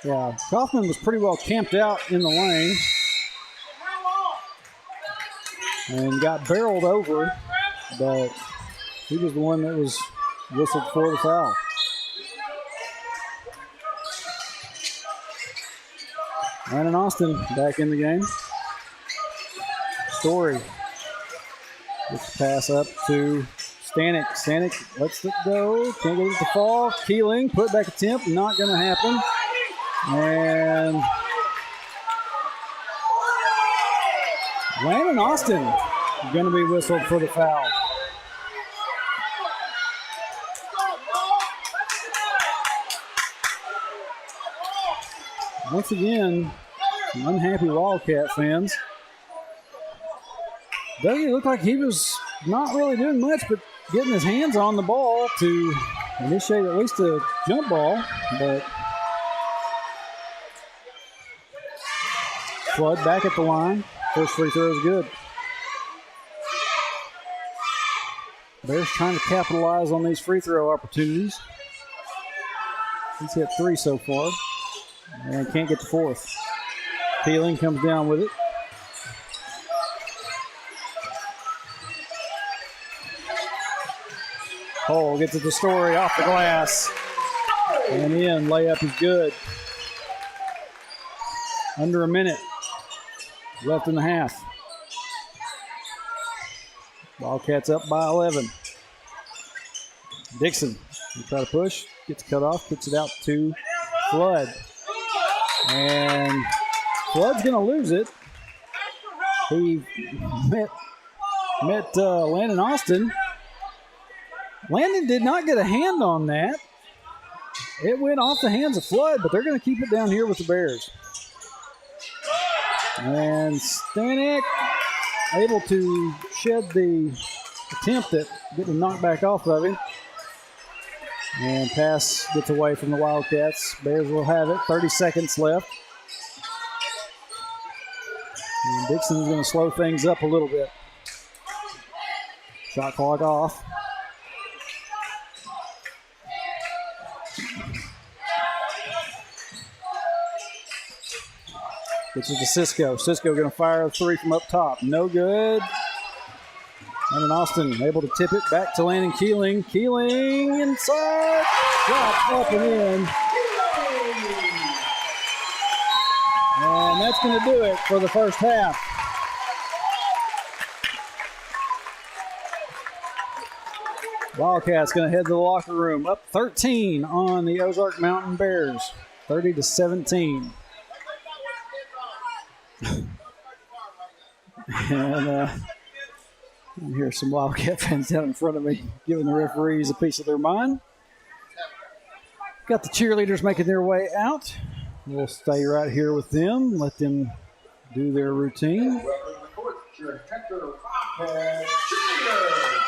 Yeah, Kaufman was pretty well camped out in the lane and got barreled over, but he was the one that was whistled for the foul. Landon Austin back in the game. Story gets the pass up to Stanek. Stanek lets it go. Can't get it to fall. Keeling, put back attempt. Not going to happen. And Landon Austin is going to be whistled for the foul. once again, some unhappy Wildcat fans. Doesn't look like he was not really doing much, but getting his hands on the ball to initiate at least a jump ball. But Flood back at the line. First free throw is good. Bears trying to capitalize on these free throw opportunities. He's hit 3 so far and can't get the fourth. Keeling comes down with it. Cole gets it to Story off the glass. And in, layup is good. Under a minute left in the half. Wildcats up by 11. Dixon, try to push, gets cut off, kicks it out to Flood. And Flood's going to lose it. He met Landon Austin. Landon did not get a hand on that. It went off the hands of Flood, but they're going to keep it down here with the Bears. And Stanek able to shed the attempt at getting knocked back off of him. And pass gets away from the Wildcats. Bears will have it. 30 seconds left. And Dixon's going to slow things up a little bit. Shot clock off. Gets it to Cisco. Cisco going to fire a 3 from up top. No good. And Austin able to tip it back to Landon Keeling. Keeling inside. Shot up and in. And that's going to do it for the first half. Wildcats going to head to the locker room. Up 13 on the Ozark Mountain Bears. 30-17. And I hear some Wildcat fans down in front of me giving the referees a piece of their mind. Got the cheerleaders making their way out. We'll stay right here with them, let them do their routine. Welcome to the court, your Hector Wildcat cheerleaders.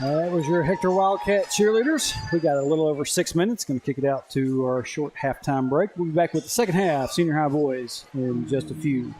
That was your Hector Wildcat cheerleaders. We got a little over 6 minutes. Going to kick it out to our short halftime break. We'll be back with the second half, Senior High boys, in just a few.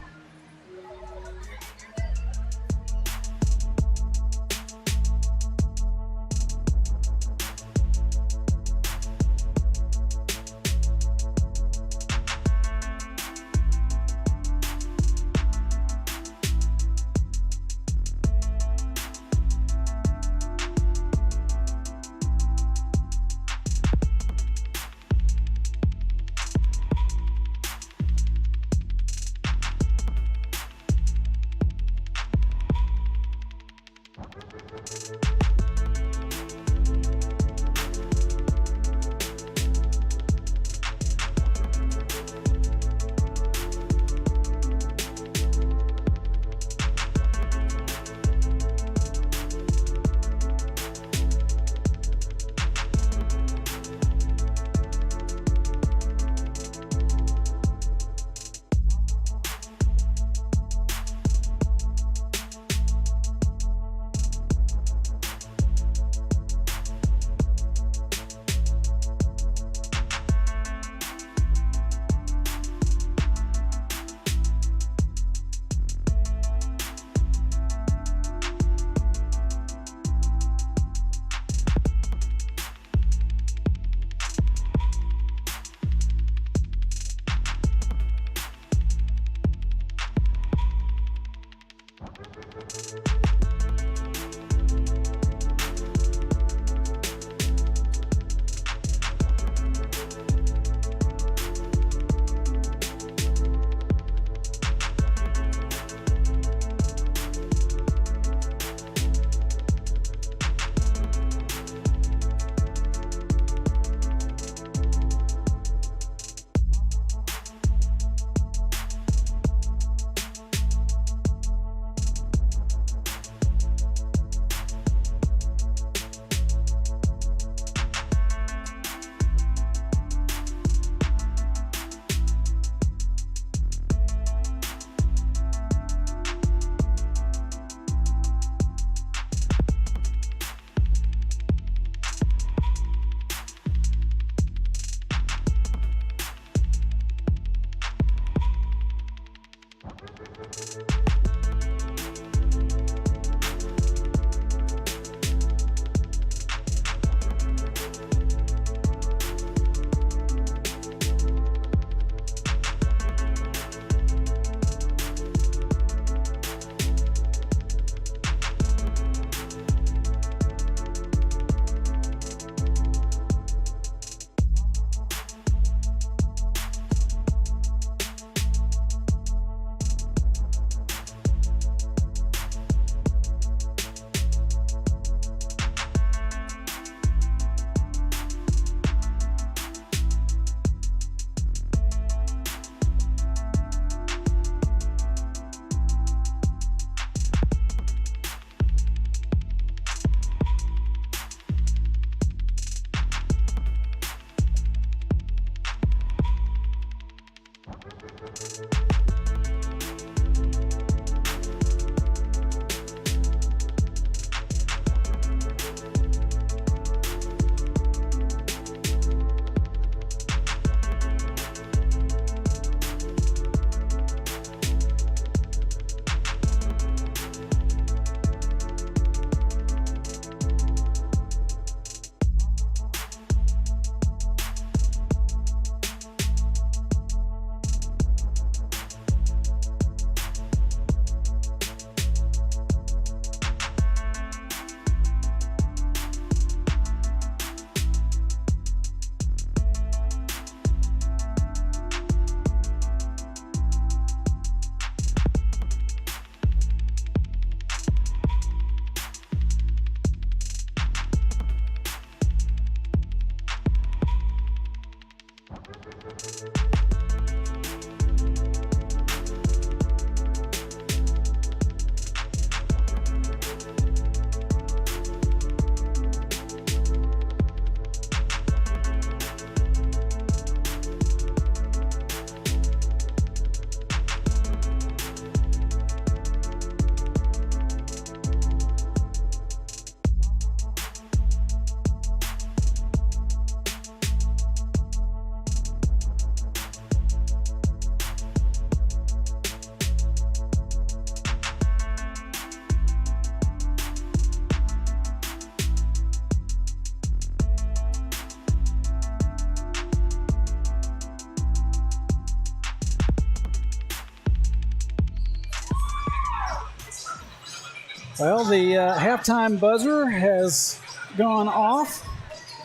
Well, the halftime buzzer has gone off,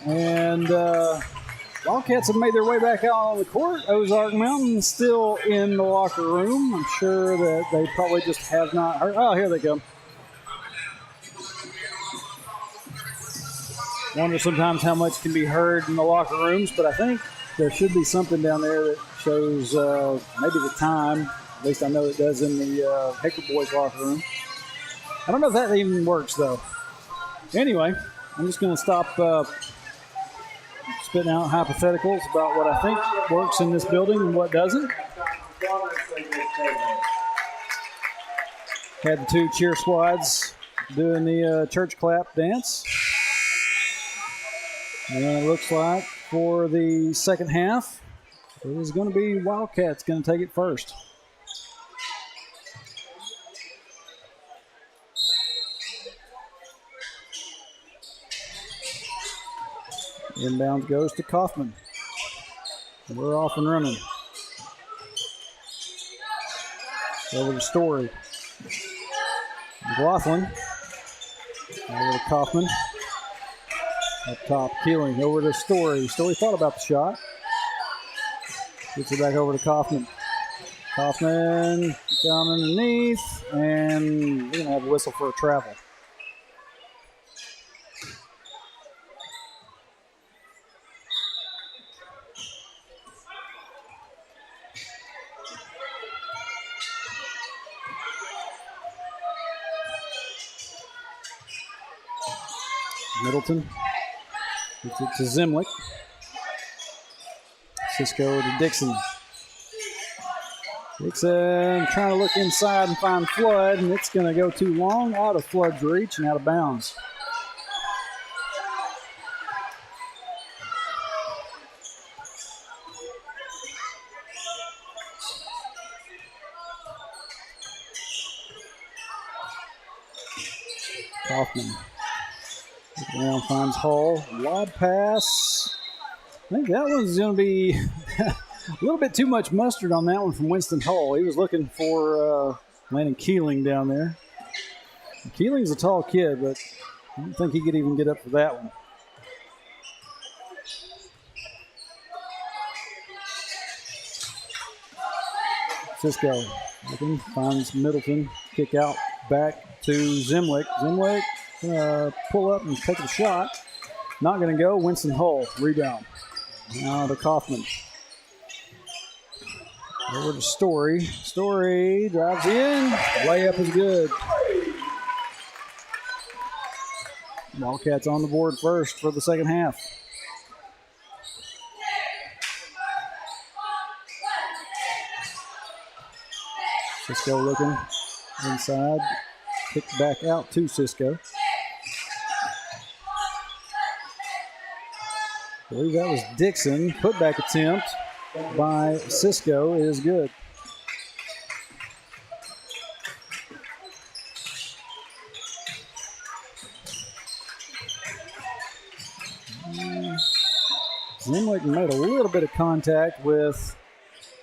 and Wildcats have made their way back out on the court. Ozark Mountain still in the locker room. I'm sure that they probably just have not heard. Oh, here they come. Wonder sometimes how much can be heard in the locker rooms, but I think there should be something down there that shows maybe the time. At least I know it does in the Hector boys locker room. I don't know if that even works, though. Anyway, I'm just going to stop spitting out hypotheticals about what I think works in this building and what doesn't. Had the two cheer squads doing the church clap dance. And it looks like for the second half, it is going to be Wildcats going to take it first. Inbound goes to Kaufman. We're off and running. Over to Story. McLaughlin. Over to Kaufman. Up top, Keeling over to Story. Story thought about the shot. Gets it back over to Kaufman. Kaufman down underneath, and we're going to have a whistle for a travel. Middleton gets it to Zimlick. Cisco to Dixon. Dixon trying to look inside and find Flood, and it's going to go too long, out of Flood's reach and out of bounds. Kaufman. Down finds Hull. Lob pass. I think that one's going to be a little bit too much mustard on that one from Winston Hull. He was looking for Landon Keeling down there. Keeling's a tall kid, but I don't think he could even get up for that one. Cisco looking, finds Middleton. Kick out back to Zimlick. Zimlick pull up and take a shot. Not going to go. Winston Hull, rebound. Now to Kaufman. Over to Story. Story drives in. Layup is good. Wildcats on the board first for the second half. Cisco looking inside. Kicked back out to Cisco. I believe that was Dixon. Putback attempt by Cisco is good. Zimlick made a little bit of contact with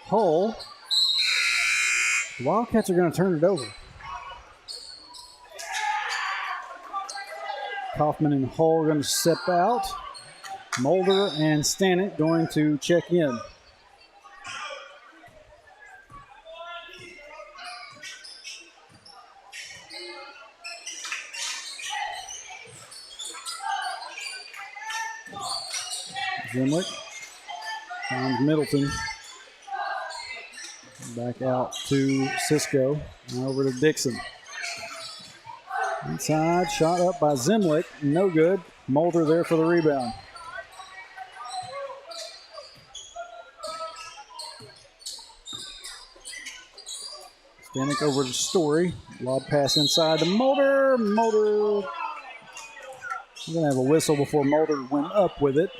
Hull. The Wildcats are going to turn it over. Kaufman and Hull are going to step out. Mulder and Stanek going to check in. Zimlick finds Middleton. Back out to Cisco. And over to Dixon. Inside, shot up by Zimlick. No good. Mulder there for the rebound. Stanek over to Story. Lob pass inside to Mulder. Mulder. We're going to have a whistle before Mulder went up with it.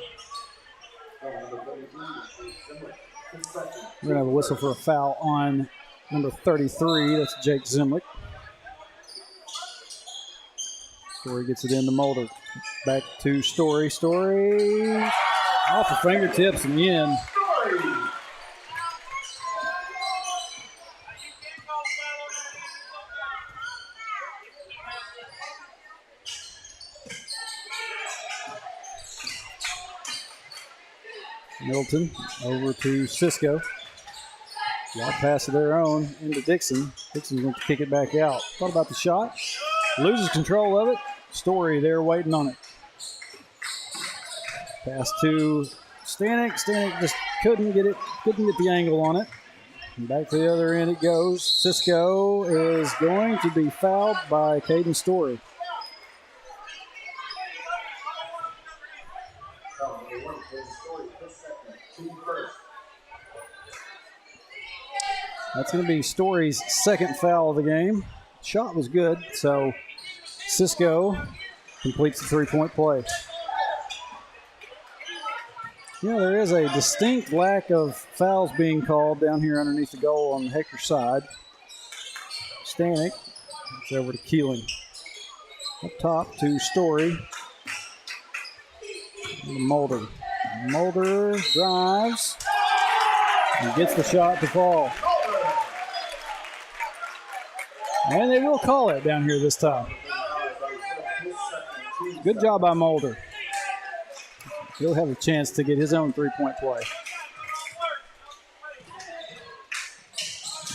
We're going to have a whistle for a foul on number 33. That's Jake Zimlick. Story gets it into Mulder. Back to Story. Story off the fingertips and in. Middleton over to Cisco. Lob pass of their own into Dixon. Dixon's going to kick it back out. Thought about the shot. Loses control of it. Story there waiting on it. Pass to Stanek. Stanek just couldn't get the angle on it. And back to the other end it goes. Cisco is going to be fouled by Caden Story. That's going to be Story's second foul of the game. Shot was good, so Cisco completes the three-point play. Yeah, there is a distinct lack of fouls being called down here underneath the goal on the Hector side. Stanek, it's over to Keeling. Up top to Story. Mulder. Mulder drives and gets the shot to fall. And they will call it down here this time. Good job by Mulder. He'll have a chance to get his own three-point play.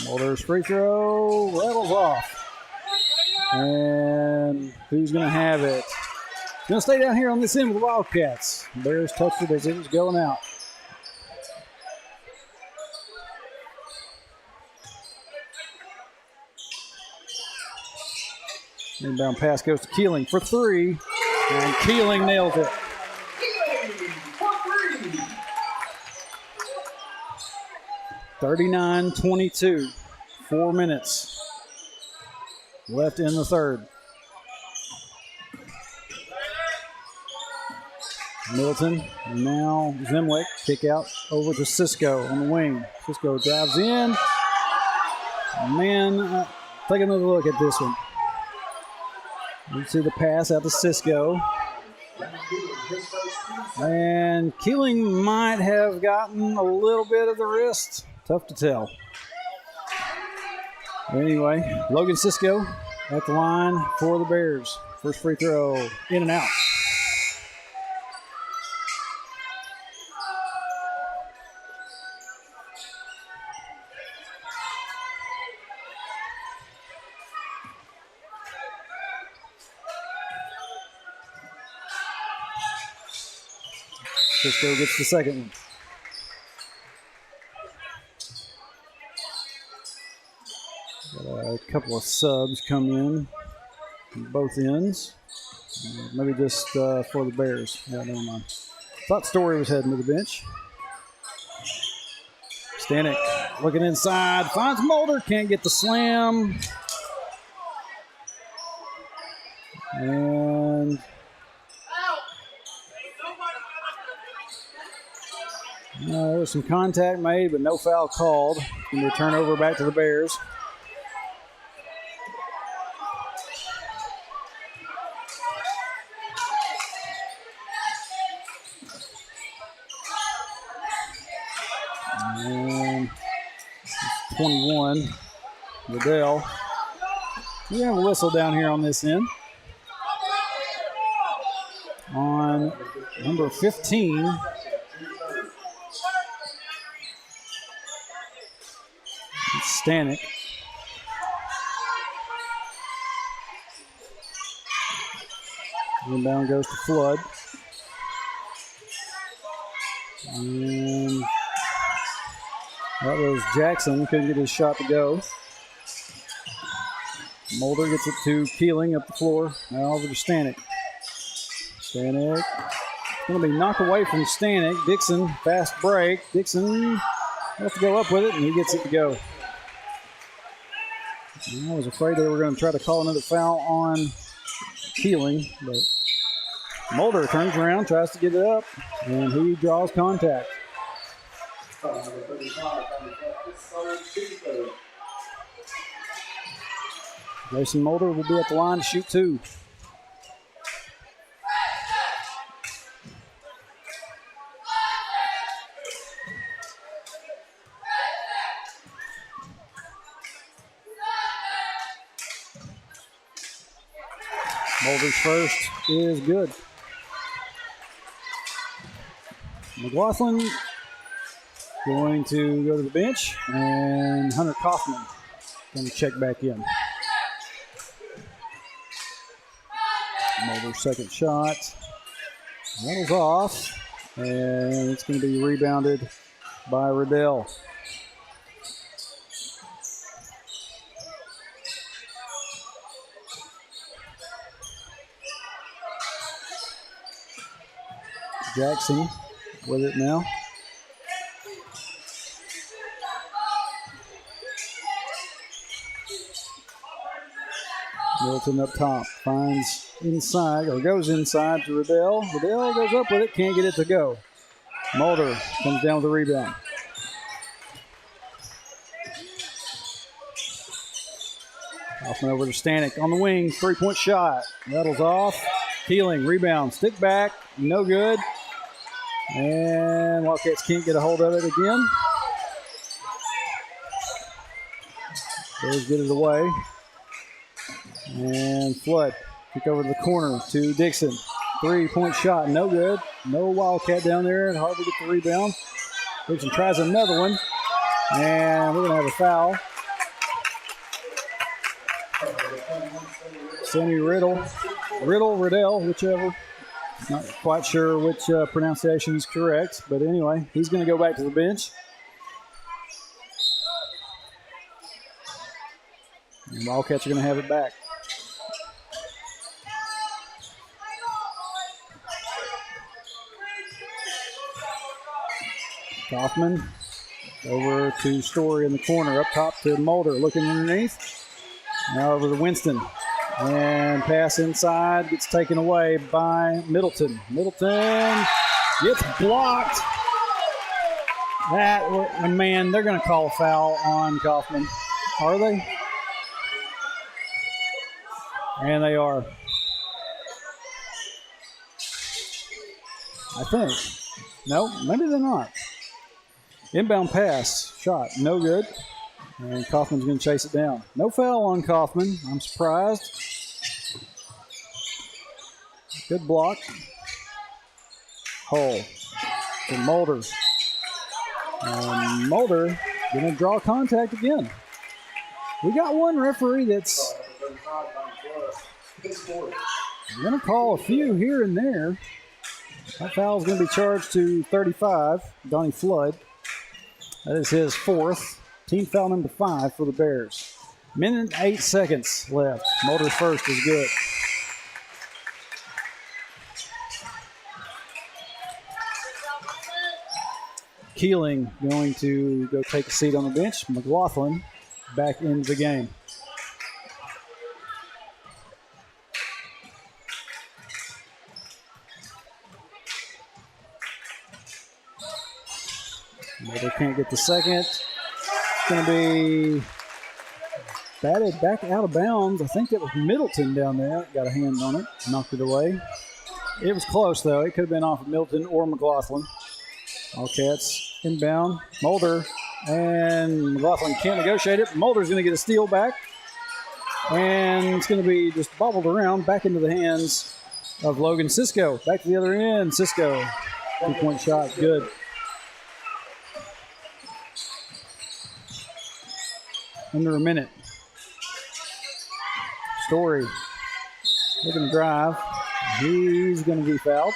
Mulder's free throw rattles off. And who's going to have it? It's going to stay down here on this end with the Wildcats. Bears touched it as it was going out. Inbound pass goes to Keeling for three. And Keeling nails it. 39-22. 4 minutes left in the third. Middleton, and now Zemlick, kick out over to Cisco on the wing. Cisco drives in. Man, take another look at this one. You see the pass out to Cisco. And Keeling might have gotten a little bit of the wrist. Tough to tell. Anyway, Logan Cisco at the line for the Bears. First free throw, in and out. Cisco gets the second one. Got a couple of subs come in from both ends. Maybe just for the Bears. Yeah, never mind. Thought Story was heading to the bench. Stanek looking inside. Finds Mulder. Can't get the slam. And there was some contact made, but no foul called. Going to turn over back to the Bears. And 21, Liddell. We have a whistle down here on this end. On number 15. Stanek. Inbound goes to Flood. And that was Jackson. Couldn't get his shot to go. Mulder gets it to Keeling up the floor. Now over to Stanek. Stanek going to be knocked away from Stanek. Dixon, fast break. Dixon has to go up with it, and he gets it to go. I was afraid they were going to try to call another foul on Keeling, but Mulder turns around, tries to get it up, and he draws contact. Mason Mulder will be at the line to shoot two. Mulder's first is good. McLaughlin going to go to the bench, and Hunter Kaufman going to check back in. Mulder's second shot. Rattles off, and it's going to be rebounded by Riddell. Jackson with it now. Middleton up top, finds inside, or goes inside to Riddell. Riddell goes up with it, can't get it to go. Mulder comes down with the rebound. Offing over to Stanek on the wing, three-point shot. Rattles off. Keeling, rebound, stick back, no good. And Wildcats can't get a hold of it again. Bears get it away. And Flood. Kick over to the corner to Dixon. 3-point shot, no good. No Wildcat down there. Hard to get the rebound. Dixon tries another one. And we're going to have a foul. Sammy Riddle, whichever. Not quite sure which pronunciation is correct, but anyway, he's going to go back to the bench. And Wildcats are going to have it back. Kaufman over to Story in the corner, up top to Mulder, looking underneath. Now over to Winston. And pass inside gets taken away by Middleton. Middleton gets blocked. Man, they're going to call a foul on Kaufman. Are they? And they are. I think. No, maybe they're not. Inbound pass, shot, no good. And Kaufman's going to chase it down. No foul on Kaufman. I'm surprised. Good block. Hole to Mulder. And Mulder going to draw contact again. We got one referee that's going to call a few here and there. That foul is going to be charged to 35, Donnie Flood. That is his fourth. Team foul number 5 for the Bears. Minute and 8 seconds left. Mulder's first is good. Keeling going to go take a seat on the bench. McLaughlin back into the game. Mulder can't get the second. It's going to be batted back out of bounds. I think that was Middleton down there. Got a hand on it. Knocked it away. It was close, though. It could have been off of Middleton or McLaughlin. Wildcats inbound. Mulder and McLaughlin can't negotiate it. Mulder's going to get a steal back. And it's going to be just bobbled around back into the hands of Logan Cisco. Back to the other end. Cisco. 2-point shot. Good. Under a minute. Story looking to drive. He's going to be fouled.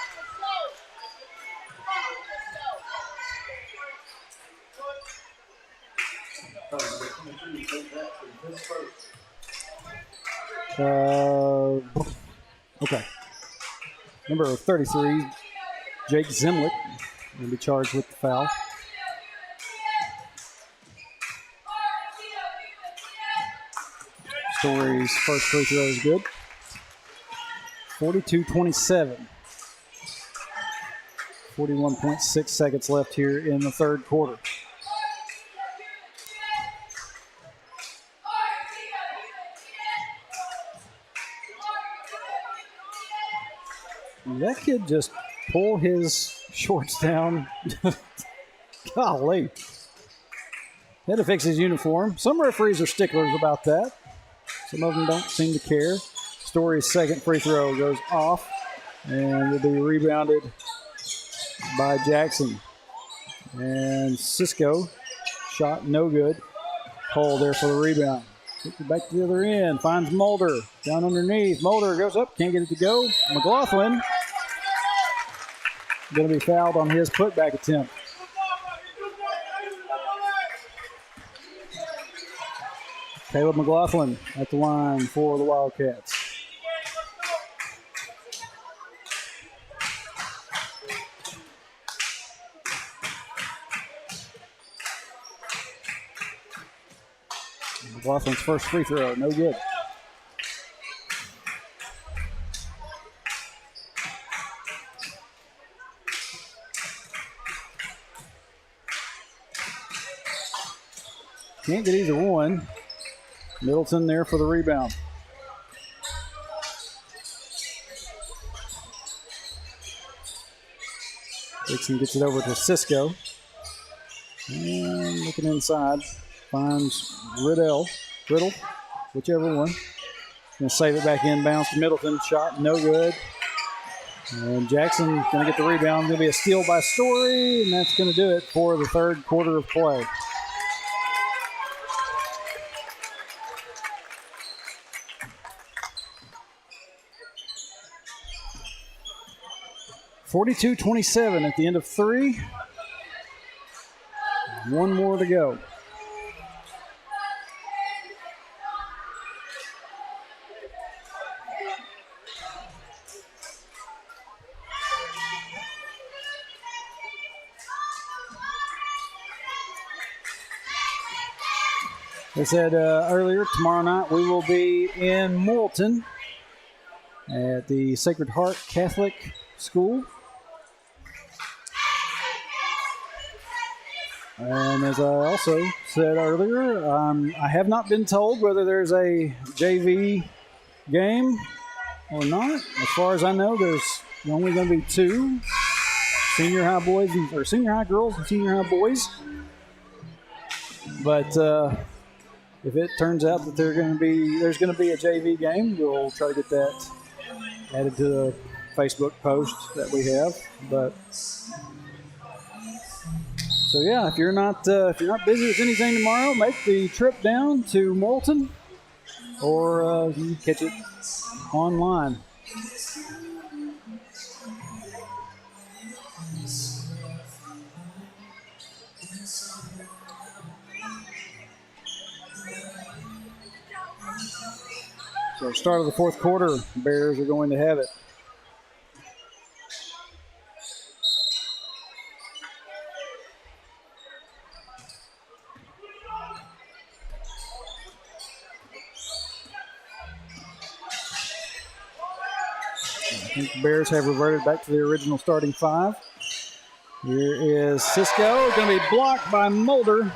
Okay. Number 33, Jake Zimlick, will be charged with the foul. Story's first free throw is good. 42-27. 41.6 seconds left here in the third quarter. That kid just pull his shorts down. Golly. Had to fix his uniform. Some referees are sticklers about that. Some of them don't seem to care. Story's second free throw goes off and will be rebounded by Jackson. And Cisco shot no good. Cole there for the rebound. Gets it back to the other end. Finds Mulder down underneath. Mulder goes up. Can't get it to go. McLaughlin going to be fouled on his putback attempt. Caleb McLaughlin at the line for the Wildcats. McLaughlin's first free throw, no good. Can't get either one. Middleton there for the rebound. Dixon gets it over to Cisco. And looking inside, finds Riddle, whichever one. Going to save it back inbounds to Middleton. Shot no good. And Jackson going to get the rebound. Going to be a steal by Story, and that's going to do it for the third quarter of play. (42-27) at the end of 3. One more to go. They said earlier, tomorrow night we will be in Moulton at the Sacred Heart Catholic School. And as I also said earlier, I have not been told whether there's a JV game or not. As far as I know, there's only going to be 2 senior high boys or senior high girls and senior high boys. But if it turns out that there's going to be a JV game, we'll try to get that added to the Facebook post that we have. But so yeah, if you're not busy with anything tomorrow, make the trip down to Moulton, or you can catch it online. So start of the fourth quarter, Bears are going to have it. I think the Bears have reverted back to their original starting 5. Here is Cisco, going to be blocked by Mulder.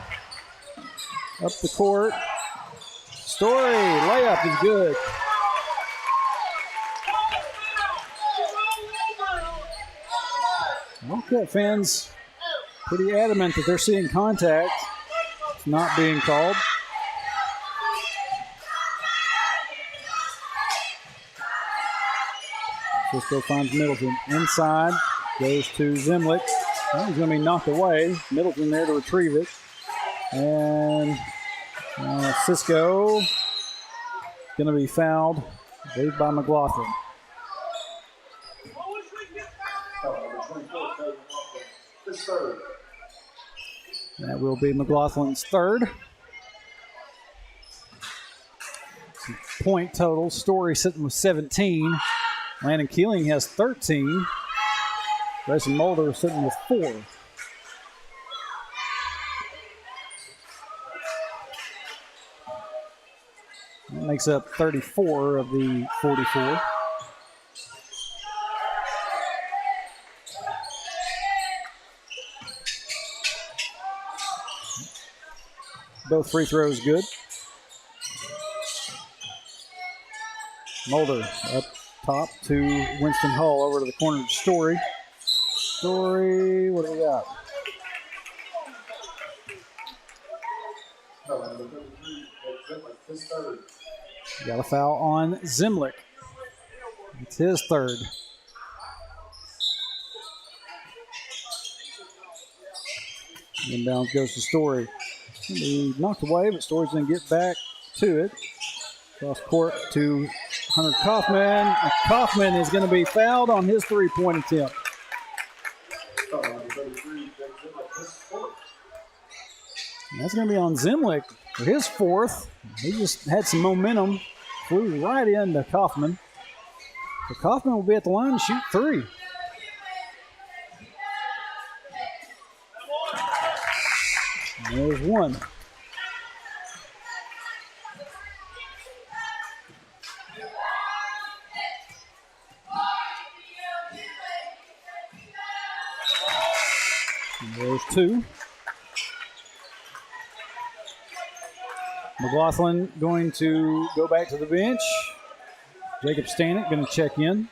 Up the court. Story, layup is good. Wildcat fans pretty adamant that they're seeing contact. It's not being called. Cisco finds Middleton inside, goes to Zemlich. Oh, he's going to be knocked away. Middleton there to retrieve it. And Cisco going to be fouled, I believe, by McLaughlin. That will be McLaughlin's third. Point total. Story sitting with 17. Landon Keeling has 13. Grayson Mulder sitting with 4. That makes up 34 of the 44. Both free throws good. Mulder up top to Winston Hull, over to the corner to Story. Story, what do we got? Got a foul on Zemlich. It's his third. Inbound goes to Story. He knocked away, but Story's going to get back to it. Cross court to Hunter Kaufman. And Kaufman is going to be fouled on his three-point attempt. And that's going to be on Zemlich for his fourth. He just had some momentum, flew right into Kaufman. So Kaufman will be at the line to shoot 3. And there's one. And there's 2. McLaughlin going to go back to the bench. Jacob Stanek going to check in.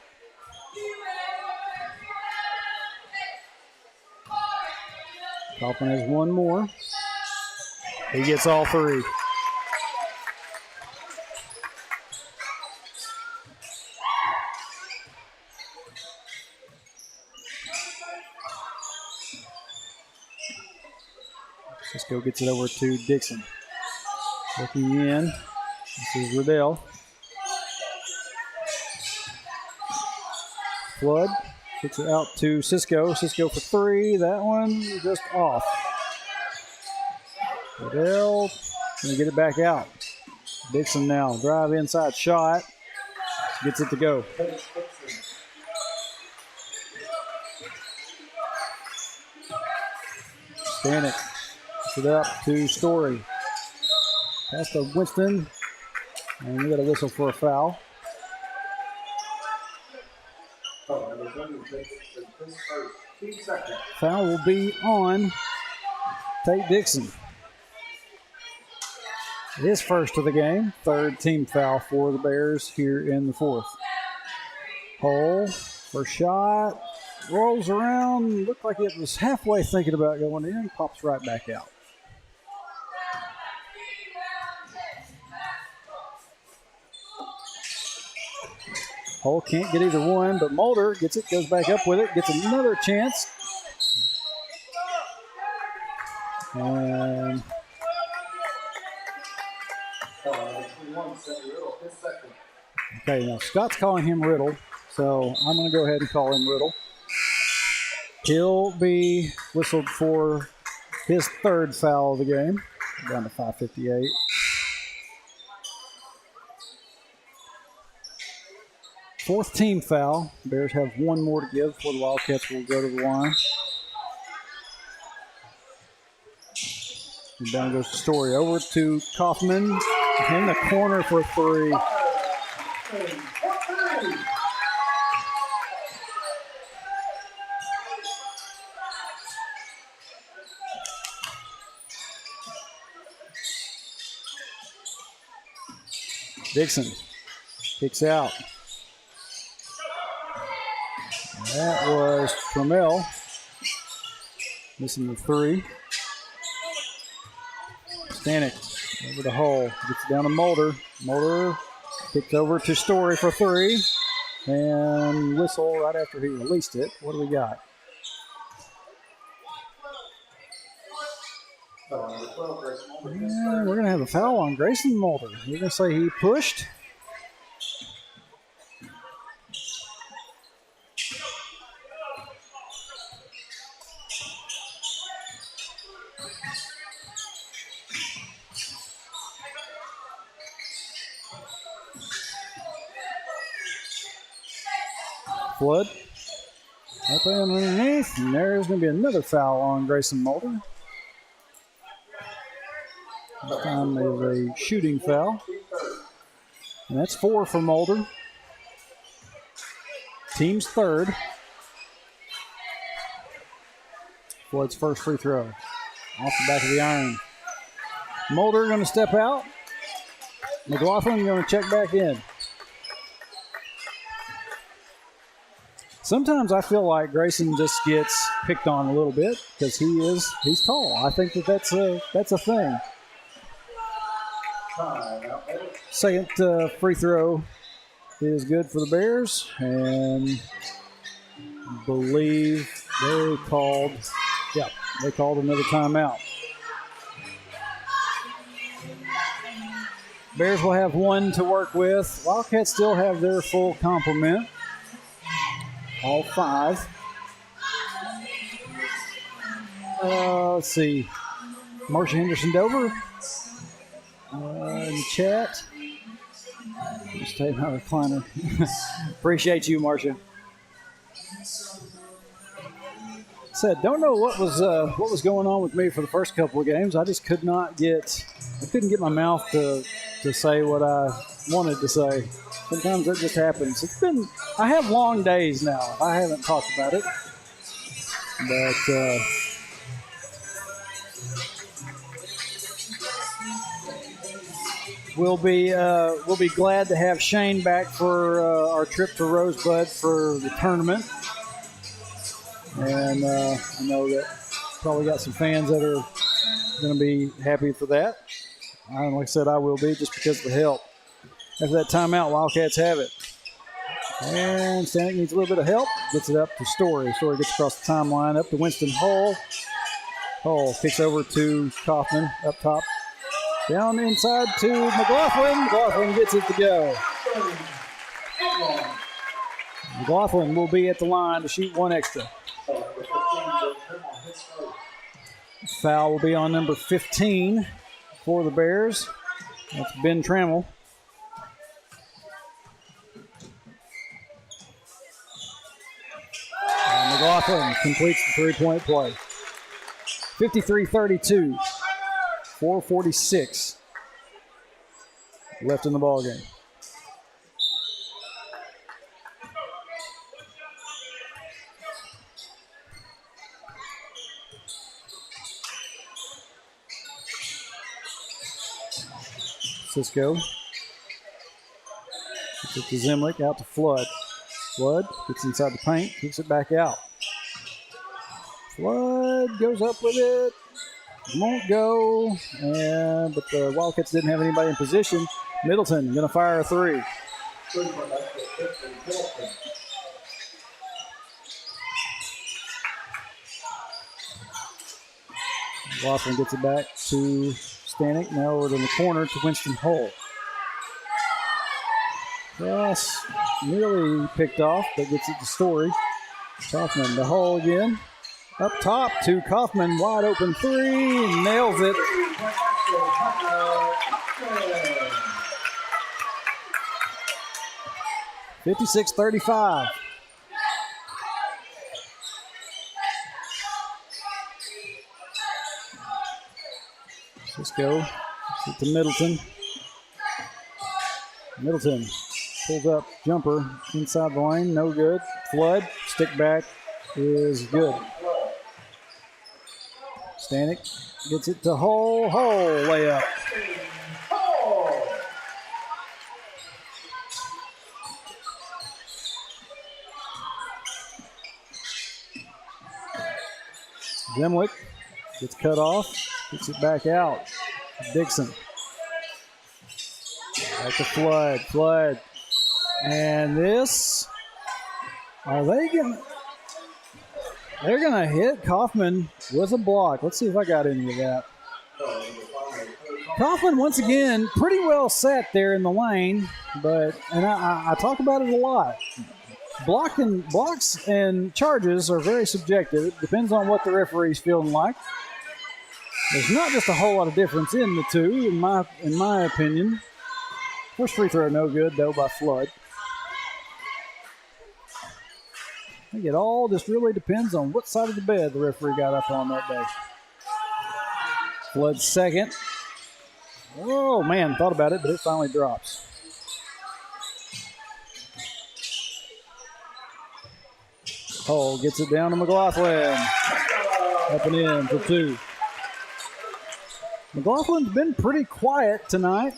Kaufman has one more. He gets all 3. Cisco gets it over to Dixon. Looking in. This is Riddell. Flood gets it out to Cisco. Cisco for three. That one just off. Riddell going to get it back out. Dixon now. Drive inside shot. Gets it to go. Stanek gets it up to Story. Pass to Winston. And we got a whistle for a foul. Foul will be on Tate Dixon. His first of the game. Third team foul for the Bears here in the fourth. Hole for shot. Rolls around. Looked like it was halfway thinking about going in. Pops right back out. Hole can't get either one, but Mulder gets it, goes back up with it, gets another chance. And okay, now Scott's calling him Riddle, so I'm going to go ahead and call him Riddle. He'll be whistled for his third foul of the game. Down to 5:58. Fourth team foul. Bears have one more to give before the Wildcats will go to the line. And down goes the Story. Over to Kaufman. In the corner for three. Dixon kicks out. That was Trammell. Missing the three. Stanek over the hole. Gets it down to Mulder. Mulder kicks over to Story for three. And whistle right after he released it. What do we got? Yeah, we're going to have a foul on Grayson Mulder. You're going to say he pushed? Flood. Up and underneath. And there's going to be another foul on Grayson Mulder. This time is a shooting foul. And that's 4 for Mulder. Team's third. Flood's first free throw. Off the back of the iron. Mulder going to step out. McLaughlin going to check back in. Sometimes I feel like Grayson just gets picked on a little bit because he's tall. I think that's a thing. Second free throw is good for the Bears, and I believe they called another timeout. Bears will have one to work with. Wildcats still have their full complement. All 5. Let's see. Marcia Henderson Dover in the chat. Just take my recliner. Appreciate you, Marcia. Said, don't know what was going on with me for the first couple of games. I just couldn't get my mouth to say what I wanted to say. Sometimes that just happens. I have long days now. I haven't talked about it. But we'll be glad to have Shane back for our trip to Rosebud for the tournament. And I know that probably got some fans that are going to be happy for that. Like I said, I will be just because of the help. After that timeout, Wildcats have it. And Stanek needs a little bit of help. Gets it up to Story. Story gets across the timeline, up to Winston Hull. Hull kicks over to Kaufman up top. Down inside to McLaughlin. McLaughlin gets it to go. McLaughlin will be at the line to shoot one extra. Foul will be on number 15 for the Bears. That's Ben Trammell. And McLaughlin completes the three-point play. 53-32. 4:46 left in the ballgame. Cisco gets it to Zemlich, out to Flood. Flood gets inside the paint, kicks it back out. Flood goes up with it. Won't go, but the Wildcats didn't have anybody in position. Middleton going to fire a three. Laughlin gets it back to Stanek. Now over in the corner to Winston Hull. Cross nearly picked off, but gets it to Story. Kaufman to Hull again. Up top to Kaufman, wide open three, nails it. $56-35. Cisco to Middleton. Middleton pulls up, jumper inside the lane, no good. Flood, stick back is good. Stanek gets it to Hull. Hull layup. Zemlich gets cut off, gets it back out. Dixon. Back to Flood. Flood. And this, are they going to? They're going to hit Kaufman with a block. Let's see if I got any of that. Kaufman, once again, pretty well sat there in the lane, and I talk about it a lot. Blocks and charges are very subjective. It depends on what the referee's feeling like. There's not just a whole lot of difference in the two, in my opinion. First free throw, no good, though, by Flood. I think it all just really depends on what side of the bed the referee got up on that day. Flood's second. Oh, man, thought about it, but it finally drops. Hull gets it down to McLaughlin. Up and in for two. McLaughlin's been pretty quiet tonight.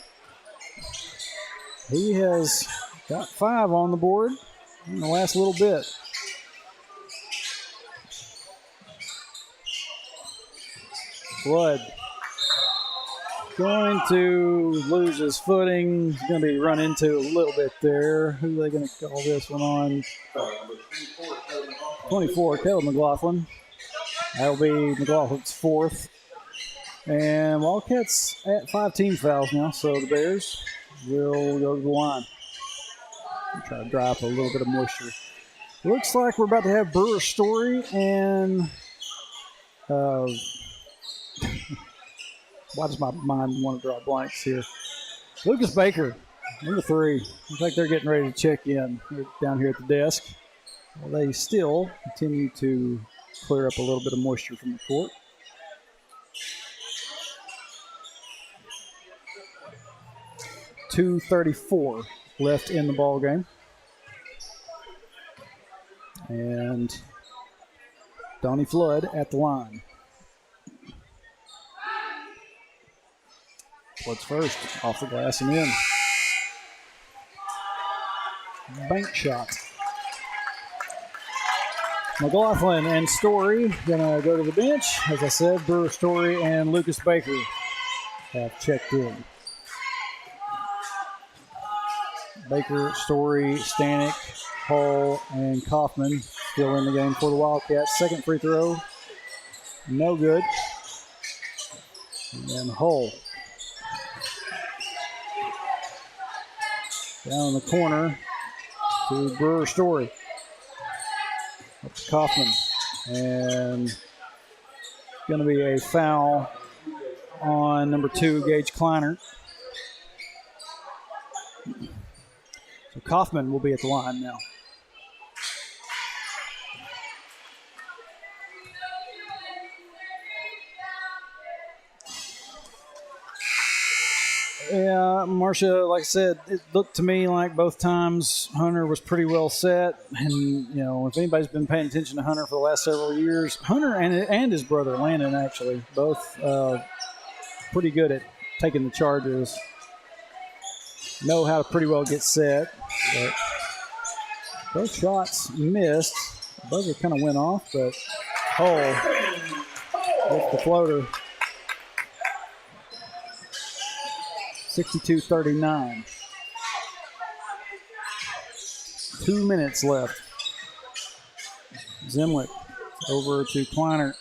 He has got 5 on the board in the last little bit. Flood going to lose his footing. He's going to be run into a little bit there. Who are they going to call this one on? 24, Caleb McLaughlin. That'll be McLaughlin's 4th. And Wildcats at 5 team fouls now, so the Bears will go to the line. Try to dry up a little bit of moisture. Looks like we're about to have Brewer Story and why does my mind want to draw blanks here? Lucas Baker, number 3. Looks like they're getting ready to check in down here at the desk. Well, they still continue to clear up a little bit of moisture from the court. .234 left in the ball game. And Donnie Flood at the line. Flood's first, off the glass and in. Bank shot. McLaughlin and Story gonna go to the bench. As I said, Brewer Story and Lucas Baker have checked in. Baker, Story, Stanek, Hull, and Kaufman still in the game for the Wildcats. Second free throw, no good. And Hull. Down in the corner to Brewer Story. Up to Kaufman. And going to be a foul on number 2, Gage Kleiner. So Kaufman will be at the line now. Yeah, Marcia, like I said, it looked to me like both times Hunter was pretty well set. And, you know, if anybody's been paying attention to Hunter for the last several years, Hunter and his brother, Landon, actually, both pretty good at taking the charges. Know how to pretty well get set. But both shots missed. The buzzer kind of went off, but Hull with the floater. 62-39. 2 minutes left. Zemlick over to Kleiner.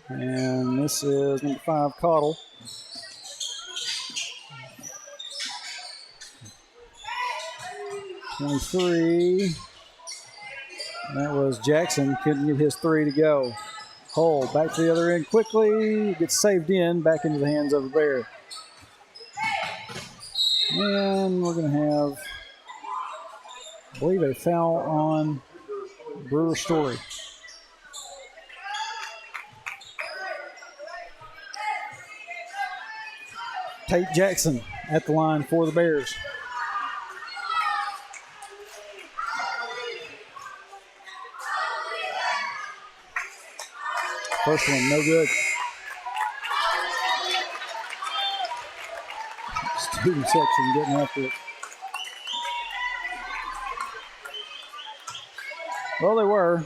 And this is number 5, Cottle. .23. That was Jackson. Couldn't get his 3 to go. Hull back to the other end quickly. Gets saved in. Back into the hands of the Bear. And we're going to have, I believe, a foul on Brewer Story. Tate Jackson at the line for the Bears. First one, no good. Student section getting after it. Well, they were.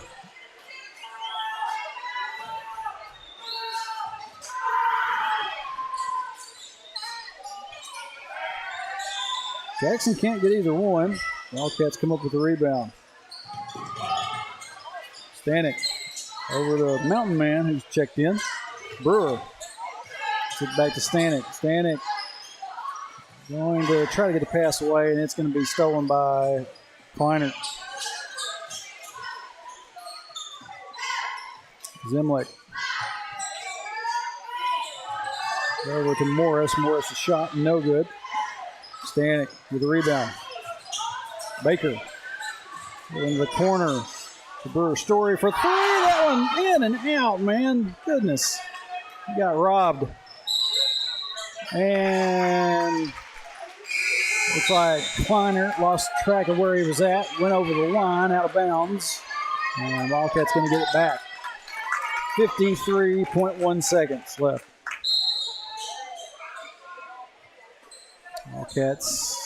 Jackson can't get either one. Wildcats come up with the rebound. Stanek over to Mountain Man, who's checked in. Brewer. Gets it back to Stanek. Stanek going to try to get the pass away, and it's going to be stolen by Kleiner. Zemlick. Over to Morris. Morris' a shot, no good. Stanek with the rebound. Baker into the corner to Brewer Story for 3. That one in and out, man. Goodness. He got robbed. And looks like Kleiner lost track of where he was at. Went over the line, out of bounds. And Wildcats going to get it back. 53.1 seconds left. Wildcats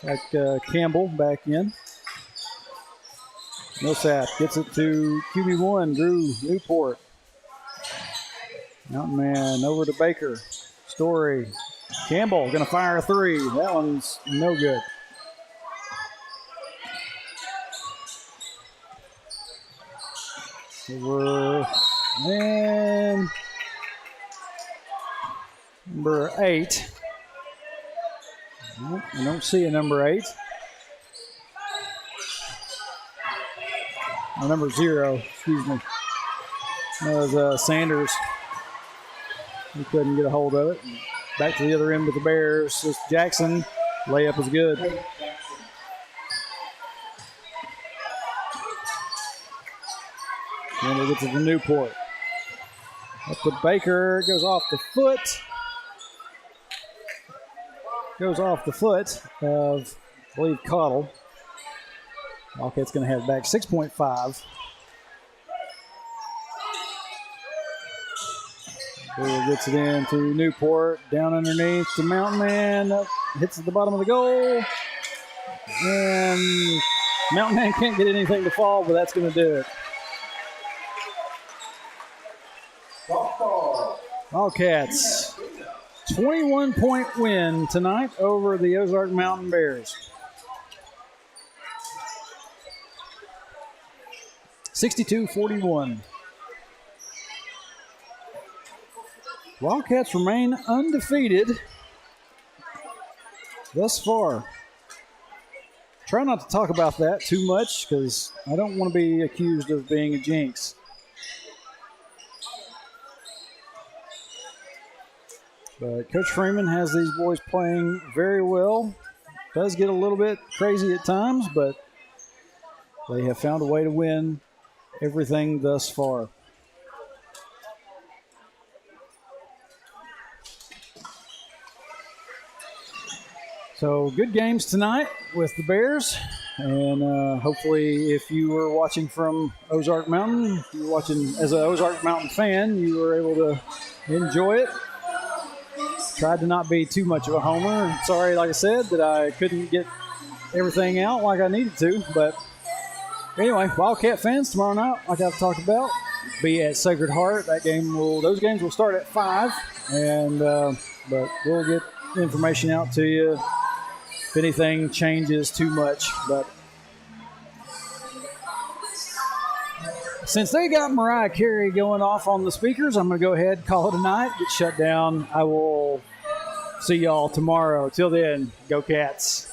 like Campbell back in. Millsap gets it to QB1, Drew Newport. Mountain Man over to Baker. Story. Campbell going to fire a 3. That one's no good. Over and number 8. Nope, I don't see a number 8. Oh, number 0, excuse me. That was Sanders. He couldn't get a hold of it. Back to the other end with the Bears. It's Jackson. Layup is good. And we get to the Newport. Up to Baker. Goes off the foot. Goes off the foot of, I believe, Cottle. Wildcats going to have it back. 6.5. Brewer gets it in to Newport. Down underneath to Mountain Man. Up, hits at the bottom of the goal. And Mountain Man can't get anything to fall, but that's going to do it. Wildcats, 21-point win tonight over the Ozark Mountain Bears. 62-41. Wildcats remain undefeated thus far. Try not to talk about that too much because I don't want to be accused of being a jinx. But Coach Freeman has these boys playing very well. Does get a little bit crazy at times, but they have found a way to win everything thus far. So good games tonight with the Bears. And hopefully if you were watching from Ozark Mountain, if you were watching as an Ozark Mountain fan, you were able to enjoy it. Tried to not be too much of a homer. Sorry, like I said, that I couldn't get everything out like I needed to. But anyway, Wildcat fans, tomorrow night, like I've talked about, be at Sacred Heart. Those games will start at 5. And but we'll get information out to you if anything changes too much. But since they got Mariah Carey going off on the speakers, I'm going to go ahead and call it a night, get shut down. I will see y'all tomorrow. Till then, go Cats.